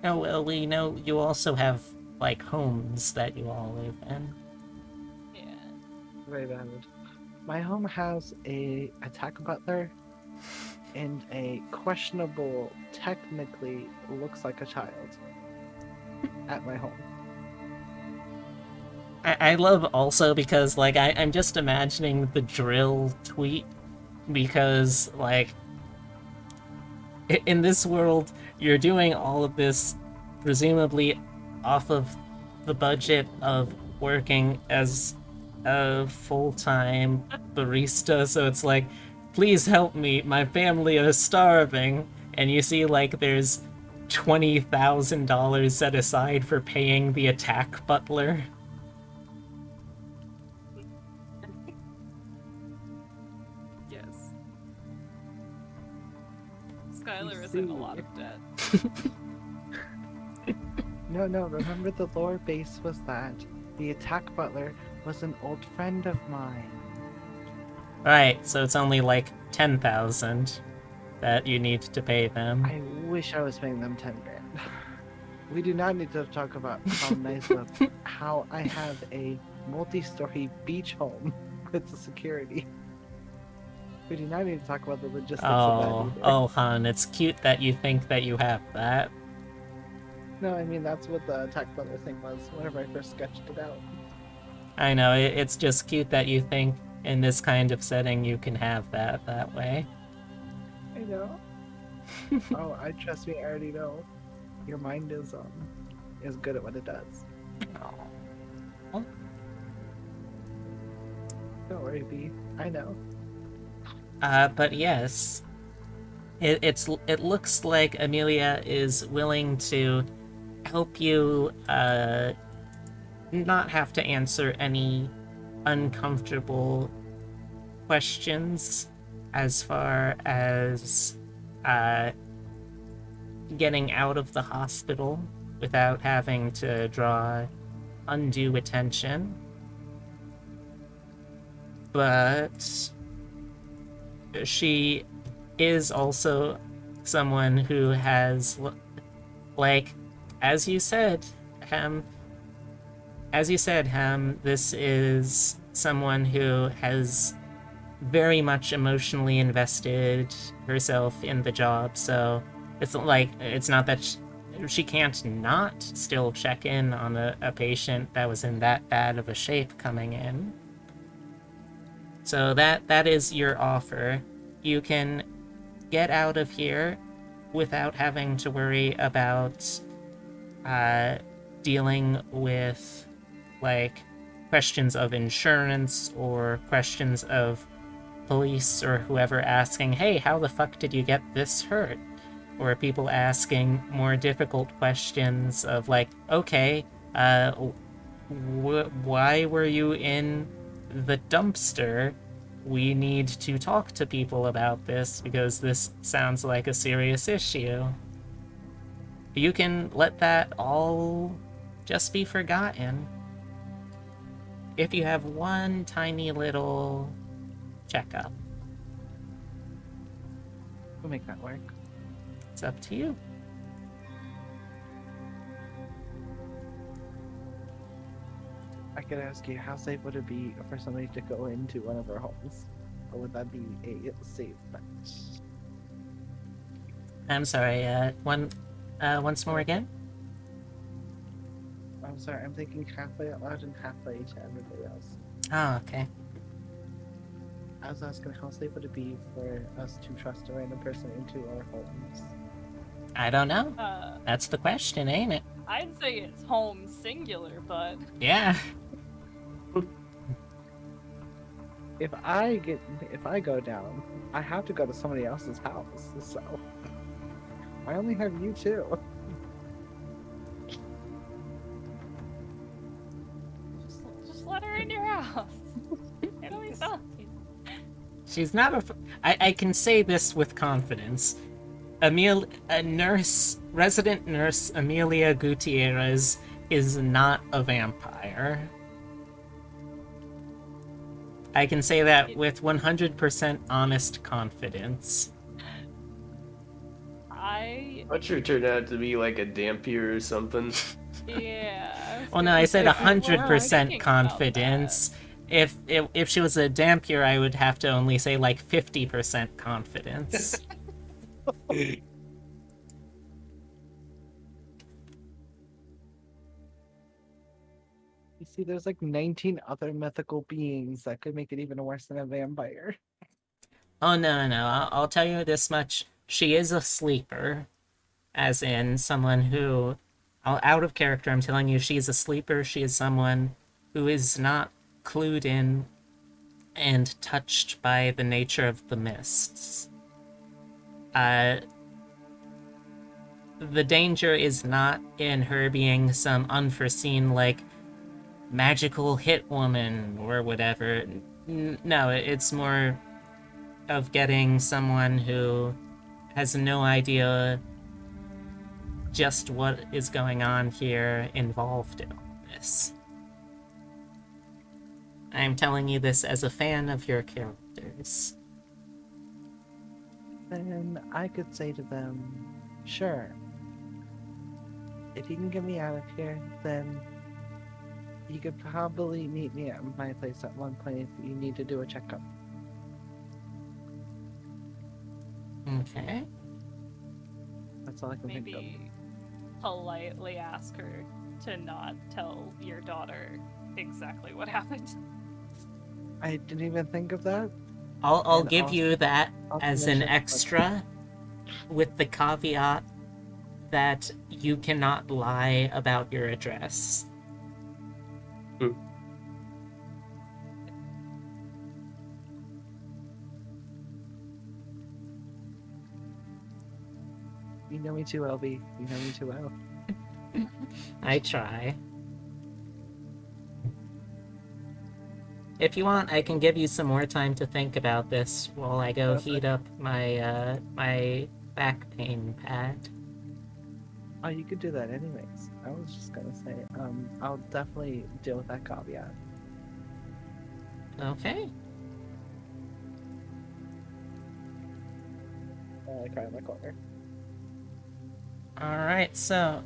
Oh, well, we know you also have, like, homes that you all live in. Yeah. Very valid. My home has a attack butler and a questionable, technically looks like a child at my home. I love also because, like, I'm just imagining the drill tweet because, like, in this world, you're doing all of this presumably off of the budget of working as a full-time barista, so it's like, please help me, my family are starving, and you see, like, there's $20,000 set aside for paying the attack butler. Yes. Skylar is see. in a lot of debt. No, remember the lore base was that the attack butler was an old friend of mine. Right, so it's only like 10,000 that you need to pay them. I wish I was paying them 10 grand. We do not need to talk about how I have a multi-story beach home with the security. We do not need to talk about the logistics of that Oh, either. oh, hun, it's cute that you think that you have that. No, I mean that's what the tax brother thing was whenever I first sketched it out. I know, it's just cute that you think in this kind of setting you can have that way. I know. Oh, I trust me, I already know. Your mind is good at what it does. Oh. Don't worry, B. I know. But yes, it looks like Amelia is willing to help you not have to answer any uncomfortable questions as far as getting out of the hospital without having to draw undue attention. But she is also someone who has, like, as you said, Ham, this is someone who has very much emotionally invested herself in the job, so it's not that she can't not still check in on a patient that was in that bad of a shape coming in. So that is your offer. You can get out of here without having to worry about dealing with, like, questions of insurance or questions of police or whoever asking, hey, how the fuck did you get this hurt? Or people asking more difficult questions of, like, okay, why were you in the dumpster? We need to talk to people about this because this sounds like a serious issue. You can let that all just be forgotten if you have one tiny little checkup. We'll make that work. It's up to you. I could ask you, how safe would it be for somebody to go into one of our homes? Or would that be a safe bet? I'm sorry, once more again? I'm sorry, I'm thinking halfway out loud and halfway to everybody else. Oh, okay. I was asking, how safe would it be for us to trust a random person into our homes? I don't know. Uh, That's the question, ain't it? I'd say it's home singular, but Yeah. If I go down, I have to go to somebody else's house, so I only have you two. just let her in your house. It'll be fine. She's not a. I can say this with confidence. Resident nurse Amelia Gutierrez is not a vampire. I can say that with 100% honest confidence. What's her turned out to be like a dampier or something? Yeah. Well, no, I said thinking 100% about confidence. If she was a dampier, I would have to only say like 50% confidence. You see, there's like 19 other mythical beings that could make it even worse than a vampire. Oh, no. I'll tell you this much. She is a sleeper. As in someone who, out of character, I'm telling you, she's a sleeper. She is someone who is not clued in and touched by the nature of the mists. The danger is not in her being some unforeseen, like, magical hit woman or whatever. No, it's more of getting someone who has no idea just what is going on here involved in all this. I'm telling you this as a fan of your characters. Then I could say to them, sure. if you can get me out of here, then you could probably meet me at my place at one point if you need to do a checkup. Okay. That's all I can think of. Maybe politely ask her to not tell your daughter exactly what happened. I didn't even think of that. I'll And give also- you that also as an mention- extra, with the caveat that you cannot lie about your address. You know me too well, B. You know me too well. I try. If you want, I can give you some more time to think about this while I go Perfect. heat up my my back pain pad. Oh, you could do that anyways. I was just gonna say, I'll definitely deal with that caveat. Okay. I cry in my corner. Alright, so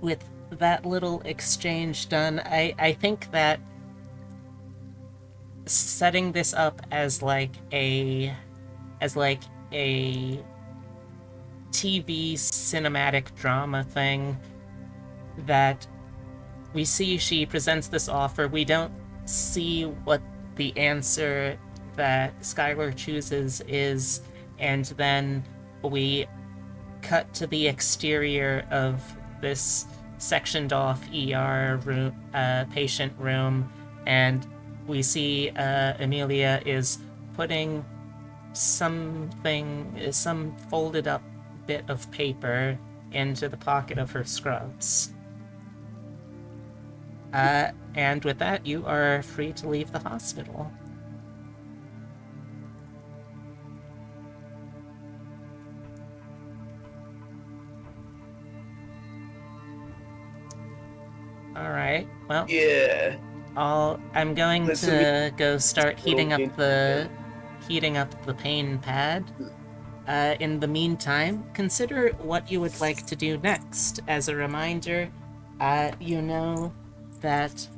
with that little exchange done, I think that setting this up as like a TV cinematic drama thing, that we see she presents this offer. We don't see what the answer that Skylar chooses is, and then we cut to the exterior of this sectioned off ER room, patient room, and we see Amelia is putting some folded up bit of paper into the pocket of her scrubs. And with that, you are free to leave the hospital. Alright, well, Yeah. I'm going Listen, to go start heating up Yeah. the pain pad. In the meantime, consider what you would like to do next. As a reminder, you know that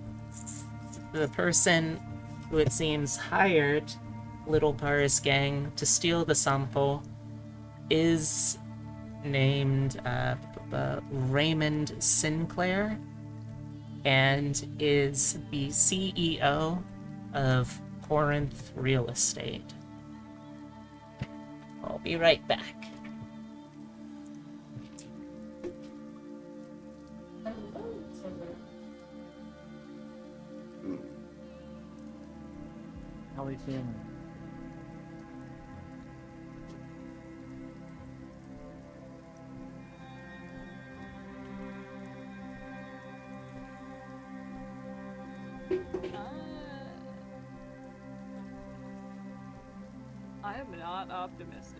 the person who it seems hired Little Paris Gang to steal the sample is named Raymond Sinclair, and is the CEO of Corinth Real Estate. I'll be right back. How are you feeling? I am not optimistic.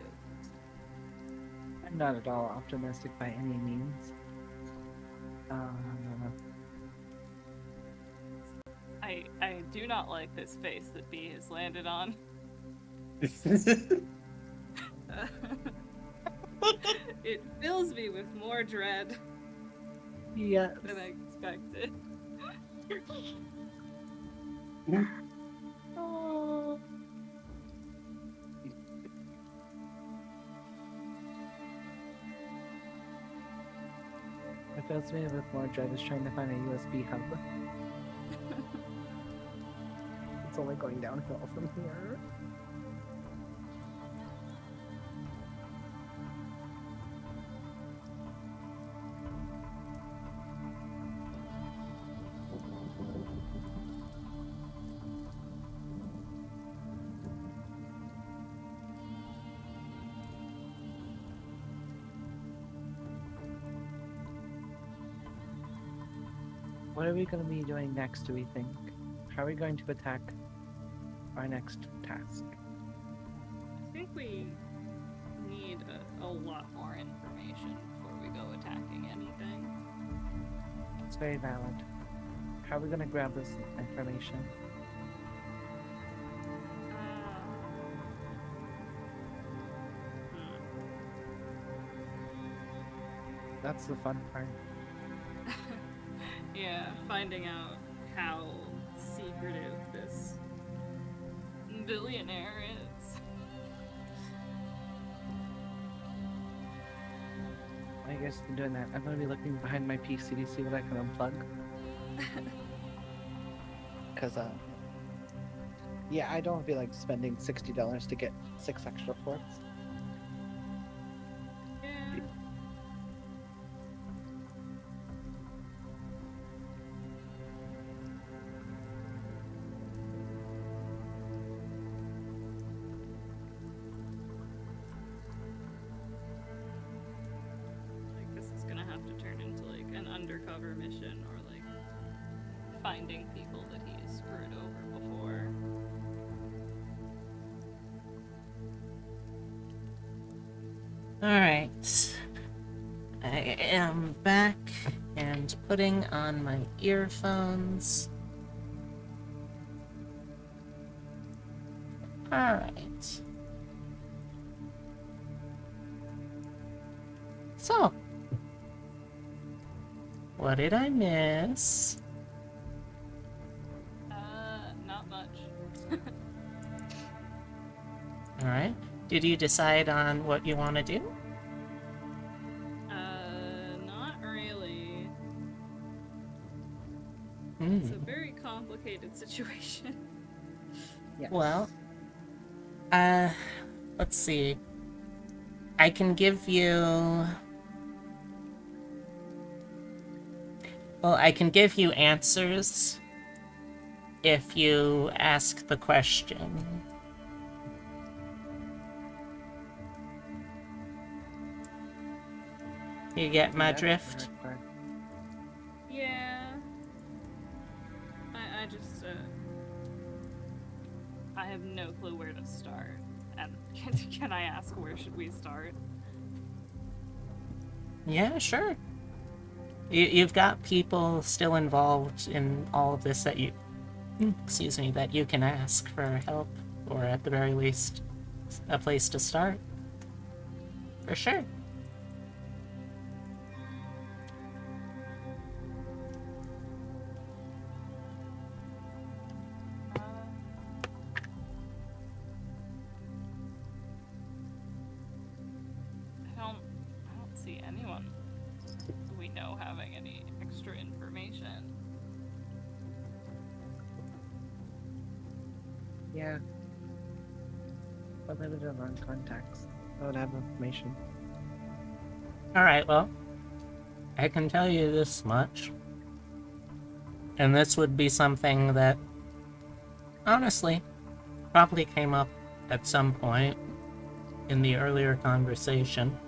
I'm not at all optimistic by any means. I do not like this face that B has landed on. It fills me with more dread Yes. than I expected. Oh. It fills me with more dread is trying to find a USB hub. It's only going downhill from here. What are we going to be doing next, do we think? How are we going to attack our next task? I think we need a lot more information before we go attacking anything. It's very valid. How are we going to grab this information? That's the fun part. Yeah, finding out how secretive this billionaire is. While you guys have been doing that, I'm gonna be looking behind my PC to see what I can unplug. Cause yeah, I don't feel like spending $60 to get 6 extra ports. Yeah. Like, this is gonna have to turn into like an undercover mission or like finding people that he has screwed over before. Alright. I am back and putting on my earphones. Alright. So, what did I miss? Not much. Alright. Did you decide on what you want to do? Not really. Hmm. It's a very complicated situation. Yes. Well, let's see. I can give you... Well, I can give you answers if you ask the question. You get my Yeah, that's the drift? hard part. Yeah. I just, I have no clue where to start. And can I ask where should we start? Yeah, sure. You've got people still involved in all of this that you... Excuse me, that you can ask for help, or at the very least, a place to start. For sure. Uh, I don't see anyone who we know having any extra information. Yeah. But limited amount of contacts. I would have information. Alright, well, I can tell you this much. And this would be something that, honestly, probably came up at some point in the earlier conversation.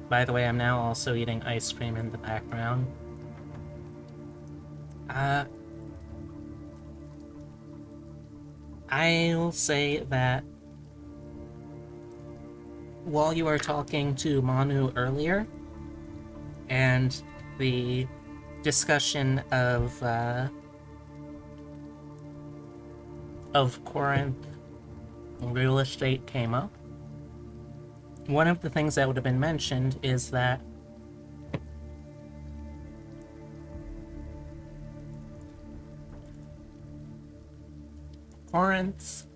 By the way, I'm now also eating ice cream in the background. I'll say that while you were talking to Manu earlier, and the discussion of Corinth real estate came up, one of the things that would have been mentioned is that Corinth's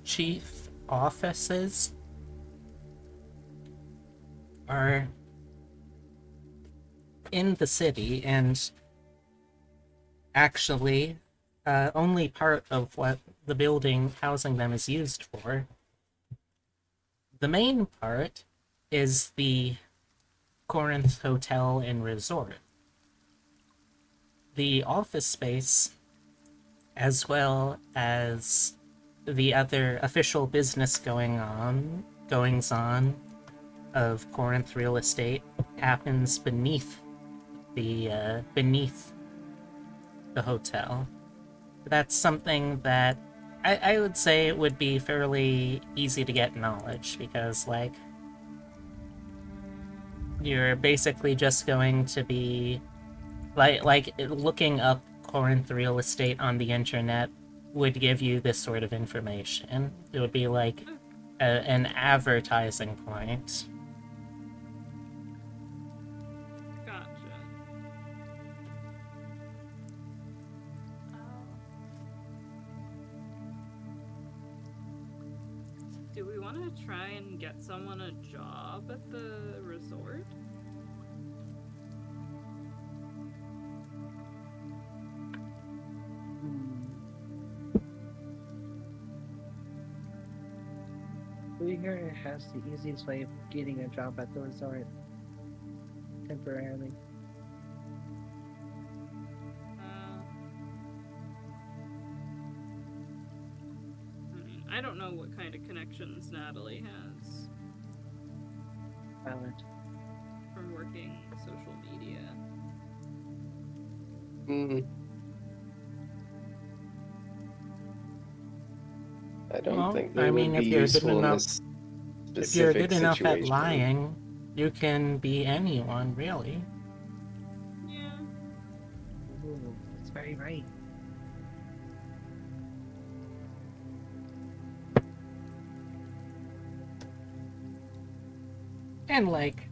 chief offices are in the city, and actually only part of what the building housing them is used for. The main part is the Corinth Hotel and Resort. The office space, as well as the other official business goings on of Corinth real estate, happens beneath the hotel. That's something that I would say it would be fairly easy to get knowledge, because, like, you're basically just going to be like looking up Corinth real estate on the internet would give you this sort of information. It would be like an advertising point. Do we want to try and get someone a job at the resort? Who here has the easiest way of getting a job at the resort temporarily? I don't know what kind of connections Natalie has Valid. from working social media. Mm. I don't Well, think I they mean, would be if you're good useful in enough, this if you're specific good enough at situation. lying, you can be anyone, really. Yeah. Ooh, that's very right. And, like,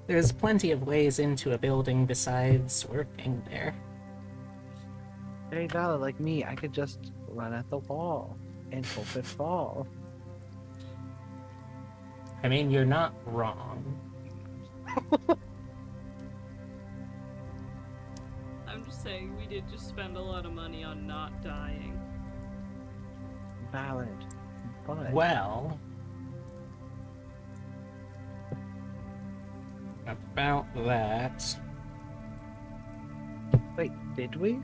there's plenty of ways into a building besides working there. Very valid. Like me, I could just run at the wall and hope it fall. I mean, you're not wrong. I'm just saying, we did just spend a lot of money on not dying. Valid. But Well, about that. wait, did we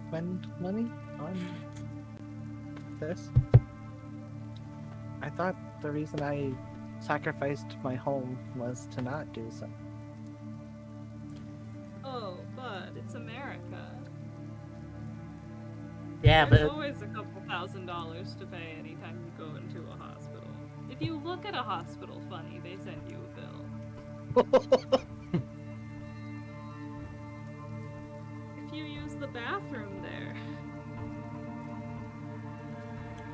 spend money on this? I thought the reason I sacrificed my home was to not do so. Oh, but it's America. Yeah, There's but always a couple $1,000s to pay anytime you go into a hospital. If you look at a hospital funny, they send you a bill. If you use the bathroom there.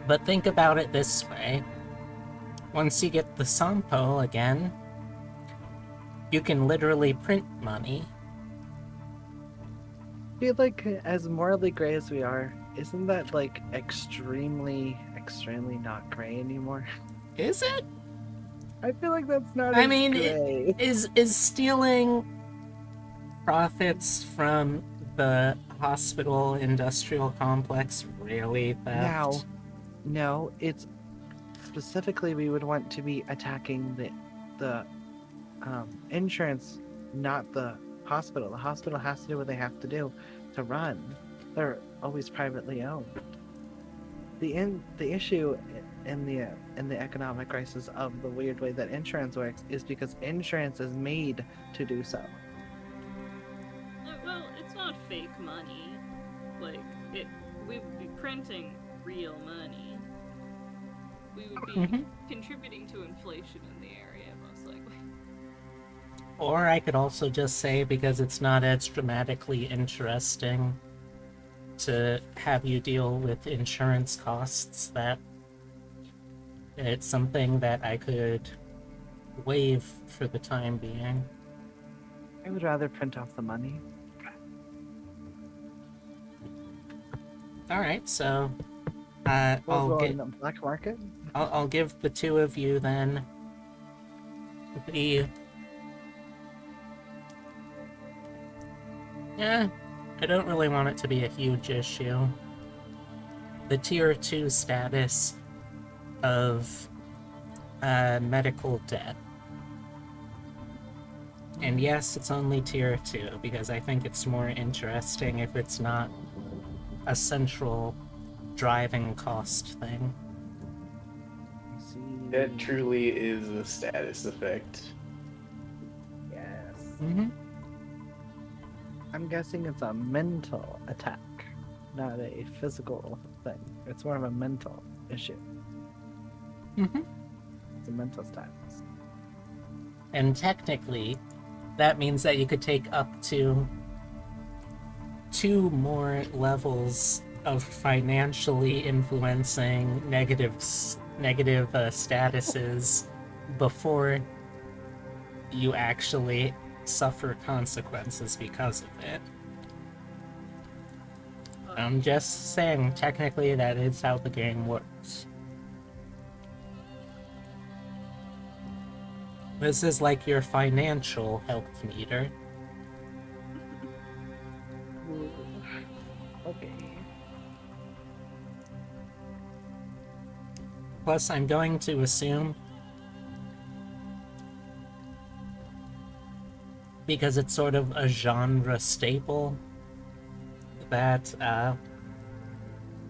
but think about it this way. Once you get the Sampo again, you can literally print money. I feel like as morally gray as we are, isn't that like extremely not gray anymore? Is it? I feel like that's not I as mean, gray. is stealing profits from the hospital industrial complex really theft? No, it's specifically we would want to be attacking the insurance, not the hospital. The hospital has to do what they have to do to run. They're always privately owned. The issue in the economic crisis of the weird way that insurance works is because insurance is made to do so. Well, it's not fake money. Like, we would be printing real money. We would be contributing to inflation in the area, most likely. Or I could also just say, because it's not as dramatically interesting to have you deal with insurance costs, that it's something that I could waive for the time being. I would rather print off the money. Alright, so We'll I'll go get in the black market. I'll give the two of you then the I don't really want it to be a huge issue. The tier 2 status of medical debt. And yes, it's only tier 2 because I think it's more interesting if it's not a central driving cost thing. I see. That truly is a status effect. Yes. Mm-hmm. I'm guessing it's a mental attack, not a physical thing. It's more of a mental issue. Mm-hmm. It's a mental status. And technically, that means that you could take up to 2 more levels of financially influencing negative statuses before you actually suffer consequences because of it. I'm just saying, technically, that is how the game works. This is like your financial health meter. Okay. Plus, I'm going to assume, because it's sort of a genre staple, that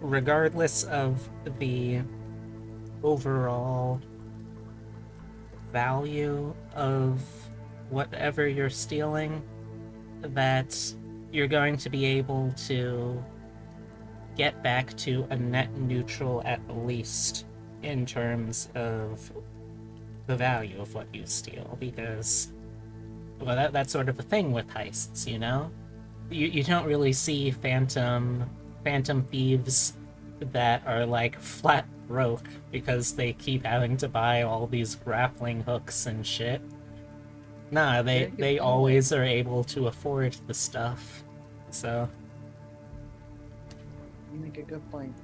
regardless of the overall value of whatever you're stealing, that you're going to be able to get back to a net neutral at least in terms of the value of what you steal, because well, that's sort of the thing with heists, you know? You don't really see phantom thieves that are like flat broke because they keep having to buy all these grappling hooks and shit. Nah, Very good they point. always are able to afford the stuff. So You make a good point.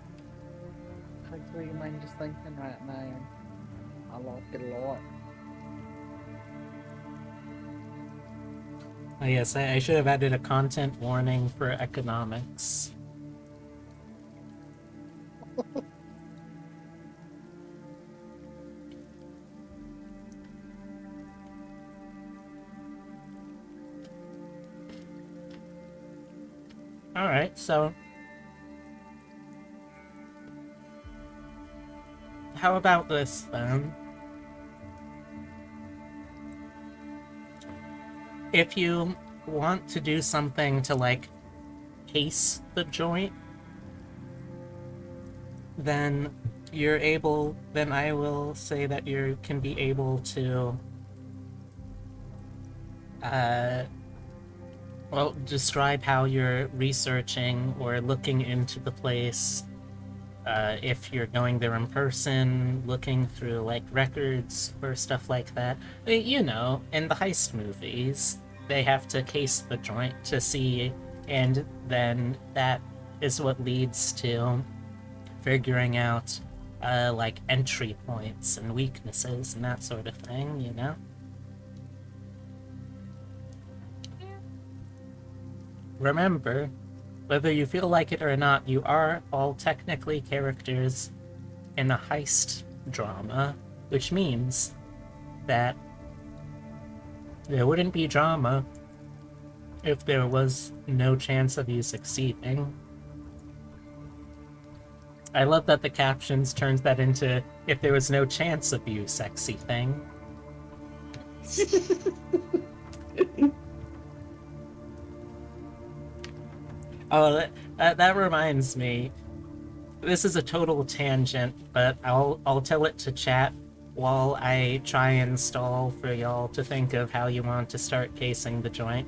Hopefully, mine just thinking right now. I like it a lot. yes, I should have added a content warning for economics. Alright, so how about this then? If you want to do something to like case the joint, then then I will say that you can be able to well, describe how you're researching or looking into the place. If you're going there in person, looking through like records or stuff like that. You know, in the heist movies, they have to case the joint to see, and then that is what leads to figuring out like entry points and weaknesses and that sort of thing, you know? Remember, whether you feel like it or not, you are all technically characters in a heist drama, which means that there wouldn't be drama if there was no chance of you succeeding. I love that the captions turns that into if there was no chance of you sexy thing. Oh, that reminds me. This is a total tangent, but I'll tell it to chat while I try and stall for y'all to think of how you want to start casing the joint.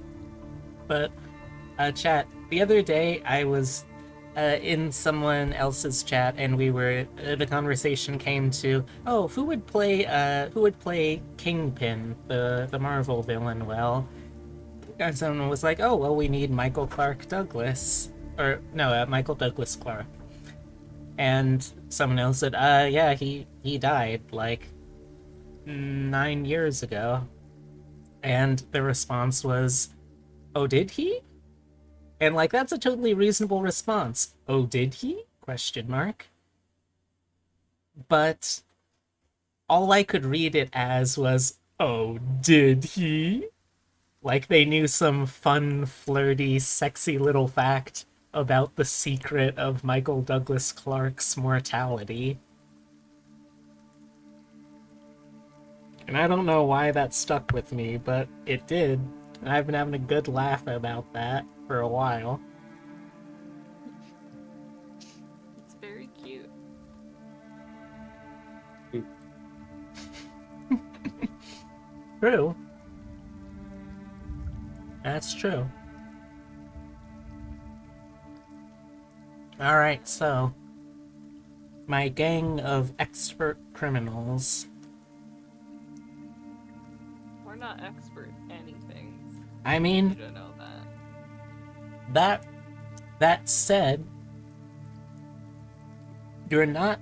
But chat, the other day I was in someone else's chat, and we were the conversation came to, oh, who would play Kingpin, the Marvel villain, well. And someone was like, oh, well, we need Michael Clark Douglas. Or, no, Michael Douglas Clark. And someone else said, yeah, he died, like, 9 years ago. And the response was, oh, did he? And, like, that's a totally reasonable response. Oh, did he? Question mark. But all I could read it as was, oh, did he? Like they knew some fun, flirty, sexy little fact about the secret of Michael Douglas Clark's mortality. And I don't know why that stuck with me, but it did. And I've been having a good laugh about that for a while. It's very cute. True. That's true. Alright, so my gang of expert criminals. We're not expert anything. I You mean, don't know that. that said, you're not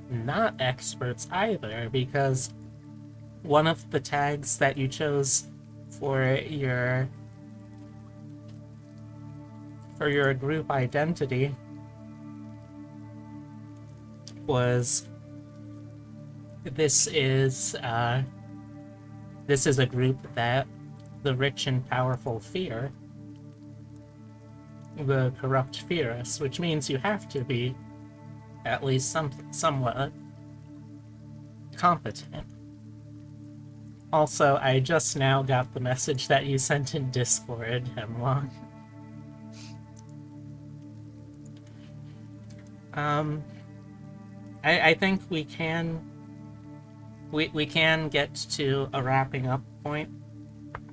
experts either, because one of the tags that you chose for your group identity was this is a group that the rich and powerful fear, the corrupt fear us, which means you have to be at least somewhat competent. Also, I just now got the message that you sent in Discord, Hemlock. I think we can get to a wrapping up point,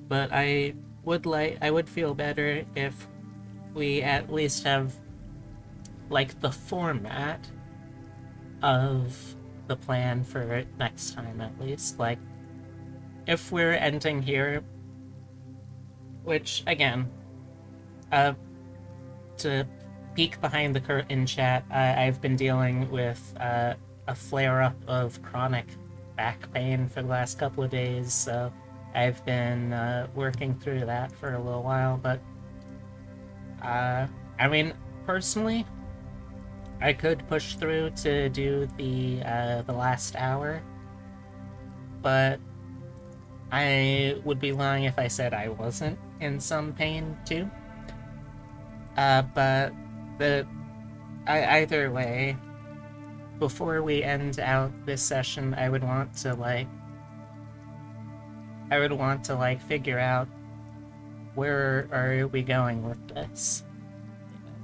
but I would feel better if we at least have like the format of the plan for next time, at least. Like, if we're ending here, which again, to peek behind the curtain, chat, I've been dealing with a flare-up of chronic back pain for the last couple of days, so I've been working through that for a little while. But I mean, personally, I could push through to do the last hour, but I would be lying if I said I wasn't in some pain too. But either way, before we end out this session, I would want to figure out where are we going with this.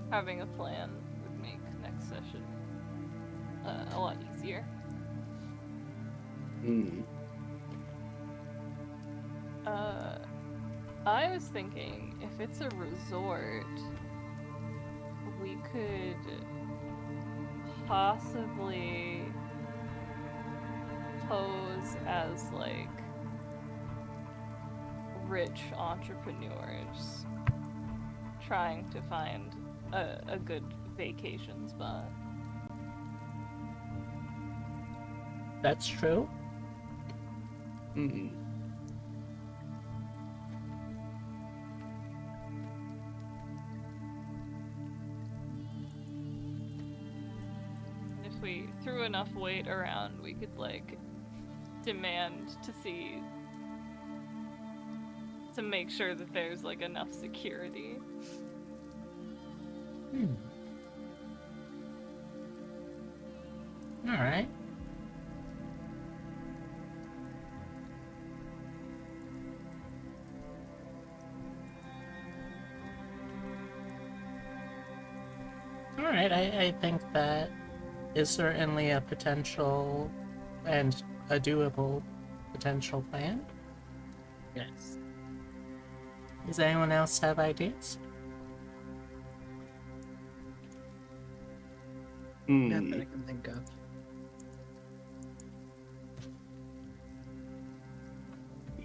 Having a plan would make next session a lot easier. I was thinking if it's a resort, we could possibly pose as like rich entrepreneurs trying to find a good vacation spot. That's true. If we threw enough weight around, we could like demand to make sure that there's like enough security. All right. All right, I think that is certainly a potential and a doable potential plan. Yes. Does anyone else have ideas? Not that I can think of.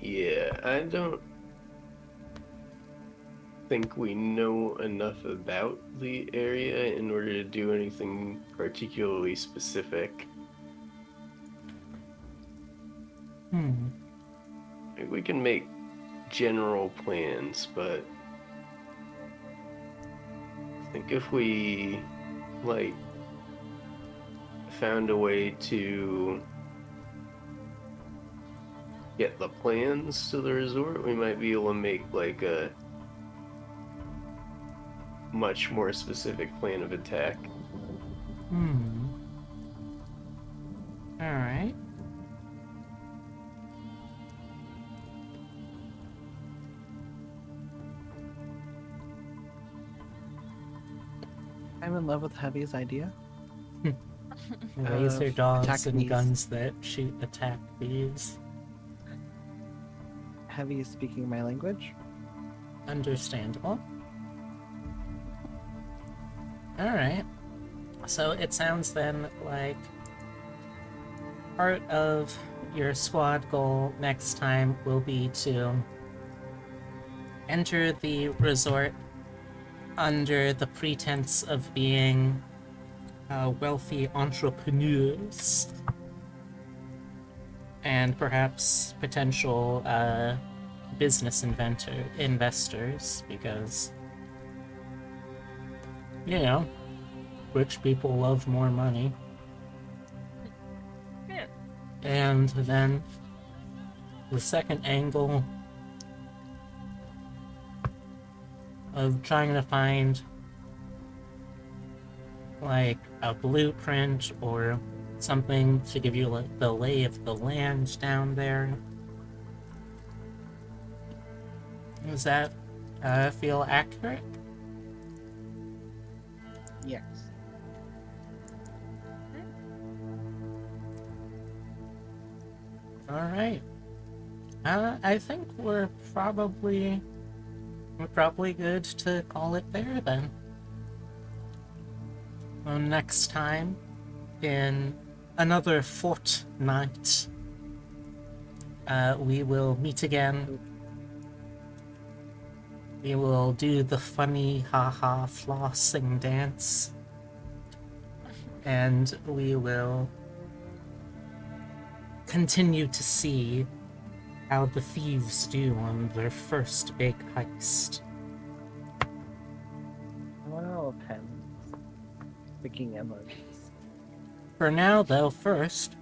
Yeah, I don't think we know enough about the area in order to do anything particularly specific. We can make general plans, but I think if we like found a way to get the plans to the resort, we might be able to make like a much more specific plan of attack. All right. I'm in love with Heavy's idea. Laser Attack dogs and thieves. guns that attack thieves. Heavy is speaking my language. Understandable. Alright. So it sounds then like part of your squad goal next time will be to enter the resort under the pretense of being wealthy entrepreneurs and perhaps potential business investors, because, you know, rich people love more money. Yeah. And then the second angle of trying to find like a blueprint or something to give you like the lay of the land down there. Does that feel accurate? Yes. All right. I think we're probably good to call it there then. Well, next time, in another fortnight, we will meet again. We will do the funny haha flossing dance. And we will continue to see how the thieves do on their first big heist. Well, pens. Picking emojis. For now, though, first,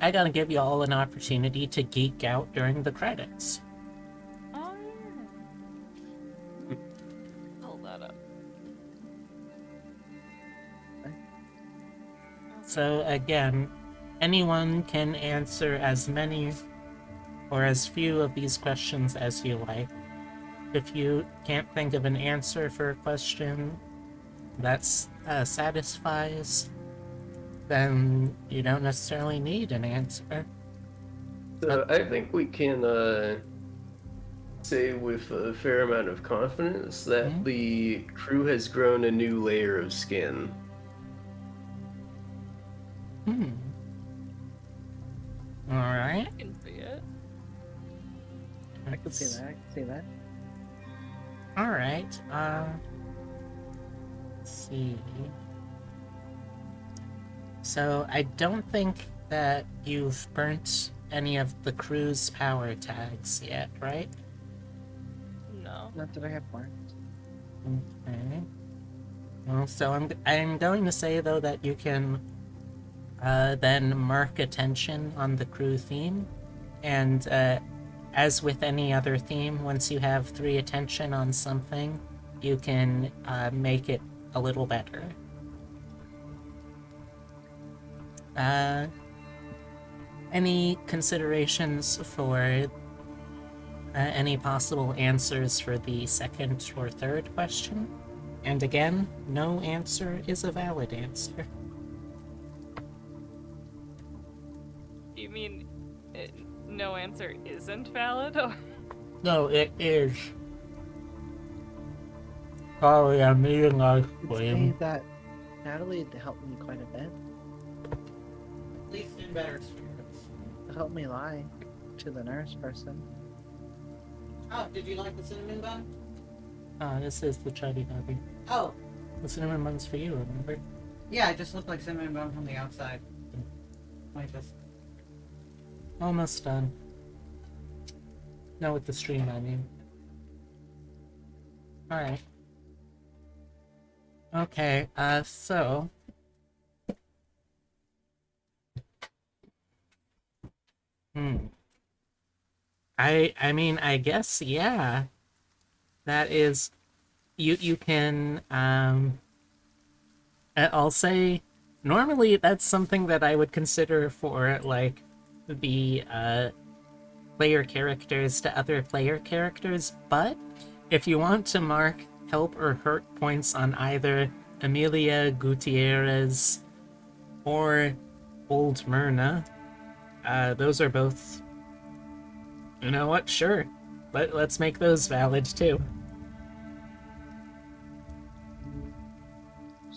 I gotta give you all an opportunity to geek out during the credits. Oh yeah. Pull that up. So again, anyone can answer as many or as few of these questions as you like. If you can't think of an answer for a question that satisfies, then you don't necessarily need an answer. So I think we can say with a fair amount of confidence that Mhm. the crew has grown a new layer of skin. Alright. I can see it. I can see that. I can see that. Alright, let's see. So I don't think that you've burnt any of the crew's power tags yet, right? No. Not that I have marked. Okay. Well, so I'm going to say though that you can then mark attention on the crew theme, and as with any other theme, once you have 3 attention on something, you can make it a little better. Any considerations for any possible answers for the second or third question? And again, no answer is a valid answer. You mean no answer isn't valid? Or No, it is. Sorry, I'm eating ice I'd say cream. that Natalie had helped me quite a bit. At least in better spirits. To help me lie to the nurse person. Oh, did you like the cinnamon bun? This is the chubby doggy. Oh, The cinnamon bun's for you, remember? yeah, it just looked like cinnamon bun from the outside. Like this. Almost done. No, with the stream, I mean. Alright. Okay, so... I mean, I guess, yeah. That is... You can, I'll say... Normally, that's something that I would consider for, like, the, player characters to other player characters, but if you want to mark help or hurt points on either Amelia Gutierrez or Old Myrna, those are both... You know what? Sure. Let's make those valid, too. I'm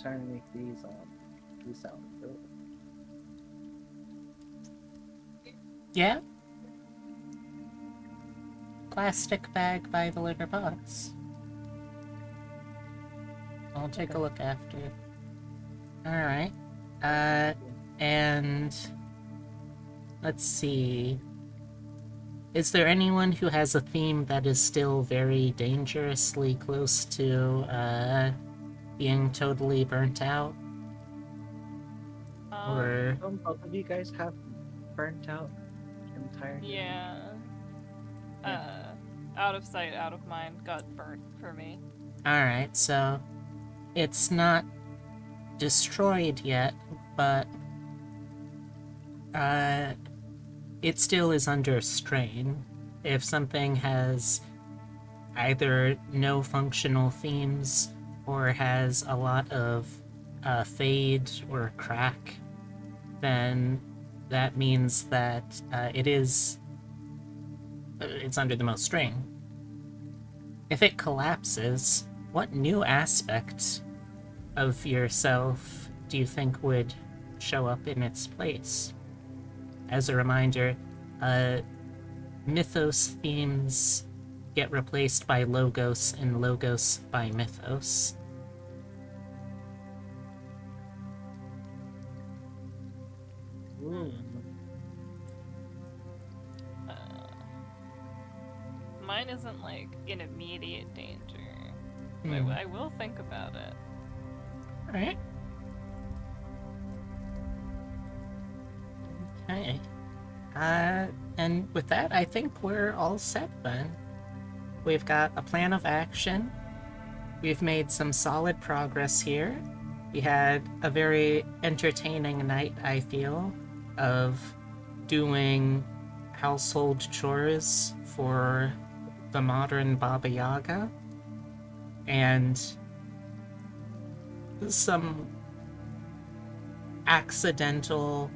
trying to make these sound good. Yeah? Plastic bag by the litter box. I'll take a look after. Alright. And... let's see. Is there anyone who has a theme that is still very dangerously close to being totally burnt out? Or Don't both of you guys have burnt out entirely? Yeah. Yeah. Out of sight, out of mind got burnt for me. alright, so it's not destroyed yet, but it still is under strain. If something has either no functional themes or has a lot of fade or crack, then that means that it's under the most strain. If it collapses, what new aspect of yourself do you think would show up in its place? As a reminder, mythos themes get replaced by logos and logos by mythos. Ooh. Mine isn't like in immediate danger. Hmm. I will think about it. Alright. Okay. And with that, I think we're all set then. We've got a plan of action. We've made some solid progress here. We had a very entertaining night, I feel, of doing household chores for the modern Baba Yaga, and some accidental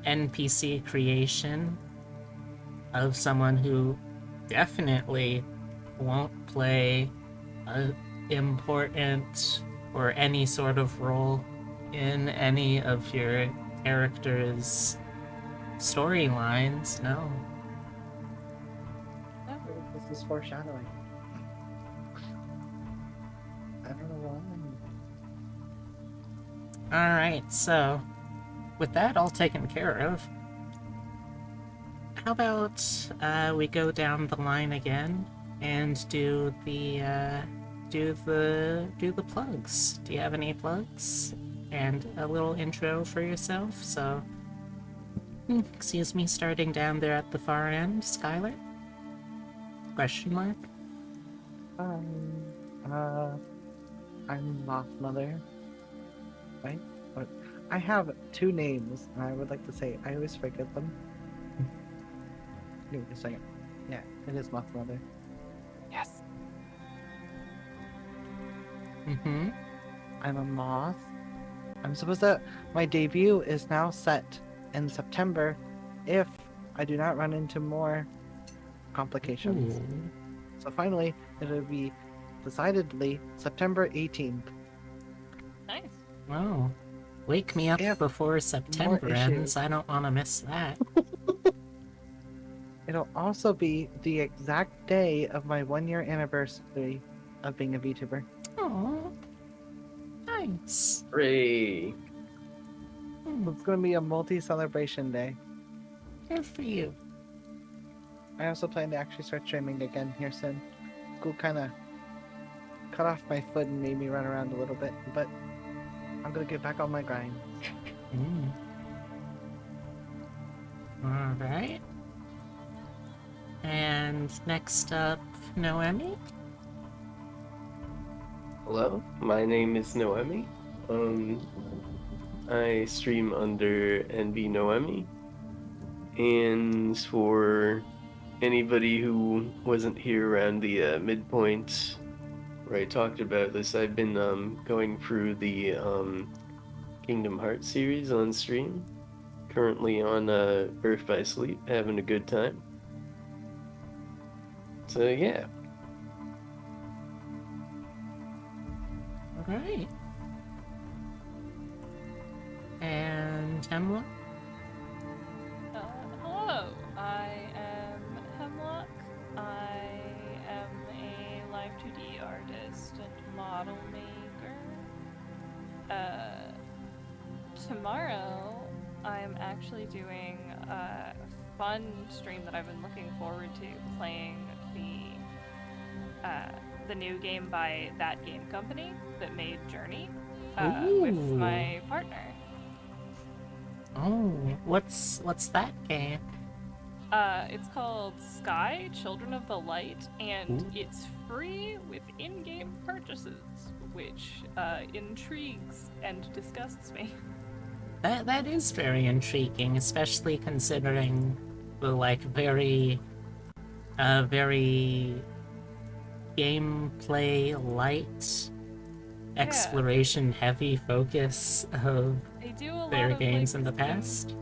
NPC creation of someone who definitely won't play a important or any sort of role in any of your characters' storylines. No. This is foreshadowing. I don't know why. Alright, so with that all taken care of, how about we go down the line again and do the plugs. Do you have any plugs? And a little intro for yourself, so excuse me, starting down there at the far end, Skylar? Question mark? I'm Moth Mother. Right? But I have two names, and I would like to say I always forget them. Give me a second. Yeah, it is Moth Mother. Yes. Mm-hmm. I'm a moth. I'm supposed to. My debut is now set in September if I do not run into more complications. Ooh. So finally, it'll be decidedly September 18th. Nice. Wow. Wake me up If before September ends. issues. I don't want to miss that. It'll also be the exact day of my 1-year anniversary of being a VTuber. Oh, nice. Hooray! So it's going to be a multi-celebration day. Good for you. I also plan to actually start streaming again here soon. School kind of cut off my foot and made me run around a little bit, but I'm going to get back on my grind. All right. And next up, Noemi. Hello, my name is Noemi. I stream under NB Noemi. And for anybody who wasn't here around the midpoint where I talked about this, I've been going through the Kingdom Hearts series on stream. Currently on Birth by Sleep, having a good time. So yeah. All right. And Hemlock. Hello, I am Hemlock. I am a live 2D artist and model maker. Tomorrow I'm actually doing a fun stream that I've been looking forward to, playing the new game by that game company that made Journey with Ooh. my partner. Oh, what's that game? It's called Sky, Children of the Light, and Ooh. it's free with in-game purchases, which intrigues and disgusts me. That is very intriguing, especially considering the like very gameplay light, exploration heavy focus of They do a their lot of like games in the past.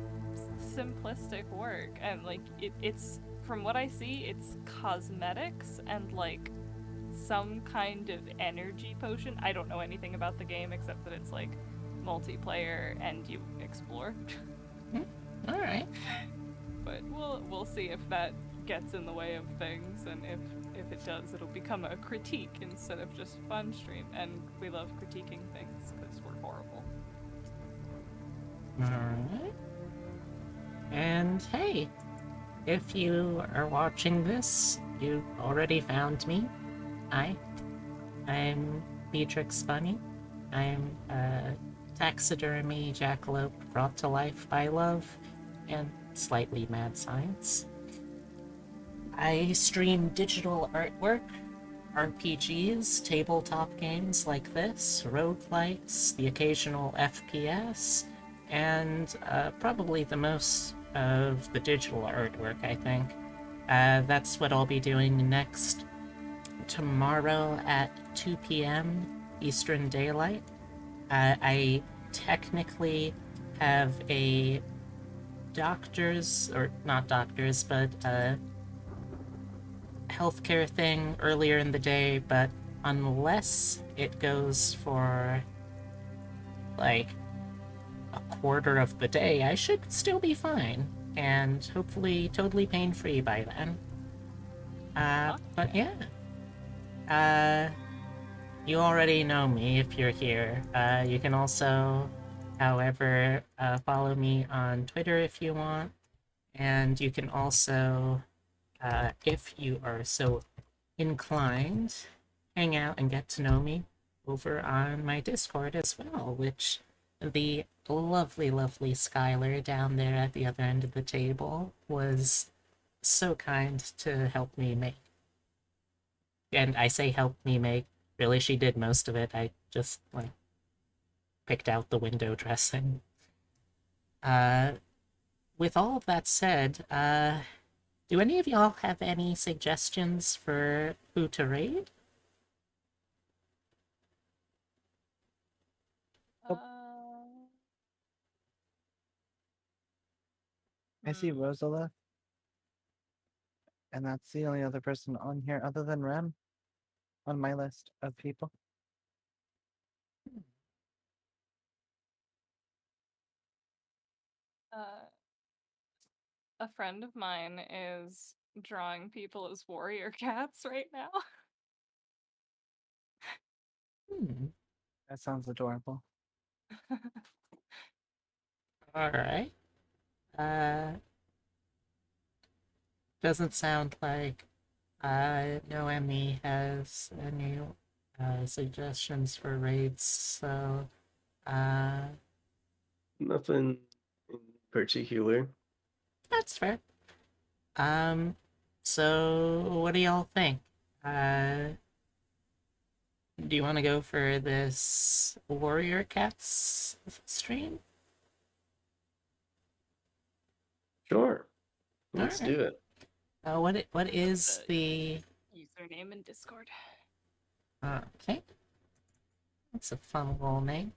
simplistic work, and like it's from what I see, it's cosmetics and like some kind of energy potion. I don't know anything about the game except that it's like multiplayer and you explore. All right. But we'll see if that gets in the way of things, and if it does, it'll become a critique instead of just fun stream. And we love critiquing things because we're horrible. All right. And hey, if you are watching this, you already found me. I'm Beatrix Bunny. I'm a taxidermy jackalope brought to life by love and slightly mad science. I stream digital artwork, RPGs, tabletop games like this, roguelikes, the occasional FPS, and probably the most of the digital artwork, I think. That's what I'll be doing next tomorrow at 2 p.m. Eastern Daylight. I technically have a doctor's, or not doctor's, but healthcare thing earlier in the day, but unless it goes for like a quarter of the day, I should still be fine and hopefully totally pain-free by then. But yeah. You already know me if you're here. You can also, however, follow me on Twitter if you want. And you can also, if you are so inclined, hang out and get to know me over on my Discord as well, which the lovely, lovely Skylar down there at the other end of the table was so kind to help me make. And I say help me make, really she did most of it. I just like picked out the window dressing. With all of that said, do any of y'all have any suggestions for who to raid? I see Rosala, and that's the only other person on here other than Rem on my list of people. A friend of mine is drawing people as warrior cats right now. That sounds adorable. Alright. Doesn't sound like Noemi has any suggestions for raids, so Nothing in particular. that's fair. So what do y'all think? Do you want to go for this Warrior Cats stream? Sure. Let's Alright. do it. What is the Username in Discord. okay? That's a fun little name.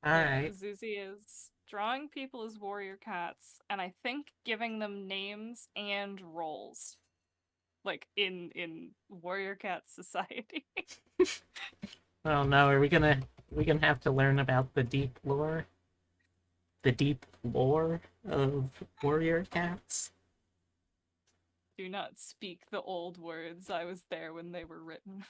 Yeah, Alright. Zuzi is drawing people as warrior cats, and I think giving them names and roles, like in warrior cat society. Oh no, are we gonna have to learn about the deep lore? The deep lore of Warrior Cats? Do not speak the old words. I was there when they were written.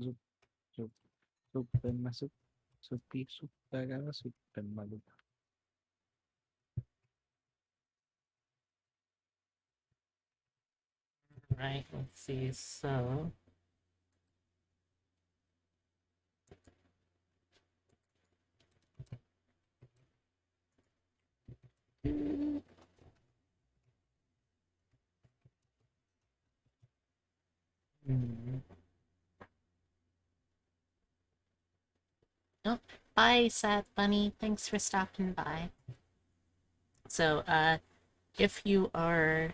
Soup, soup, soup in my soup. Soupy soup, I got a soup in my loop. Right, let's see. So, hmm. Oh, bye, Sad Bunny. Thanks for stopping by. So, if you are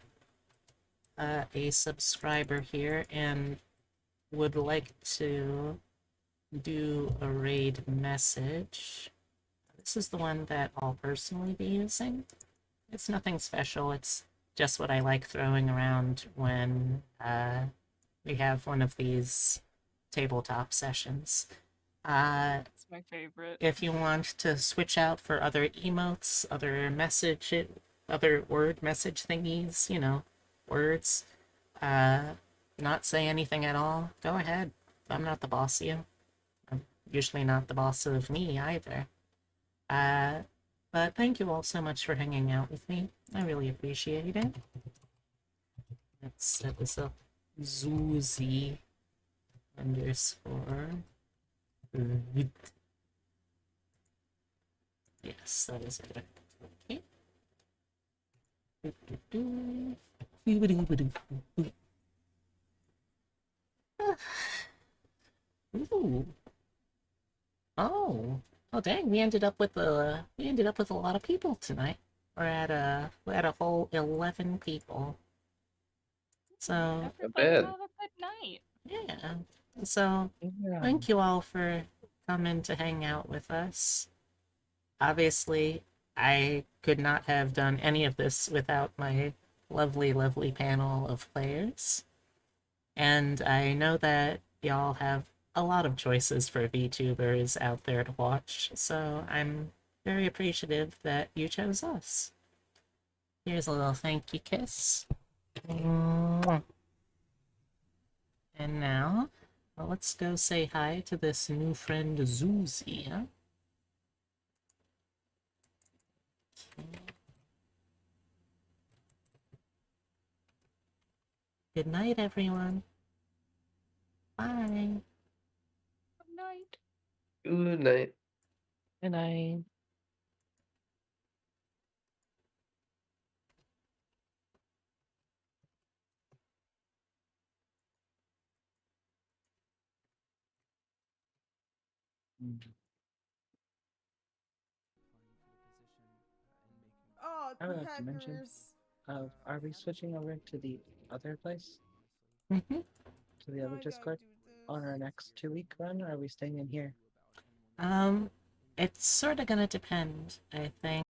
a subscriber here and would like to do a raid message, this is the one that I'll personally be using. It's nothing special, it's just what I like throwing around when we have one of these tabletop sessions. It's my favorite. If you want to switch out for other emotes, other word message thingies, you know, words, not say anything at all, go ahead. I'm not the boss of you. I'm usually not the boss of me either. But thank you all so much for hanging out with me. I really appreciate it. Let's set this up. Zuzi underscore. Yes, that is it. Okay. Ooh. Oh. Oh dang, we ended up with a lot of people tonight. We're at a whole 11 people. So Everybody bad. have a good night. yeah. So Yeah. thank you all for coming to hang out with us. Obviously, I could not have done any of this without my lovely, lovely panel of players. And I know that y'all have a lot of choices for VTubers out there to watch, so I'm very appreciative that you chose us. Here's a little thank you kiss. Mwah. And now, let's go say hi to this new friend Zuzi, huh? Good night, everyone. Bye. Good night. Good night. And I. Oh, I would like to mention, hackers. are we switching over to the other place? Mm-hmm. To the Now other I gotta Discord? do On our this. next 2-week run, or are we staying in here? It's sort of gonna depend, I think.